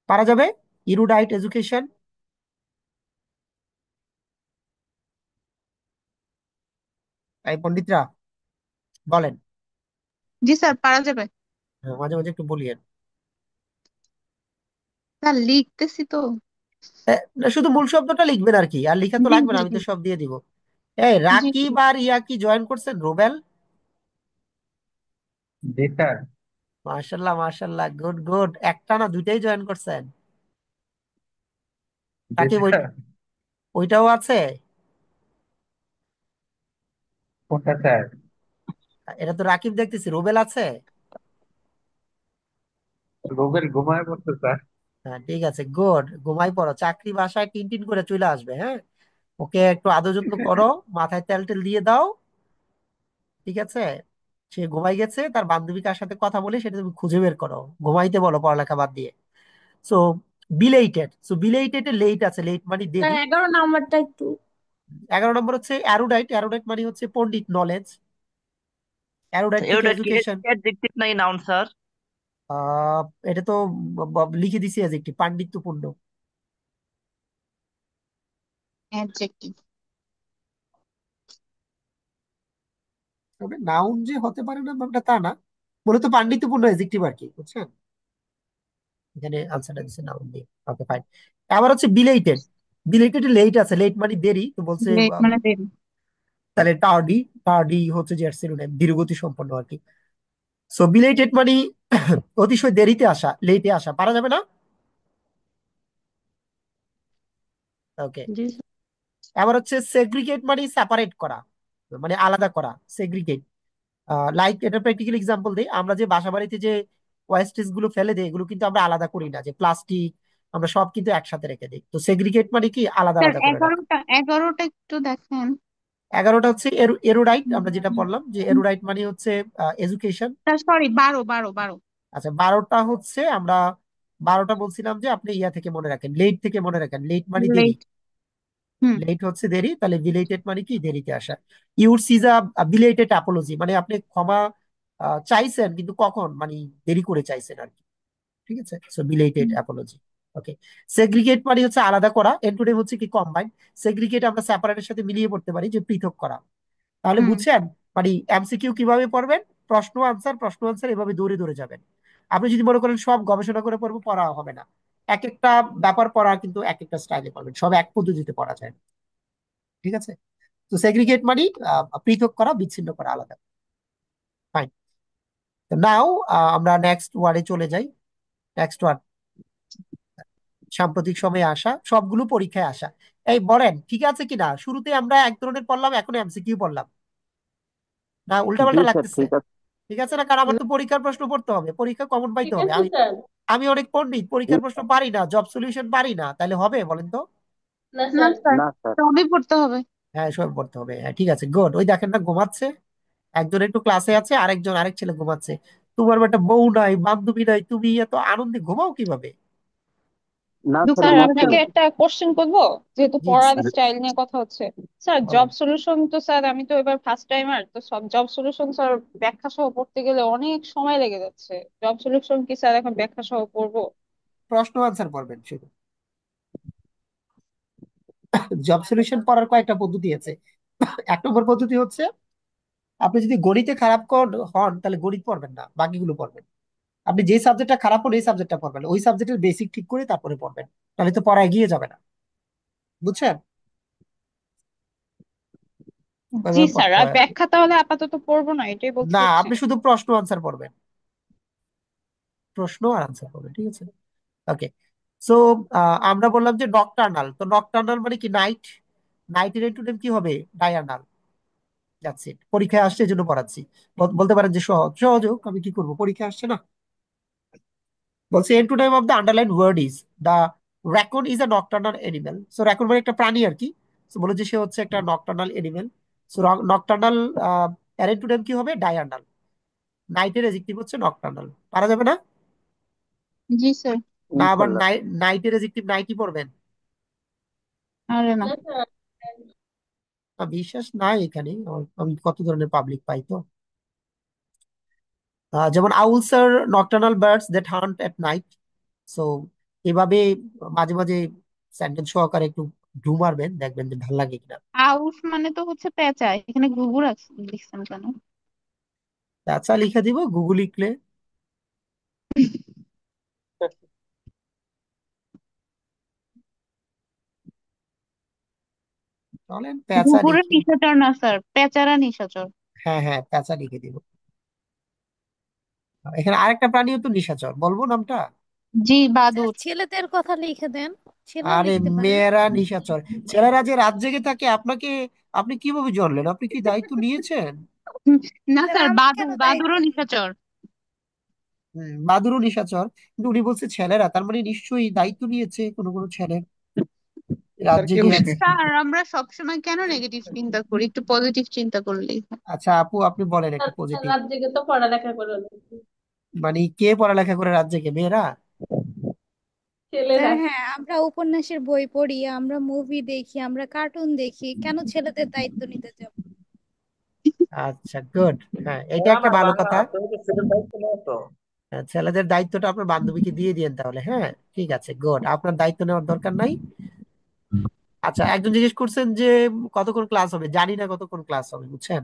পারা যাবে? ইরুডাইট এডুকেশন। এই পণ্ডিতরা বলেন। জি স্যার, পারা যাবে। হ্যাঁ, মাঝে মাঝে একটু বলিয়েন। স্যার লিখতেছি তো। না, শুধু মূল শব্দটা লিখবেন আর কি, আর লিখা তো জি লাগবে না, জি আমি জি। তো সব দিয়ে দিব। এই জি রাকিব আর ইয়াকি জয়েন করছেন, রোবেল। জি স্যার। মাশাল্লাহ মাশাল্লাহ, গুড গুড, একটা না দুইটাই জয়েন করছেন। জি রাকিব স্যার। ওইটাও আছে। কোনটা স্যার? এটা তো রাকিব দেখতেছি, রুবেল আছে? রুবেল ঘুমায় পড়ছে স্যার। হ্যাঁ ঠিক আছে, গুড, ঘুমাই পড়ো, চাকরি বাসায় টিন টিন করে চলে আসবে, হ্যাঁ। ওকে একটু আদর যত্ন করো, মাথায় তেল টেল দিয়ে দাও, ঠিক আছে। সে ঘুমাই গেছে, তার বান্ধবী কার সাথে কথা বলে সেটা তুমি খুঁজে বের করো, ঘুমাইতে বলো পড়ালেখা বাদ দিয়ে। সো বিলেটেড, সো বিলেটেড এ লেট আছে, লেট মানে স্যার দেরি। 11 নাম্বারটা একটু। 11 নম্বর হচ্ছে অ্যারোডাইট, অ্যারোডাইট মানে হচ্ছে পণ্ডিত, নলেজ। অ্যারোডাইট থেকে এটা কি এডুকেশন। অ্যাডজেক্টিভ নাই নাউন স্যার? আহ এটা তো লিখে দিছি অ্যাডজেক্টিভ, পাণ্ডিত্যপূর্ণ। অ্যাডজেক্টিভ। তবে নাউন যে হতে পারে না ব্যাপারটা তা না, মূলত পাণ্ডিত্যপূর্ণ অ্যাডজেক্টিভ আর কি, বুঝছেন। এখানে আনসারটা দিচ্ছে নাউন দিয়ে। Okay fine. আবার হচ্ছে বিলেটেড, বিলেটেড লেট আছে, লেট মানে দেরি, তো বলছে লেট মানে দেরি। তাহলে টার্ডি, টার্ডি হচ্ছে যে সিনোনিম, ধীরগতি সম্পন্ন আর কি। সো বিলেটেড মানে অতিশয় দেরিতে আসা, লেটে আসা, পারা যাবে না। ওকে। জি আবার হচ্ছে সেগ্রিগেট মানে সেপারেট করা, মানে আলাদা করা, সেগ্রিগেট। লাইক এটা প্র্যাকটিক্যাল এক্সাম্পল দিই, আমরা যে বাসা বাড়িতে যে ওয়েস্টেজ গুলো ফেলে দিই, এগুলো কিন্তু আমরা আলাদা করি না, যে প্লাস্টিক আমরা সব কিন্তু একসাথে রেখে দিই। তো সেগ্রিগেট মানে কি আলাদা স্যার আলাদা করে রাখা। 11টা একটু দেখেন। 11টা হচ্ছে এরোডাইট, আমরা যেটা বললাম যে এরোডাইট মানে হচ্ছে এডুকেশন। Sir sorry, 12 12 12। আচ্ছা 12টা হচ্ছে আমরা, 12টা বলছিলাম যে আপনি ইয়া থেকে মনে রাখেন, লেট থেকে মনে রাখেন, লেট মানে দেরি। লেট। হুম। লেট হচ্ছে দেরি, তাহলে বিলেটেড মানে কি দেরিতে আসা। Your seize a belated apology, মানে আপনি ক্ষমা চাইছেন কিন্তু কখন, মানে দেরি করে চাইছেন আর কি, ঠিক আছে। So belated apology. Okay. Segregate মানে হচ্ছে আলাদা করা, এন্টোনিম হচ্ছে কি কম্বাইন। সেগ্রিগেট আমরা সেপারেটের সাথে মিলিয়ে পড়তে পারি, যে পৃথক করা। তাহলে হুম। বুঝছেন, মানে এমসিকিউ কিভাবে পড়বেন, প্রশ্ন আনসার প্রশ্ন আনসার এভাবে দৌড়ে দৌড়ে যাবেন। আপনি যদি মনে করেন সব গবেষণা করে পড়বো, পড়া হবে না। এক একটা ব্যাপার পড়া কিন্তু এক একটা স্টাইলে পড়বেন, সব এক পদ্ধতিতে পড়া যায় না, ঠিক আছে। তো সেগ্রিগেট মানে পৃথক করা, বিচ্ছিন্ন করা, আলাদা। ফাইন। তো নাও আমরা নেক্সট ওয়ার্ডে চলে যাই। নেক্সট ওয়ার্ড, সাম্প্রতিক সময়ে আসা, সবগুলো পরীক্ষায় আসা। এই বলেন ঠিক আছে কিনা, শুরুতে আমরা এক ধরনের পড়লাম, এখন এমসিকিউ পড়লাম, না জি উল্টাপাল্টা স্যার লাগতেছে? ঠিক আছে। ঠিক আছে না, কারণ আমার তো পরীক্ষার প্রশ্ন পড়তে হবে, পরীক্ষা কমন পাইতে ঠিক হবে। আছে আমি স্যার। আমি অনেক পণ্ডিত, পরীক্ষার প্রশ্ন পারি না, জব সলিউশন পারি না, তাহলে হবে বলেন তো? না না স্যার। স্যার, না স্যার। সবই পড়তে হবে। হ্যাঁ সব পড়তে হবে, হ্যাঁ ঠিক আছে, গুড। ওই দেখেন না ঘুমাচ্ছে, একজন একটু ক্লাসে আছে, আরেকজন আরেক ছেলে ঘুমাচ্ছে। তোমার একটা বউ নাই, বান্ধবী নাই, তুমি এত আনন্দে ঘুমাও কিভাবে? না স্যার স্যার ঘুমাচ্ছে আপনাকে না। একটা কোশ্চেন করবো, যেহেতু জি পড়ার স্যার, স্টাইল নিয়ে কথা হচ্ছে। স্যার বলেন। জব সলিউশন তো স্যার, আমি তো এবার ফার্স্ট টাইমার, তো সব জব সলিউশন স্যার ব্যাখ্যা সহ পড়তে গেলে অনেক সময় লেগে যাচ্ছে। জব সলিউশন কি স্যার এখন ব্যাখ্যা সহ পড়বো? প্রশ্ন আনসার পড়বেন শুধু। জব সলিউশন পড়ার কয়েকটা পদ্ধতি আছে। 1 নম্বর পদ্ধতি হচ্ছে, আপনি যদি গণিতে খারাপ হন তাহলে গণিত পড়বেন না, বাকিগুলো পড়বেন। আপনি যে সাবজেক্টটা খারাপ হন এই সাবজেক্টটা পড়বেন, ওই সাবজেক্টের বেসিক ঠিক করে তারপরে পড়বেন, তাহলে তো পড়া এগিয়ে যাবে না, বুঝছেন। জি ওইভাবে স্যার, পড়তে আর হয় আর কি। ব্যাখ্যা তাহলে আপাতত পড়বো না, এটাই বলতে না, আপনি চাচ্ছেন? শুধু প্রশ্ন আনসার পড়বেন, প্রশ্ন আর আনসার পড়বেন, ঠিক আছে। ওকে। সো আমরা বললাম যে নকটার্নাল, তো নকটার্নাল মানে কি নাইট, নাইটের এন্টোনিম কি হবে, ডায়ার্নাল। দ্যাটস ইট, পরীক্ষায় আসছে এই জন্য পড়াচ্ছি। বলতে পারেন যে সহজ, সহজ হোক, আমি কি করবো, পরীক্ষা আসছে না। বলছে antonym of the underline word is the raccoon is a nocturnal animal. So raccoon মানে একটা প্রাণী আর কি। সো বলে যে সে হচ্ছে একটা নকটার্নাল এনিম্যাল। সো নকটার্নাল এর এন্টোনিম কি হবে, ডায়ার্নাল। নাইটের এডজেক্টিভ হচ্ছে নকটার্নাল, পারা যাবে না। জি স্যার। না আবার ইনশাল্লাহ। নাইটের এডজেক্টিভ নাইটই পড়বেন। আরে না। না স্যার। বিশ্বাস নাই এখানে, আমি কত ধরনের পাবলিক পাই তো। যেমন owls are nocturnal birds that hunt at night. So এভাবে মাঝে মাঝে সেন্টেন্স সহকারে একটু ঢু মারবেন, দেখবেন যে ভালো লাগে কিনা। আউশ মানে তো হচ্ছে পেঁচা, এখানে ঘুঘু লিখছেন কেন? আচ্ছা লিখে দিব গুগল লিখলে। চলেন পেঁচা ঘুঘুরের লিখি। নিশাচর না স্যার, পেঁচারা নিশাচর। হ্যাঁ হ্যাঁ, পেঁচা লিখে দিব। এখানে আরেকটা প্রাণীও তো নিশাচর, বলবো নামটা? জি, স্যার বাদুর। ছেলেদের কথা লিখে দেন, ছেলেও আরে লিখতে পারে। মেয়েরা নিশাচর, ছেলেরা যে রাত জেগে থাকে, আপনি কিভাবে জানলেন, আপনি কি দায়িত্ব নিয়েছেন? হুম, না তাহলে স্যার, আমি কেন দায়িত্ব বাদুরও নিব? নিশাচর। বাদুড়ও নিশাচর, কিন্তু উনি বলছে ছেলেরা, তার মানে নিশ্চয়ই দায়িত্ব নিয়েছে কোনো কোনো ছেলে, রাত স্যার কেউ জেগে আছে। স্যার আমরা সবসময় কেন নেগেটিভ চিন্তা করি? একটু পজিটিভ চিন্তা করলেই হয়। আচ্ছা আপু, আপনি বলেন একটা পজিটিভ। রাত জেগে তো পড়ালেখা করে অনেকে। মানে কে পড়ালেখা করে রাত জেগে? মেয়েরা? ছেলেরা। স্যার হ্যাঁ, আমরা উপন্যাসের বই পড়ি, আমরা মুভি দেখি, আমরা কার্টুন দেখি, কেন ছেলেদের দায়িত্ব নিতে যাব? আচ্ছা, গুড। হ্যাঁ, এটা না একটা না ভালো রাঙা, কথা। তুমি তো ছেলের দায়িত্ব নাও তো। ছেলেদের দায়িত্বটা আপনার বান্ধবীকে দিয়ে দিয়েন তাহলে। হ্যাঁ, ঠিক আছে, গুড, আপনার দায়িত্ব নেওয়ার দরকার নাই। আচ্ছা, একজন জিজ্ঞেস করছেন যে কতক্ষণ ক্লাস হবে। জানি না কতক্ষণ ক্লাস হবে, বুঝছেন।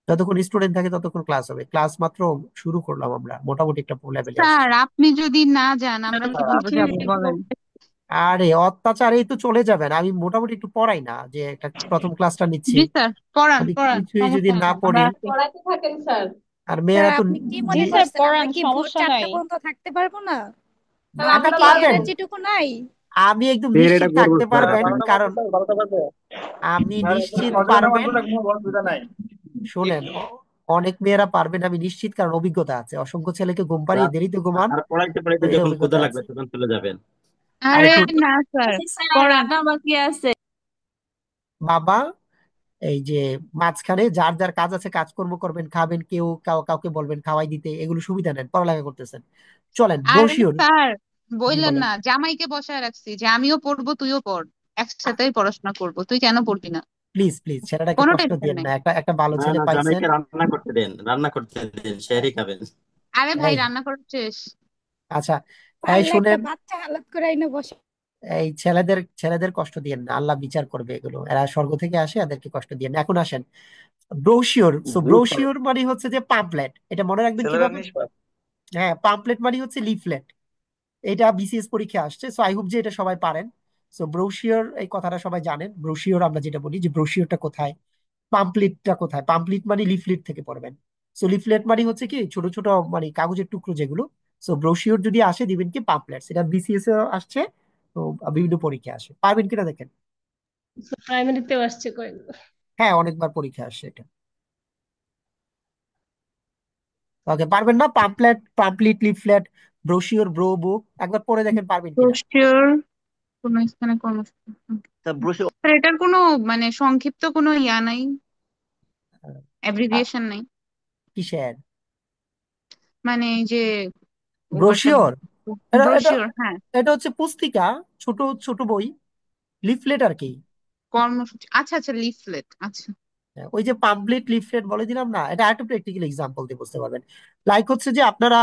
যতক্ষণ স্টুডেন্ট থাকে ততক্ষণ ক্লাস হবে। ক্লাস মাত্র শুরু করলাম, আমরা মোটামুটি একটা লেভেলে আসছি। স্যার আপনি যদি না যান আমরা স্যার, কিভাবে আপনি যাবো বলেন? আরে অত্যাচার, এই তো চলে যাবেন। আমি মোটামুটি একটু পড়াই না, যে একটা প্রথম ক্লাসটা নিচ্ছি। জি স্যার, পড়ান আমি পড়ান, কিছুই যদি সমস্যা না নেই, আমরা পড়ি, আছি। পড়াইতে থাকেন স্যার। আর স্যার মেয়েরা তো আপনি কি জি মনে স্যার, করছেন আমরা পড়ান, কি ভোর সমস্যা 4টা নাই। পর্যন্ত থাকতে পারবো না? তাহলে আপনি আমরা কি 12টা পারবেন। বাজে। এনার্জিটুকু নাই? আমি একদম মেয়ের এটা নিশ্চিত গর্ব থাকতে স্যার। 12টা পারবেন, বাজে কারণ স্যার, 12টা বাজে। আপনি আর এখন নিশ্চিত ফজরের নামাজ পারবেন। পড়লে কোনো অসুবিধা নাই। শোনেন, অনেক মেয়েরা পারবেন আমি নিশ্চিত, কারণ অভিজ্ঞতা আছে। অসংখ্য ছেলেকে ঘুম পাড়িয়ে রাত দেরিতে ঘুমান, আর পড়াইতে তো পড়াইতে এই যখন অভিজ্ঞতা ক্ষুধা লাগবে আছে। তখন চলে যাবেন। আর আরে একটু না স্যার, স্যার পড়ান। রান্না বাকি আছে। বাবা, এই যে মাঝখানে যার যার কাজ আছে কাজকর্ম করবেন, খাবেন, কেউ কাউকে বলবেন খাওয়াই দিতে, এগুলো সুবিধা নেন। পড়ালেখা করতেছেন, চলেন আরে ব্রোশিওর। স্যার, জি বললেন বলেন। না জামাইকে বসায় রাখছি যে আমিও পড়বো তুইও পড়, একসাথেই পড়াশোনা করবো, তুই কেন পড়বি না? প্লিজ প্লিজ, ছেলেটাকে কোনো কষ্ট টেনশন দিয়েন নেই। না, একটা একটা ভালো না ছেলে না, পাইছেন। জামাইকে রান্না করতে দেন, রান্না করতে দেন, শেয়ারই খাবেন। আরে ভাই, এই, রান্না করার শেষ। আচ্ছা, এই পারলে একটা শুনেন, বাচ্চা হালাত করে আইনে বসে। এই ছেলেদের ছেলেদের কষ্ট দিয়েন না, আল্লাহ বিচার করবে এগুলো। এরা স্বর্গ থেকে আসে, এদেরকে কষ্ট দিয়েন না। এখন আসেন ব্রোশিওর। সো জি স্যার, ব্রোশিওর মানে হচ্ছে যে পাম্পলেট, এটা মনে রাখবেন ছেলেরা কিভাবে। নিষ্পাপ। হ্যাঁ, পাম্পলেট মানে হচ্ছে লিফলেট। এটা বিসিএস পরীক্ষা আসছে, সো আই হোপ যে এটা সবাই পারেন। সো ব্রোশিওর, এই কথাটা সবাই জানেন। ব্রোশিওর আমরা যেটা বলি, যে ব্রোশিওরটা কোথায়, পাম্পলেটটা কোথায়। পাম্পলেট মানে লিফলেট থেকে পড়বেন। সো লিফলেট মানে হচ্ছে কি ছোট ছোট মানে কাগজের টুকরো যেগুলো। সো ব্রোশিওর যদি আসে দিবেন কি পাম্পলেট, সেটা বিসিএস এ আসছে, তো বিভিন্ন পরীক্ষা আসে। পারবেন কিনা দেখেন। প্রাইমারিতেও আসছে কয়েকবার। হ্যাঁ, অনেকবার পরীক্ষা আসছে এটা। ওকে, পারবেন না? Pamphlet, pamphlet, leaflet, brochure, bro book, একবার পড়ে দেখেন পারবেন কিনা। শিওর কোন স্থানে তা ব্রোশে স্যার এটার কোনো মানে সংক্ষিপ্ত কোনো ইয়া নাই, আহ, অ্যাব্রিভিয়েশন নাই? কিসের মানে এই যে ওয়ার্ডটা, ব্রোশিওর? এটা এটা ব্রোশিওর, হ্যাঁ। এটা হচ্ছে পুস্তিকা, ছোট ছোট বই, লিফলেট আর কি। কর্মসূচি, আচ্ছা আচ্ছা, লিফলেট, আচ্ছা। হ্যাঁ, ওই যে পাম্পলেট লিফলেট বলে দিলাম না, এটা একটা প্র্যাকটিক্যাল এক্সাম্পল দিয়ে বুঝতে পারবেন। লাইক হচ্ছে যে আপনারা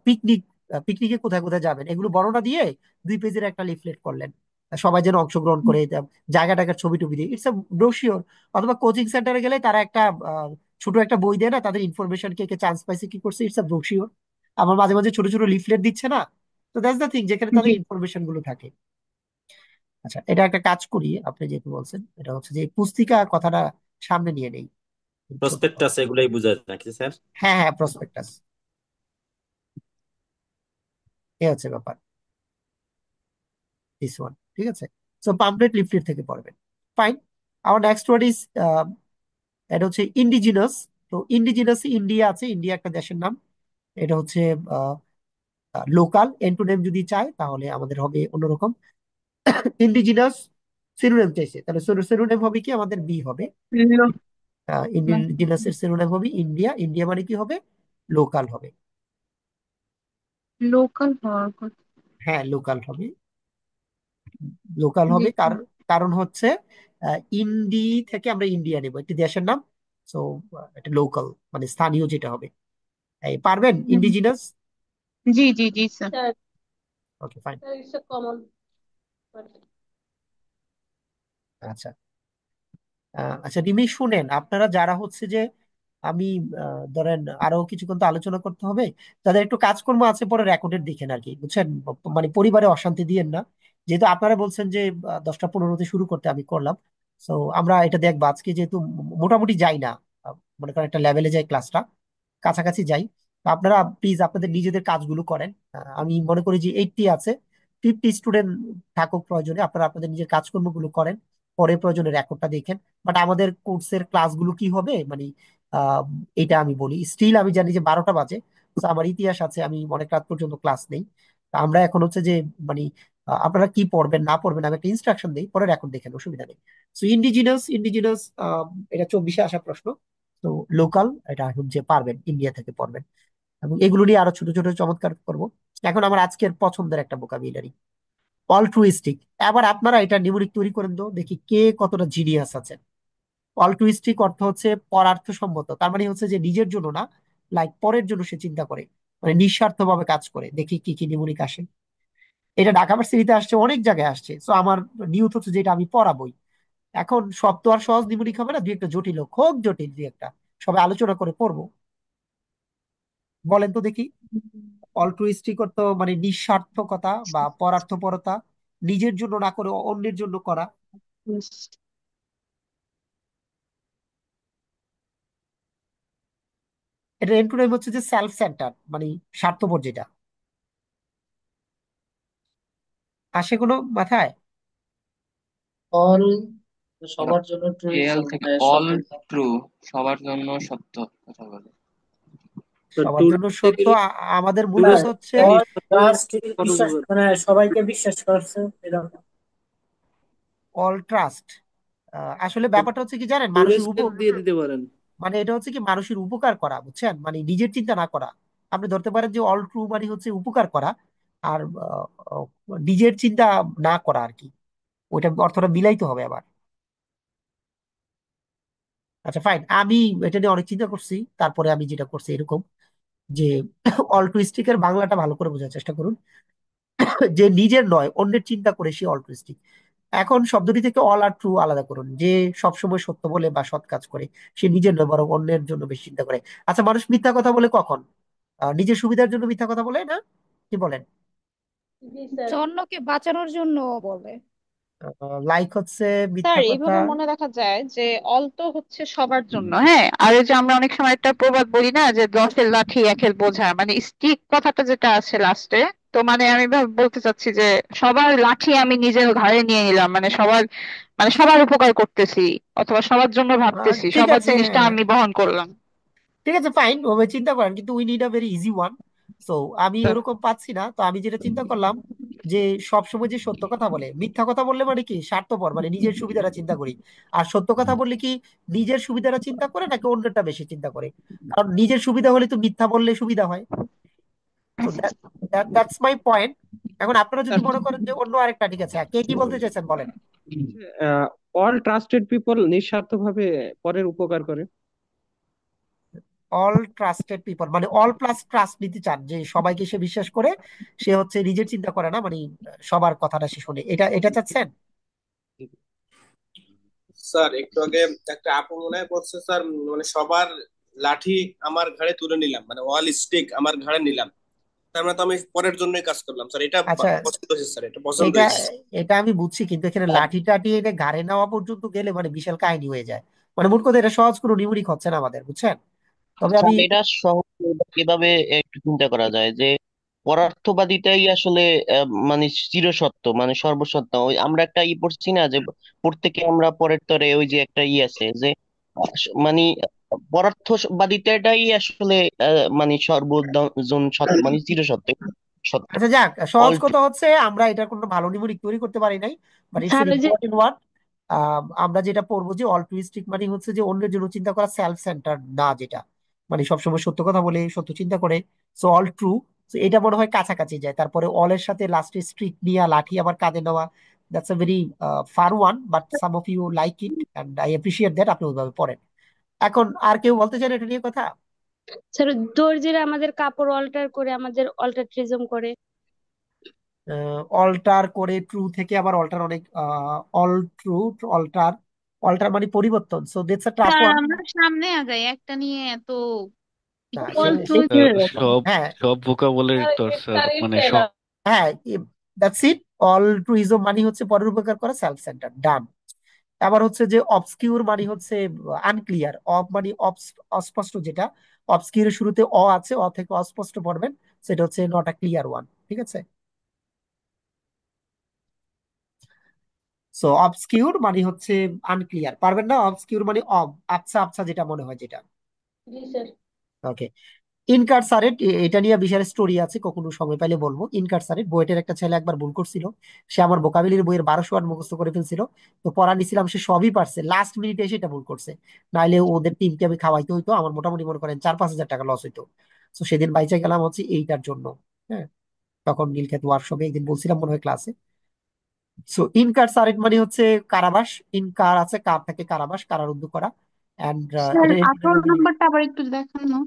পিকনিক, পিকনিকে কোথায় কোথায় যাবেন, এগুলো বর্ণনা দিয়ে 2 পেজের একটা লিফলেট করলেন, সবাই যেন অংশগ্রহণ করে, জায়গা টাকার ছবি টবি দিয়ে, ইটস এ ব্রোশিওর। অথবা কোচিং সেন্টারে গেলে তারা একটা ছোট একটা বই দেয় না, তাদের ইনফরমেশন কে কে চান্স পাইছে কি করছে, ইটস এ ব্রোশিওর। আমার মাঝে মাঝে ছোট ছোট লিফলেট দিচ্ছে না, তো দ্যাটস দ্য থিং, যেখানে জি। তাদের ইনফরমেশন গুলো থাকে। আচ্ছা, এটা একটা কাজ করি, আপনি যেহেতু বলছেন, এটা হচ্ছে যে পুস্তিকা কথাটা সামনে নিয়ে নেই, ছোট। প্রসপেক্টাস এগুলাই বোঝায় নাকি স্যার? হ্যাঁ হ্যাঁ, প্রসপেক্টাস, এ হচ্ছে ব্যাপার, দিস ওয়ান। ঠিক আছে, সো পাম্পলেট লিফলেট থেকে পড়বেন। ফাইন। আমার নেক্সট ওয়ার্ড ইজ, এটা হচ্ছে ইন্ডিজিনাস। তো ইন্ডিজিনাস, ইন্ডিয়া আছে, ইন্ডিয়া একটা দেশের নাম। এটা হচ্ছে লোকাল। এন্টোনেম যদি চাই তাহলে আমাদের হবে অন্যরকম। ইন্ডিজিনাস সিনোনিম চাইছে, তাহলে সিনোনিম হবে কি আমাদের বি হবে। ইন্ডিজিনাসের সিনোনিম হবে ইন্ডিয়া। ইন্ডিয়া মানে কি হবে? লোকাল হবে। লোকাল হওয়ার কথা। হ্যাঁ, লোকাল হবে। লোকাল জি হবে স্যার। কারণ হচ্ছে ইন্ডি থেকে আমরা ইন্ডিয়া নেব, একটি দেশের নাম। সো এটা লোকাল মানে স্থানীয় যেটা হবে। এই পারবেন হুম। ইন্ডিজিনাস? জি জি জি sir. Sir, okay, fine. It's common. আচ্ছা, আচ্ছা রিমি, শুনেন, আপনারা যারা হচ্ছে যে আমি ধরেন আরো কিছুক্ষণ তো আলোচনা করতে হবে, যাদের একটু কাজকর্ম আছে পরে রেকর্ডের দিকেন আর কি, বুঝছেন। মানে পরিবারে অশান্তি দিয়েন না। যেহেতু আপনারা বলছেন যে 10টা 15-তে শুরু করতে, আমি করলাম। তো আমরা এটা দেখবো আজকে, যেহেতু মোটামুটি যাই না, মনে করেন একটা লেভেলে যাই, ক্লাসটা কাছাকাছি যাই। তো আপনারা প্লিজ আপনাদের নিজেদের কাজগুলো করেন। আমি মনে করি যে 80 আছে, 50 স্টুডেন্ট থাকুক প্রয়োজনে, আপনারা আপনাদের নিজের কাজকর্মগুলো করেন, পরে প্রয়োজনে রেকর্ডটা দেখেন। বাট আমাদের কোর্সের ক্লাসগুলো কি হবে, মানে আহ, এটা আমি বলি। স্টিল আমি জানি যে 12টা বাজে, তো আমার ইতিহাস আছে, আমি অনেক রাত পর্যন্ত ক্লাস নেই। তা আমরা এখন হচ্ছে যে মানে আপনারা কি পড়বেন না পড়বেন আমি একটা ইনস্ট্রাকশন দিই, পরে রেকর্ড দেখেন, অসুবিধা নেই। সো ইন্ডিজিনাস, এটা 24-এ আসা প্রশ্ন। তো লোকাল, এটা এখন যে পারবেন ইন্ডিয়া থেকে পড়বেন, এবং এগুলো নিয়ে আরো ছোট ছোট চমৎকার করব। এখন আমার আজকের পছন্দের একটা ভোকাবুলারি, অল্ট্রুইস্টিক। এবার আপনারা এটা নিউমেরিক তৈরি করেন তো, দেখি কে কতটা জিনিয়াস আছে। অল্ট্রুইস্টিক অর্থ হচ্ছে পরার্থসম্মত, তার মানে হচ্ছে যে নিজের জন্য না, লাইক পরের জন্য সে চিন্তা করে, মানে নিঃস্বার্থভাবে কাজ করে। দেখি কি কি নিউমেরিক আসে। এটা ঢাকা ভার্সিটিতে আসছে, অনেক জায়গায় আসছে। সো আমার নিয়ত হচ্ছে যেটা আমি পড়াবোই। এখন সব তো আর সহজ নিউমেরিক হবে না, দুই একটা জটিল হোক, হোক জটিল দুই একটা, সবাই আলোচনা করে পড়বো। বলেন তো দেখি। অল্ট্রুইস্টিক অর্থ মানে নিঃস্বার্থকতা বা পরার্থপরতা, নিজের জন্য না করে অন্যের জন্য করা। এটা এন্টোনিম হচ্ছে যে সেলফ সেন্টার, মানে স্বার্থপর যেটা। আসে কোনো মাথায়? অল সবার জন্য ট্রু, এল থেকে অল ট্রু, সবার জন্য সত্য কথা বলে। সবার জন্য সত্য। আমাদের না, মূলত হচ্ছে অল ট্রাস্ট, বিশ্বাস মানে সবাইকে বিশ্বাস করছে এরকম। All trust. আসলে ব্যাপারটা হচ্ছে কি জানেন, মানুষের দিয়ে দিতে পারেন। মানে এটা হচ্ছে কি মানুষের উপকার করা, বুঝছেন, মানে নিজের চিন্তা না করা। আপনি ধরতে পারেন যে অল ট্রু মানে হচ্ছে উপকার করা, আর নিজের চিন্তা না করা আর কি। ওইটা অর্থটা মিলাইতে হবে আবার। আচ্ছা ফাইন, আমি এটা নিয়ে অনেক চিন্তা করছি, তারপরে আমি যেটা করছি এরকম যে অল্ট্রুইস্টিকের বাংলাটা ভালো করে বোঝার চেষ্টা করুন। যে নিজের নয় অন্যের চিন্তা করে সে অল্ট্রুইস্টিক। এখন শব্দটি থেকে অল আর ট্রু আলাদা করুন। যে সবসময় সত্য বলে বা সৎ কাজ করে সে নিজের নয় বরং অন্যের জন্য বেশি চিন্তা করে। আচ্ছা, মানুষ মিথ্যা কথা বলে কখন? নিজের সুবিধার জন্য মিথ্যা কথা বলে না, কি বলেন? জি স্যার। অন্যকে বাঁচানোর জন্য বলে। লাইক হচ্ছে স্যার মিথ্যা কথা। এইভাবে মনে রাখা যায় যে অল তো হচ্ছে সবার জন্য, হ্যাঁ, আর এই যে আমরা অনেক সময় একটা প্রবাদ বলি না যে দশের লাঠি একের বোঝা, মানে স্টিক কথাটা যেটা আছে লাস্টে, তো মানে আমি বলতে চাচ্ছি যে সবার লাঠি আমি নিজের ঘাড়ে নিয়ে নিলাম, মানে সবার, মানে সবার উপকার করতেছি অথবা সবার জন্য ভাবতেছি, ঠিক সবার আছে, জিনিসটা আমি বহন করলাম। ঠিক আছে, ফাইন, ওভাবে চিন্তা করেন, কিন্তু we need a very easy one. So আমি স্যার ওরকম পাচ্ছি না, তো আমি যেটা চিন্তা করলাম যে সবসময় যে সত্য কথা বলে, মিথ্যা কথা বললে মানে কি স্বার্থপর, মানে নিজের সুবিধাটা চিন্তা করি। আর সত্য কথা বললে কি নিজের সুবিধাটা চিন্তা করে নাকি অন্যটা বেশি চিন্তা করে? কারণ নিজের সুবিধা হলে তো মিথ্যা বললে সুবিধা হয়। তো দ্যাটস মাই পয়েন্ট। এখন আপনারা যদি মনে করেন যে অন্য আরেকটা, ঠিক আছে, কে কি বলতে চাইছেন বলেন। অল ট্রাস্টেড পিপল নিঃস্বার্থভাবে পরের উপকার করে। অল ট্রাস্টেড পিপল মানে অল প্লাস ট্রাস্ট নিতে চান, যে সবাইকে সে বিশ্বাস করে, সে হচ্ছে নিজের চিন্তা করে না, মানে সবার কথাটা সে শুনে, এটা এটা চাচ্ছেন? স্যার একটু আগে একটা আপু মনে হয় বলছে স্যার, মানে সবার লাঠি আমার ঘাড়ে তুলে নিলাম, মানে অল স্টিক আমার ঘাড়ে নিলাম, তার মানে তো আমি পরের জন্যই কাজ করলাম স্যার। এটা আচ্ছা, পছন্দ হয়েছে স্যার, এটা পছন্দ এটা হয়েছে। এটা আমি বুঝছি, কিন্তু এখানে লাঠি টাঠি এটা ঘাড়ে নেওয়া পর্যন্ত গেলে মানে বিশাল কাহিনী হয়ে যায়। মানে মোট কথা এটা সহজ কোনো নিউমেরিক হচ্ছে না আমাদের, বুঝছেন। তবে আমি স্যার এটা সহজ কিভাবে একটু চিন্তা করা যায় যে পদার্থবাদিতাই আসলে মানে চিরসত্য মানে সর্বসত্য। ওই আমরা একটা পড়ছি না যে প্রত্যেকে আমরা পরের তরে, ওই যে একটা আছে যে মানে পদার্থবাদিতাটাই আসলে মানে সর্বজন সত্য মানে চিরসত্য সত্য। আচ্ছা যাক, সহজ অল কথা হচ্ছে আমরা এটার কোনো ভালো নিউমেরিক তৈরি করতে পারি নাই, বাট ইটস স্যার এন ওই যে ইম্পর্টেন্ট ওয়ার্ড। আমরা যেটা পড়বো যে অল্ট্রুইস্টিক মানে হচ্ছে যে অন্যের জন্য চিন্তা করা, সেলফ সেন্টার না যেটা, মানে সবসময় সত্য কথা বলে সত্য চিন্তা করে। সো অল ট্রু, এটা মনে হয় কাছাকাছি যায়। তারপরে অলের সাথে লাস্টে স্ট্রিক নিয়ে লাঠি আবার কাঁধে নেওয়া, that's a very far one, but some of you like it and I appreciate that, আপনি ওইভাবে পড়েন। এখন আর কেউ বলতে চান এটা নিয়ে কথা? স্যার দর্জিরা আমাদের কাপড় অল্টার করে আমাদের অল্টারট্রিজম করে। অল্টার করে, ট্রু থেকে আবার অল্টার অনেক, অল ট্রু, অল্টার, অল্টার মানে পরিবর্তন। So that's a tough sir one. আমরা সামনে আগাই, একটা নিয়ে এত না অল ট্রু সে কিভাবে বলবো? সব হ্যাঁ, সব ভোকাবুলারি স্যার তো স্যার এটারই মানে প্যারা। সব। হ্যাঁ, দ্যাটস ইট। অল্ট্রুইজম মানে হচ্ছে পরের উপকার করা, সেলফ সেন্টার, ডান। আবার হচ্ছে যে অবসকিউর মানে হচ্ছে আনক্লিয়ার, অব মানে অস্পষ্ট যেটা, অবসকিউরের শুরুতে অ আছে, অ থেকে অস্পষ্ট পড়বেন, সেটা হচ্ছে নট আ ক্লিয়ার ওয়ান, ঠিক আছে। সো অবসকিউর মানে হচ্ছে আনক্লিয়ার, পারবেন না, অবসকিউর মানে অব, আবছা আবছা যেটা মনে হয় যেটা। জি স্যার। ওকে, ইনকারসারেট, এটা নিয়ে বিশাল স্টোরি আছে, কখনো সময় পাইলে বলবো। ইনকারসারেট, বুয়েটের একটা ছেলে একবার ভুল করছিল। সে আমার ভোকাবুলারি বইয়ের 1200 ওয়ার্ড মুখস্থ করে ফেলছিল। তো পড়া নিছিলাম, সে সবই পারছে, লাস্ট মিনিটে এসে এটা ভুল করছে। নাইলে ওদের টিমকে আমি খাওয়াইতে হইতো, আমার মোটামুটি মনে করেন 4-5 হাজার টাকা লস হইতো। তো সেদিন বাইচে গেলাম হচ্ছে এইটার জন্য। হ্যাঁ, তখন নীলক্ষেত ওয়ার্কশপে একদিন বলছিলাম মনে হয় ক্লাসে। সো ইনকারসারেট মানে হচ্ছে কারাবাস। ইনকার আছে, কার থেকে কারাবাস, কারারুদ্ধ করা। এন্ড স্যার এটা 18 নম্বরটা আবার একটু দেখান না।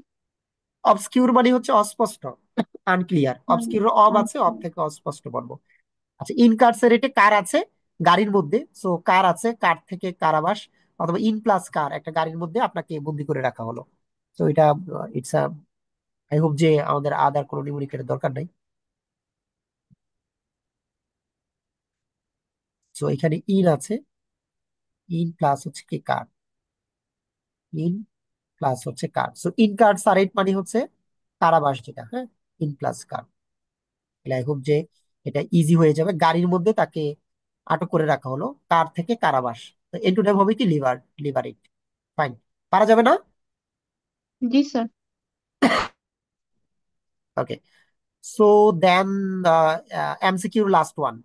অবসকিউর মানে হচ্ছে অস্পষ্ট, আনক্লিয়ার। হুম, অবসকিউর অব আছে, আচ্ছা। অব থেকে অস্পষ্ট বলবো। আচ্ছা, ইনকারসারেটে কার আছে গাড়ির মধ্যে, সো কার আছে, কার থেকে কারাবাস। অথবা ইন প্লাস কার, একটা গাড়ির মধ্যে আপনাকে বন্দি করে রাখা হলো। তো এটা ইটস আ, আই হোপ যে আমাদের আদার কোনো নিউমেরিকের দরকার নাই। সো এখানে ইন আছে, ইন প্লাস হচ্ছে কি কার, ইন প্লাস হচ্ছে কার। সো ইনকারসারেট মানে হচ্ছে কারাবাস যেটা, হ্যাঁ, in plus car. I hope যে এটা ইজি হয়ে যাবে। গাড়ির মধ্যে তাকে আটক করে রাখা হলো, কার থেকে কারাবাস। তো এন্টোনিম হবে কি লিভার, লিভারেট। ফাইন, পারা যাবে না? জি sir. Okay, so then MCQ last one,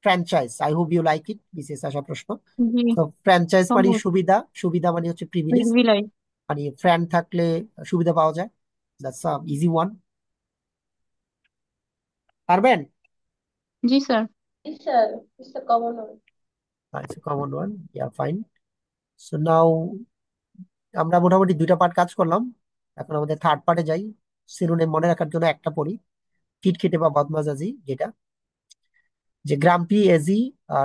franchise. I hope you like it, BCS আসা প্রশ্ন। জি, তো ফ্র্যাঞ্চাইজ মানে সম্ভব। সুবিধা, সুবিধা মানে হচ্ছে প্রিভিলেজ। বিলাই। মানে ফ্রেন্ড থাকলে সুবিধা পাওয়া যায়। That's a easy one. পারবেন? জি স্যার। জি sir, it's a common word. It's common one, yeah fine. So now আমরা মোটামুটি 2টা পার্ট কাজ করলাম। এখন আমাদের থার্ড পার্টে যাই। শিরোনাম মনে রাখার জন্য একটা পড়ি, খিটখিটে বা বদমেজাজি যেটা, যে গ্রাম্পি, এজি,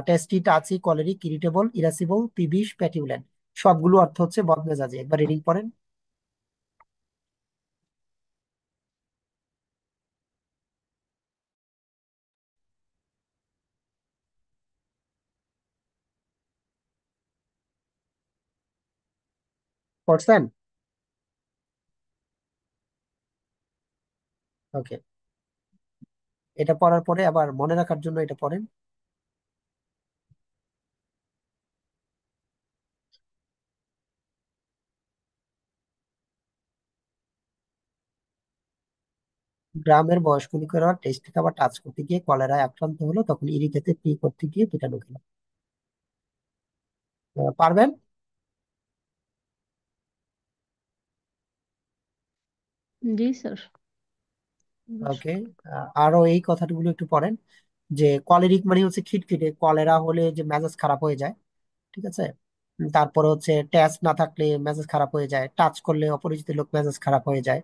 টেস্টি, টাচি, কলেরিক, ইরিটেবল, ইরাসিবল, পিবিশ, প্যাটিউলেন্ট, সবগুলো অর্থ হচ্ছে বদমেজাজি। একবার রিডিং করেন। পড়ছেন? ওকে, এটা পড়ার পরে আবার মনে রাখার জন্য এটা পড়েন। গ্রামের বয়স্ক লোকেরা টেস্টি খাবার টাচ করতে গিয়ে কলেরায় আক্রান্ত হলো, তখন ইরি খেতে পি করতে গিয়ে পেটানো খেলো। পারবেন? জি স্যার। ওকে, আরো এই কথাগুলো একটু পড়েন। যে কলেরিক মানে হচ্ছে খিটখিটে, কলেরা হলে যে মেজাজ খারাপ হয়ে যায়, ঠিক আছে। তারপরে হচ্ছে ট্যাচ না থাকলে মেজাজ খারাপ হয়ে যায়, টাচ করলে অপরিচিত লোক মেজাজ খারাপ হয়ে যায়।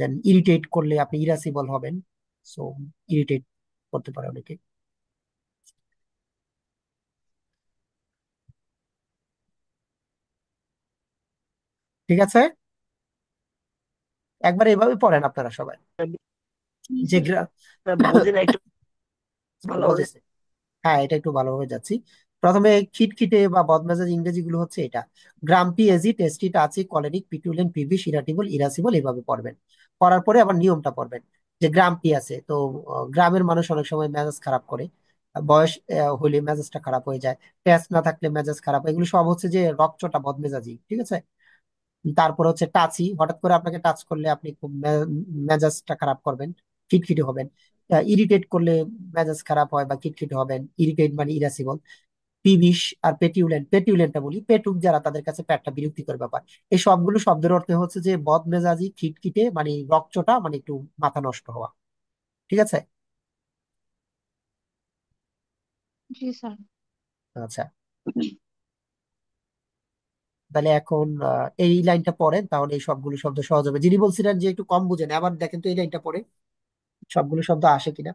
দেন ইরিটেট করলে আপনি ইরাসিবল হবেন। সো ইরিটেট করতে পারে অনেকে। ঠিক আছে, একবার এভাবে পড়েন আপনারা সবাই। জি যে স্যার। বুঝি না একটু ভালোভাবে। বুঝেছে। হ্যাঁ, এটা একটু ভালোভাবে যাচ্ছি। প্রথমে খিটখিটে বা বদমেজাজ ইংরেজি গুলো হচ্ছে এটা, গ্রাম্পি, এজি, টেস্টি, টাচি, কলেরিক, পিটুলেন, পিভিশ, ইরাটিবল, ইরাসিবল, এইভাবে পড়বেন। পড়ার পরে আবার নিয়মটা পড়বেন। যে গ্রাম্পি আছে, তো গ্রামের মানুষ অনেক সময় মেজাজ খারাপ করে, বয়স হলে মেজাজটা খারাপ হয়ে যায়, টেস্ট না থাকলে মেজাজ খারাপ, এগুলো সব হচ্ছে যে রকচটা বদমেজাজি, ঠিক আছে। তারপর হচ্ছে টাচি, হঠাৎ করে আপনাকে টাচ করলে আপনি খুব মেজাজটা খারাপ করবেন, খিটখিটে হবেন। ইরিটেট করলে মেজাজ খারাপ হয় বা খিটখিটে হবেন, ইরিটেট মানে ইরাসিবল। পিবিশ আর পেটিউলেন্ট, পেটিউলেন্টটা বলি পেটুক যারা, তাদের কাছে পেটটা বিরক্তিকর ব্যাপার। এই সবগুলো শব্দের অর্থ হচ্ছে যে বদমেজাজি, খিটখিটে মানে রকচটা মানে একটু মাথা নষ্ট হওয়া, ঠিক আছে। জি স্যার। আচ্ছা, তাহলে এখন এই লাইনটা পড়েন, তাহলে এই সবগুলো শব্দ সহজ হবে। যিনি বলছিলেন যে একটু কম বুঝেন, আবার দেখেন তো এই লাইনটা পড়ে সবগুলো শব্দ আসে কিনা।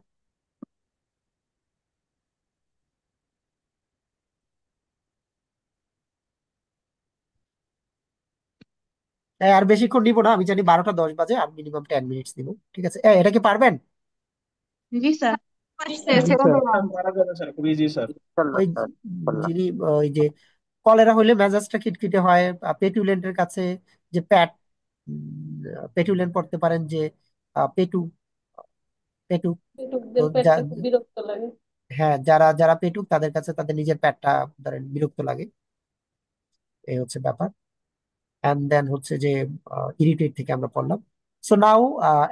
আর বেশিক্ষণ নিবো না, আমি জানি 12টা 10 বাজে, আর মিনিমাম 10 মিনিটস নিবো, ঠিক আছে। এটা কি পারবেন? জি স্যার। পারছে, জি ছেড়ে স্যার, দিলাম। পারা যাবে স্যার, খুব ইজি স্যার। ওই ইনশাল্লাহ স্যার, ইনশাল্লাহ। যিনি ওই যে কলেরা হইলে মেজাজটা খিটখিটে হয়, পেটুলেন্টের কাছে যে প্যাট, পেটুলেন্ট পড়তে পারেন যে পেটু, পেটু। তো পেটুকদের পেটটা খুব বিরক্ত লাগে। হ্যাঁ, যারা যারা পেটুক তাদের কাছে তাদের নিজের প্যাটটা ধরেন বিরক্ত লাগে, এই হচ্ছে ব্যাপার। অ্যান্ড দেন হচ্ছে যে ইরিটেট থেকে আমরা পড়লাম। সো নাও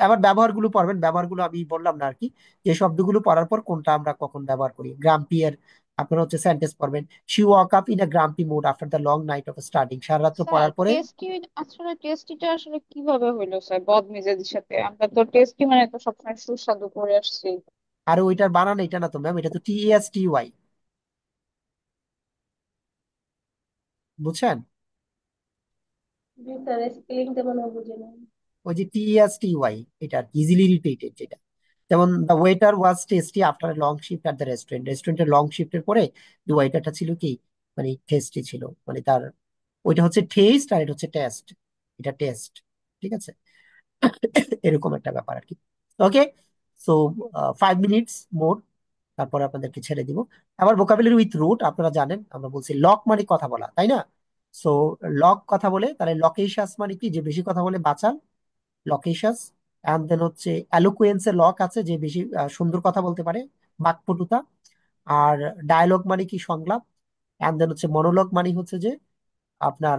এবার ব্যবহারগুলো পড়বেন। ব্যবহারগুলো আমি বললাম না আর কি, যে শব্দগুলো পড়ার পর কোনটা আমরা কখন ব্যবহার করি। গ্রাম্পি এর আপনারা হচ্ছে সেন্টেন্স পড়বেন। She wake up in a grumpy mood after the long night of studying. সারা রাত্র স্যার পড়ার পরে। টেস্টিটা আসলে কিভাবে হইলো স্যার বদমেজাজির সাথে? আমরা তো টেস্টি মানে তো সবসময় সুস্বাদু করে আসছি। আর ওইটার বানান এটা না তো ম্যাম, এটা তো TESTY, বুঝছেন? জি স্যার, স্পেলিংটা মনে হয় বুঝি না। ওই যে TESTY, এটা ইজিলি রিপিটেড যেটা। যেমন the waiter was tasty after long shift at the restaurant. রেস্টুরেন্টের লং শিফটের পরে যে ওয়েটারটা ছিল কি, মানে টেস্টি ছিল, মানে তার ওইটা হচ্ছে টেস্ট আর এটা হচ্ছে টেস্ট। এটা টেস্ট, ঠিক আছে? এরকম একটা ব্যাপার আর কি। ওকে, সো 5 মিনিটস মোর, তারপরে আপনাদেরকে ছেড়ে দিব। আবার ভোকাবুলারি উইথ রুট আপনারা জানেন, আমরা বলছি লক মানে কথা বলা, তাই না? সো লক কথা বলে, তাহলে লকেশাস মানে কি, যে বেশি কথা বলে বাঁচাল, লকেশাস। অ্যান্ড দেন হচ্ছে অ্যালোকুয়েন্সের লক আছে, যে বেশি সুন্দর কথা বলতে পারে, বাকপটুতা। আর ডায়ালগ মানে কি, সংলাপ। অ্যান্ড দেন হচ্ছে মনোলগ মানে হচ্ছে যে আপনার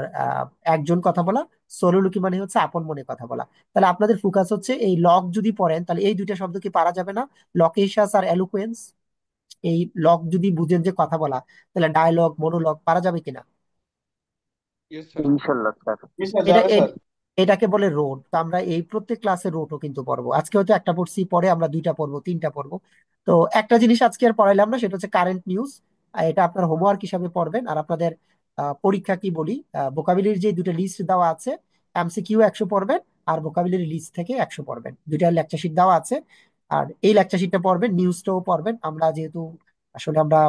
একজন কথা বলা। সোলোলুকি মানে হচ্ছে আপন মনে কথা বলা। তাহলে আপনাদের ফোকাস হচ্ছে এই লক যদি পড়েন তাহলে এই দুইটা শব্দ কি পারা যাবে না? লকেশাস আর অ্যালোকুয়েন্স। এই লক যদি বুঝেন যে কথা বলা, তাহলে ডায়লগ মনোলগ পারা যাবে কিনা? ইনশাল্লাহ স্যার। এটা যাবে স্যার। এটাকে বলে রোড। তো আমরা এই প্রত্যেক ক্লাসে রোডও কিন্তু পড়বো। আজকে হয়তো একটা পড়ছি, পরে আমরা দুইটা পড়বো, তিনটা পড়বো। তো একটা জিনিস আজকে আর পড়াইলাম না, সেটা হচ্ছে কারেন্ট নিউজ। এটা আপনার হোমওয়ার্ক হিসাবে পড়বেন। আর আপনাদের পরীক্ষা কি বলি, ভোকাবুলারির যে দুটো লিস্ট দেওয়া আছে, MCQ 100 পড়বেন আর ভোকাবুলারি লিস্ট থেকে 100 পড়বেন। দুইটা লেকচার শিট দেওয়া আছে, আর এই লেকচার শিটটা পড়বেন, নিউজটাও পড়বেন। আমরা যেহেতু আসলে আমরা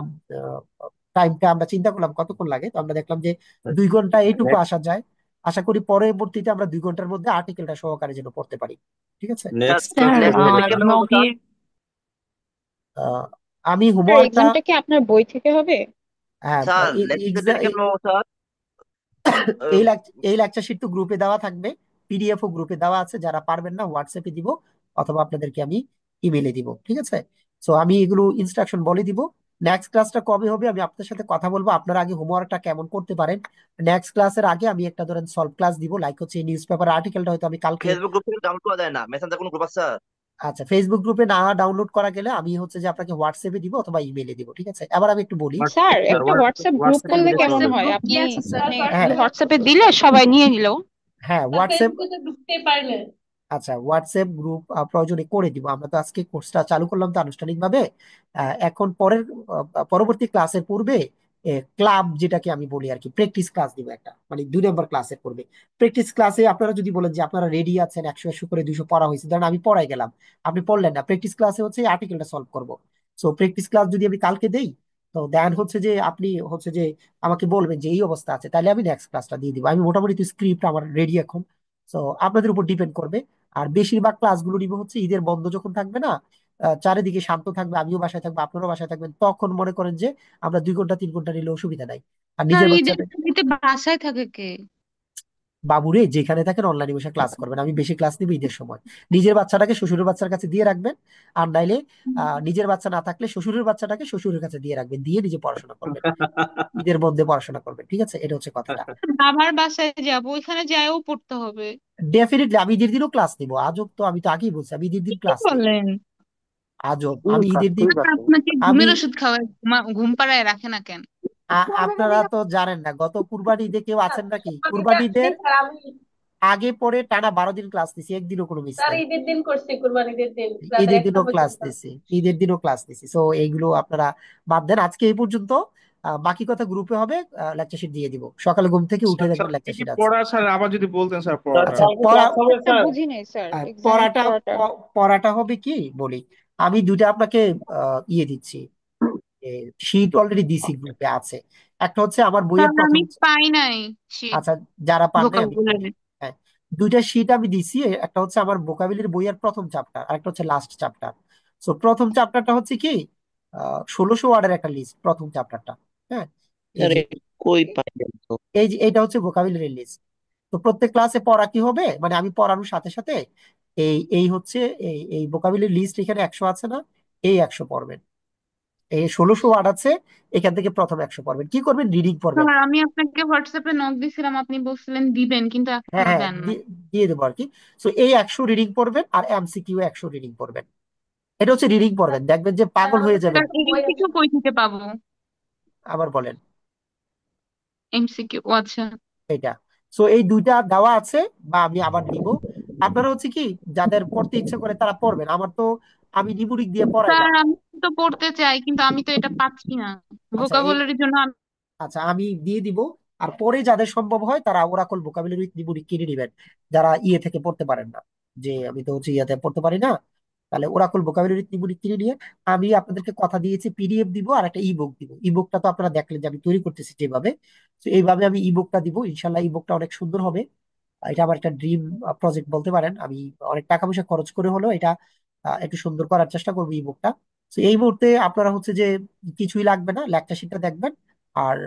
টাইমটা আমরা চিন্তা করলাম কতক্ষণ লাগে, তো আমরা দেখলাম যে 2 ঘন্টা এইটুকু আসা যায়। আশা করি পরবর্তীতে আমরা 2 ঘন্টার মধ্যে আর্টিকেলটা সহকারে যেন পড়তে পারি, ঠিক আছে? নেক্সট স্যার ক্লাসে নেক্সট বলবো থেকে স্যার। কেমন হবে স্যার? মগের আহ, আমি স্যার হোমওয়ার্কটা, এক্সামটা কি আপনার বই থেকে হবে? হ্যাঁ, স্যার নেক্সট থেকে কেমন হবে স্যার? এই এই লেকচার শিট তো গ্রুপে দেওয়া থাকবে, PDF ও গ্রুপে দেওয়া আছে। যারা পারবেন না হোয়াটসঅ্যাপে দিব, অথবা আপনাদেরকে আমি ইমেলে দিব, ঠিক আছে? সো আমি এগুলো ইনস্ট্রাকশন বলে দিব। নেক্সট ক্লাসটা কবে হবে আমি আপনার সাথে কথা বলবো। আপনারা আগে হোমওয়ার্কটা কেমন করতে পারেন। নেক্সট ক্লাসের আগে আমি একটা ধরেন সলভ ক্লাস দিব, লাইক হচ্ছে নিউজ পেপার আর্টিকেলটা হয়তো আমি কালকে। ফেসবুক গ্রুপ থেকে ডাউনলোড করা যায় না? মেসেঞ্জার কোনো গ্রুপ আছে স্যার? আচ্ছা, ফেসবুক গ্রুপে না ডাউনলোড করা গেলে আমি হচ্ছে যে আপনাকে হোয়াটসঅ্যাপে দিব অথবা ইমেলে দিব, ঠিক আছে? এবার আমি একটু বলি। স্যার স্যার একটা হোয়াটসঅ্যাপ গ্রুপ হোয়াটসঅ্যাপে করলে দিলে কেমন চলবে। হয়? গ্রুপ কি আপনি আছে স্যার? মানে হ্যাঁ, হোয়াটসঅ্যাপে দিলে সবাই নিয়ে নিল। হ্যাঁ, আর হোয়াটসঅ্যাপ। ফেসবুকে তো ঢুকতেই পারে না। আচ্ছা, হোয়াটসঅ্যাপ গ্রুপ প্রয়োজনে করে দিব। আমরা তো আজকে কোর্সটা চালু করলাম তো আনুষ্ঠানিকভাবে। এখন পরবর্তী ক্লাসের পূর্বে ক্লাব, যেটাকে আমি বলি আর কি, প্র্যাকটিস ক্লাস দিব একটা, মানে 2 নম্বর ক্লাসের পূর্বে। প্র্যাকটিস ক্লাসে আপনারা যদি বলেন যে আপনারা রেডি আছেন, 100 করে 200 পড়া হয়েছে, ধরেন আমি পড়াই গেলাম, আপনি পড়লেন না, প্র্যাকটিস ক্লাসে হচ্ছে আর্টিকেলটা সলভ করব। সো প্র্যাকটিস ক্লাস যদি আমি কালকে দেই, তো দেন হচ্ছে যে আপনি হচ্ছে যে আমাকে বলবেন যে এই অবস্থা আছে, তাহলে আমি নেক্সট ক্লাসটা দিয়ে দিব। আমি মোটামুটি স্ক্রিপ্ট আমার রেডি এখন। তো আপনাদের উপর ডিপেন্ড করবে। আর বেশিরভাগ ক্লাসগুলো নিব হচ্ছে ঈদের বন্ধ যখন থাকবে না, চারিদিকে শান্ত থাকবে, আমিও বাসায় থাকবো, আপনারাও বাসায় থাকবেন, তখন মনে করেন যে আমরা 2 ঘন্টা 3 ঘন্টা নিলে অসুবিধা নাই। আর স্যার নিজের ঈদের বাচ্চাটা, ছুটিতে বাসায় থাকে কে? বাবুরে যেখানে থাকেন অনলাইনে বসে ক্লাস করবেন। আমি বেশি ক্লাস নিব ঈদের সময়। নিজের বাচ্চাটাকে শ্বশুরের বাচ্চার কাছে দিয়ে রাখবেন। আর নাইলে নিজের বাচ্চা না থাকলে শ্বশুরের বাচ্চাটাকে শ্বশুরের কাছে দিয়ে রাখবেন, দিয়ে নিজে পড়াশোনা করবেন, ঈদের মধ্যে পড়াশোনা করবেন, ঠিক আছে? এটা হচ্ছে কথাটা। বাবার বাসায় যাব, ওইখানে যায়ও পড়তে হবে? ডেফিনেটলি আমি ঈদের দিনও ক্লাস নিবো। আজব তো, আমি তো আগেই বলছি আমি ঈদের দিন কি ক্লাস নিই। বলেন? আজব, ঠিক আমি আছে ঈদের দিন, ঠিক আছে। আপনাকে আমি ঘুমের ওষুধ খাওয়ায় ঘুম পাড়ায় রাখে না কেন? আপনারা তো জানেন না, গত কুরবানি ঈদে কেউ আছেন নাকি? কুরবানিটা কুরবানি ঈদের স্যার আমি আগে পরে টানা 12 দিন ক্লাস দিছি, একদিনও কোনো মিস স্যার নাই। ঈদের দিন করছি, কুরবানিদের দিন রাতে ঈদের 1টা দিনও ক্লাস পর্যন্ত। দিছি, ঈদের দিনও ক্লাস দিছি। সো এইগুলো আপনারা বাদ দেন, আজকে এই পর্যন্ত। বাকি কথা গ্রুপে হবে, লেকচার শিট দিয়ে দিব। সকালে ঘুম থেকে উঠে স্যার স্যার দেখবেন কি লেকচার কি শিট আছে। পড়া স্যার আবার যদি বলতেন স্যার স্যার পড়াটা। আচ্ছা, কালকে ক্লাস হবে স্যার স্যার? বুঝি নাই স্যার এক্সামের পড়াটা পড়াটা। পড়াটা হবে কি বলি, আমি দুইটা আপনাকে ইয়ে দিচ্ছি, শীট অলরেডি দিছি, গ্রুপে আছে। একটা হচ্ছে আমার বইয়ের স্যার প্রথম। আমি পাই নাই শীট আচ্ছা, যারা পান নাই আমি বলি। ভোকাবুলারি। হ্যাঁ, দুইটা শীট আমি দিছি। একটা হচ্ছে আমার ভোকাবুলারি বইয়ের প্রথম চ্যাপ্টার, আর একটা হচ্ছে লাস্ট চ্যাপ্টার। সো প্রথম চ্যাপ্টারটা হচ্ছে কি 1600 ওয়ার্ডের একটা লিস্ট, প্রথম চ্যাপ্টারটা। হ্যাঁ, এই স্যার যে কই পাইলেন তো? এইটা হচ্ছে ভোকাবুলারি লিস্ট। তো প্রত্যেক ক্লাসে পড়া কি হবে, মানে আমি পড়ানোর সাথে সাথে এই এই হচ্ছে এই ভোকাবুলারি লিস্ট এখানে 100 আছে না, এই 100 পড়বেন। এই 1600 ওয়ার্ড আছে, এখান থেকে প্রথম 100 পড়বেন। কি করবেন? রিডিং পড়বেন। স্যার আমি আপনাকে হোয়াটসঅ্যাপে নক দিছিলাম, আপনি বলছিলেন দিবেন কিন্তু হ্যাঁ এখনো হ্যাঁ, দেন না। দিয়ে দেবো আর কি। তো এই 100 রিডিং পড়বেন আর এমসিকিউ 100 রিডিং পড়বেন। এটা হচ্ছে রিডিং পড়বেন, দেখবেন যে পাগল হয়ে যাবেন। স্যার এমসিকিউ কই থেকে পাবো? আবার বলেন। এমসিকিউ, আচ্ছা। এটা, সো এই দুইটা দেওয়া আছে, বা আমি আবার দিব। আপনারা হচ্ছে কি, যাদের পড়তে ইচ্ছে করে তারা পড়বেন। আমার তো, আমি নিবুনিক দিয়ে স্যার পড়াইলাম। আমি তো পড়তে চাই কিন্তু আমি তো এটা পাচ্ছি না, আচ্ছা ভোকাবুলারির জন্য আচ্ছা, আমি দিয়ে দিব। আর পরে যাদের সম্ভব হয় তারা ওরাকল ভোকাবুলারি নিবুনিক কিনে নিবেন, যারা ইয়ে থেকে পড়তে পারেন না। যে আমি তো হচ্ছে ইয়েতে পড়তে পারি না, তাহলে ওরাকল ভোকাবুলারি নিবুনিক কিনে নিয়ে, আমি আপনাদেরকে কথা দিয়েছি পিডিএফ দিব আর একটা ইবুক দিব। ইবুকটা তো আপনারা দেখলেন যে আমি তৈরি করতেছি যেভাবে, তো এইভাবে আমি ইবুকটা দিব। ইনশাল্লাহ ইবুকটা অনেক সুন্দর হবে। এটা আমার একটা ড্রিম প্রজেক্ট বলতে পারেন। আমি অনেক টাকা পয়সা খরচ করে হলেও এটা একটু সুন্দর করার চেষ্টা করবো ই বুকটা। তো এই মুহূর্তে আপনারা হচ্ছে যে কিছুই লাগবে না, লেকচার শিটটা দেখবেন। আর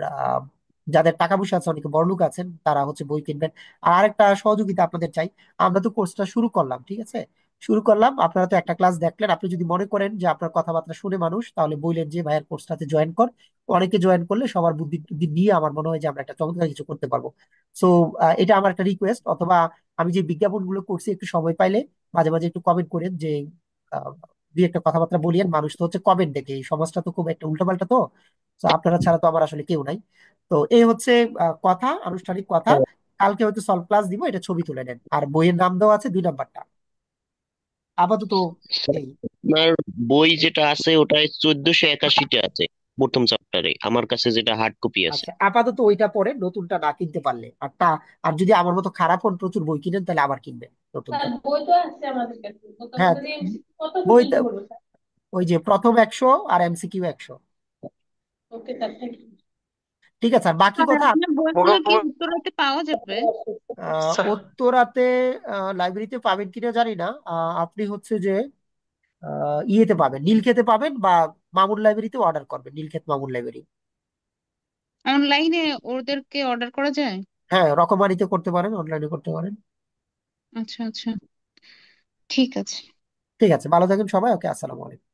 যাদের টাকা পয়সা আছে, অনেকে বড়লোক আছেন, তারা হচ্ছে বই কিনবেন। আর আরেকটা সহযোগিতা আপনাদের চাই। আমরা তো কোর্সটা শুরু করলাম, ঠিক আছে, শুরু করলাম। আপনারা তো একটা ক্লাস দেখলেন। আপনি যদি মনে করেন যে আপনার কথাবার্তা শুনে মানুষ, তাহলে বললেন যে ভাইয়ের কোর্সটাতে জয়েন কর। অনেকে জয়েন করলে সবার বুদ্ধি টুদ্ধি নিয়ে আমার মনে হয় যে আমরা একটা চমৎকার কিছু করতে পারবো। সো এটা আমার একটা রিকোয়েস্ট। অথবা আমি যে বিজ্ঞাপনগুলো করছি, একটু সময় পাইলে মাঝে মাঝে একটু কমেন্ট করেন, যে আহ, দুই একটা কথাবার্তা বলিয়েন। মানুষ তো হচ্ছে কমেন্ট দেখে, এই সমাজটা তো খুব একটা উল্টাপাল্টা। তো তো আপনারা ছাড়া তো আমার আসলে কেউ নাই। তো এই হচ্ছে কথা, আনুষ্ঠানিক কথা। কালকে হয়তো সলভ ক্লাস দিব, এটা ছবি তুলে নেন। আর বইয়ের নাম দেওয়া আছে 2 নাম্বারটা আপাতত। এই আপনার বই যেটা আছে ওটা 1481-তে আছে, প্রথম চ্যাপ্টারে আমার কাছে যেটা হার্ড কপি আছে। আচ্ছা, আপাতত ওইটা পরে নতুনটা না কিনতে পারলে, আর যদি আমার মতো খারাপ হন, প্রচুর বই কিনেন, তাহলে আবার কিনবেন নতুনটা। স্যার বই তো আছে আমাদের কাছে, হ্যাঁ, ভোকাবুলারি এমসিকিউ কত বই কি করবো স্যার? ওই যে প্রথম 100 আর MCQ 100। Okay sir, thank you. ঠিক আছে, আর বাকি আর কথা আপনার বইগুলো কি উত্তরাতে পাওয়া যাবে? উত্তরাতে লাইব্রেরিতে পাবেন কিনা জানি না। আপনি হচ্ছে যে ইয়েতে পাবেন, নীলক্ষেতে পাবেন, বা মামুন লাইব্রেরিতে অর্ডার করবেন, নীলক্ষেত মামুন লাইব্রেরি। অনলাইনে ওদেরকে অর্ডার করা যায়? হ্যাঁ, রকমারিতে করতে পারেন, অনলাইনে করতে পারেন। আচ্ছা আচ্ছা, ঠিক আছে। ঠিক আছে, ভালো থাকেন সবাই। ওকে, আসসালামু আলাইকুম।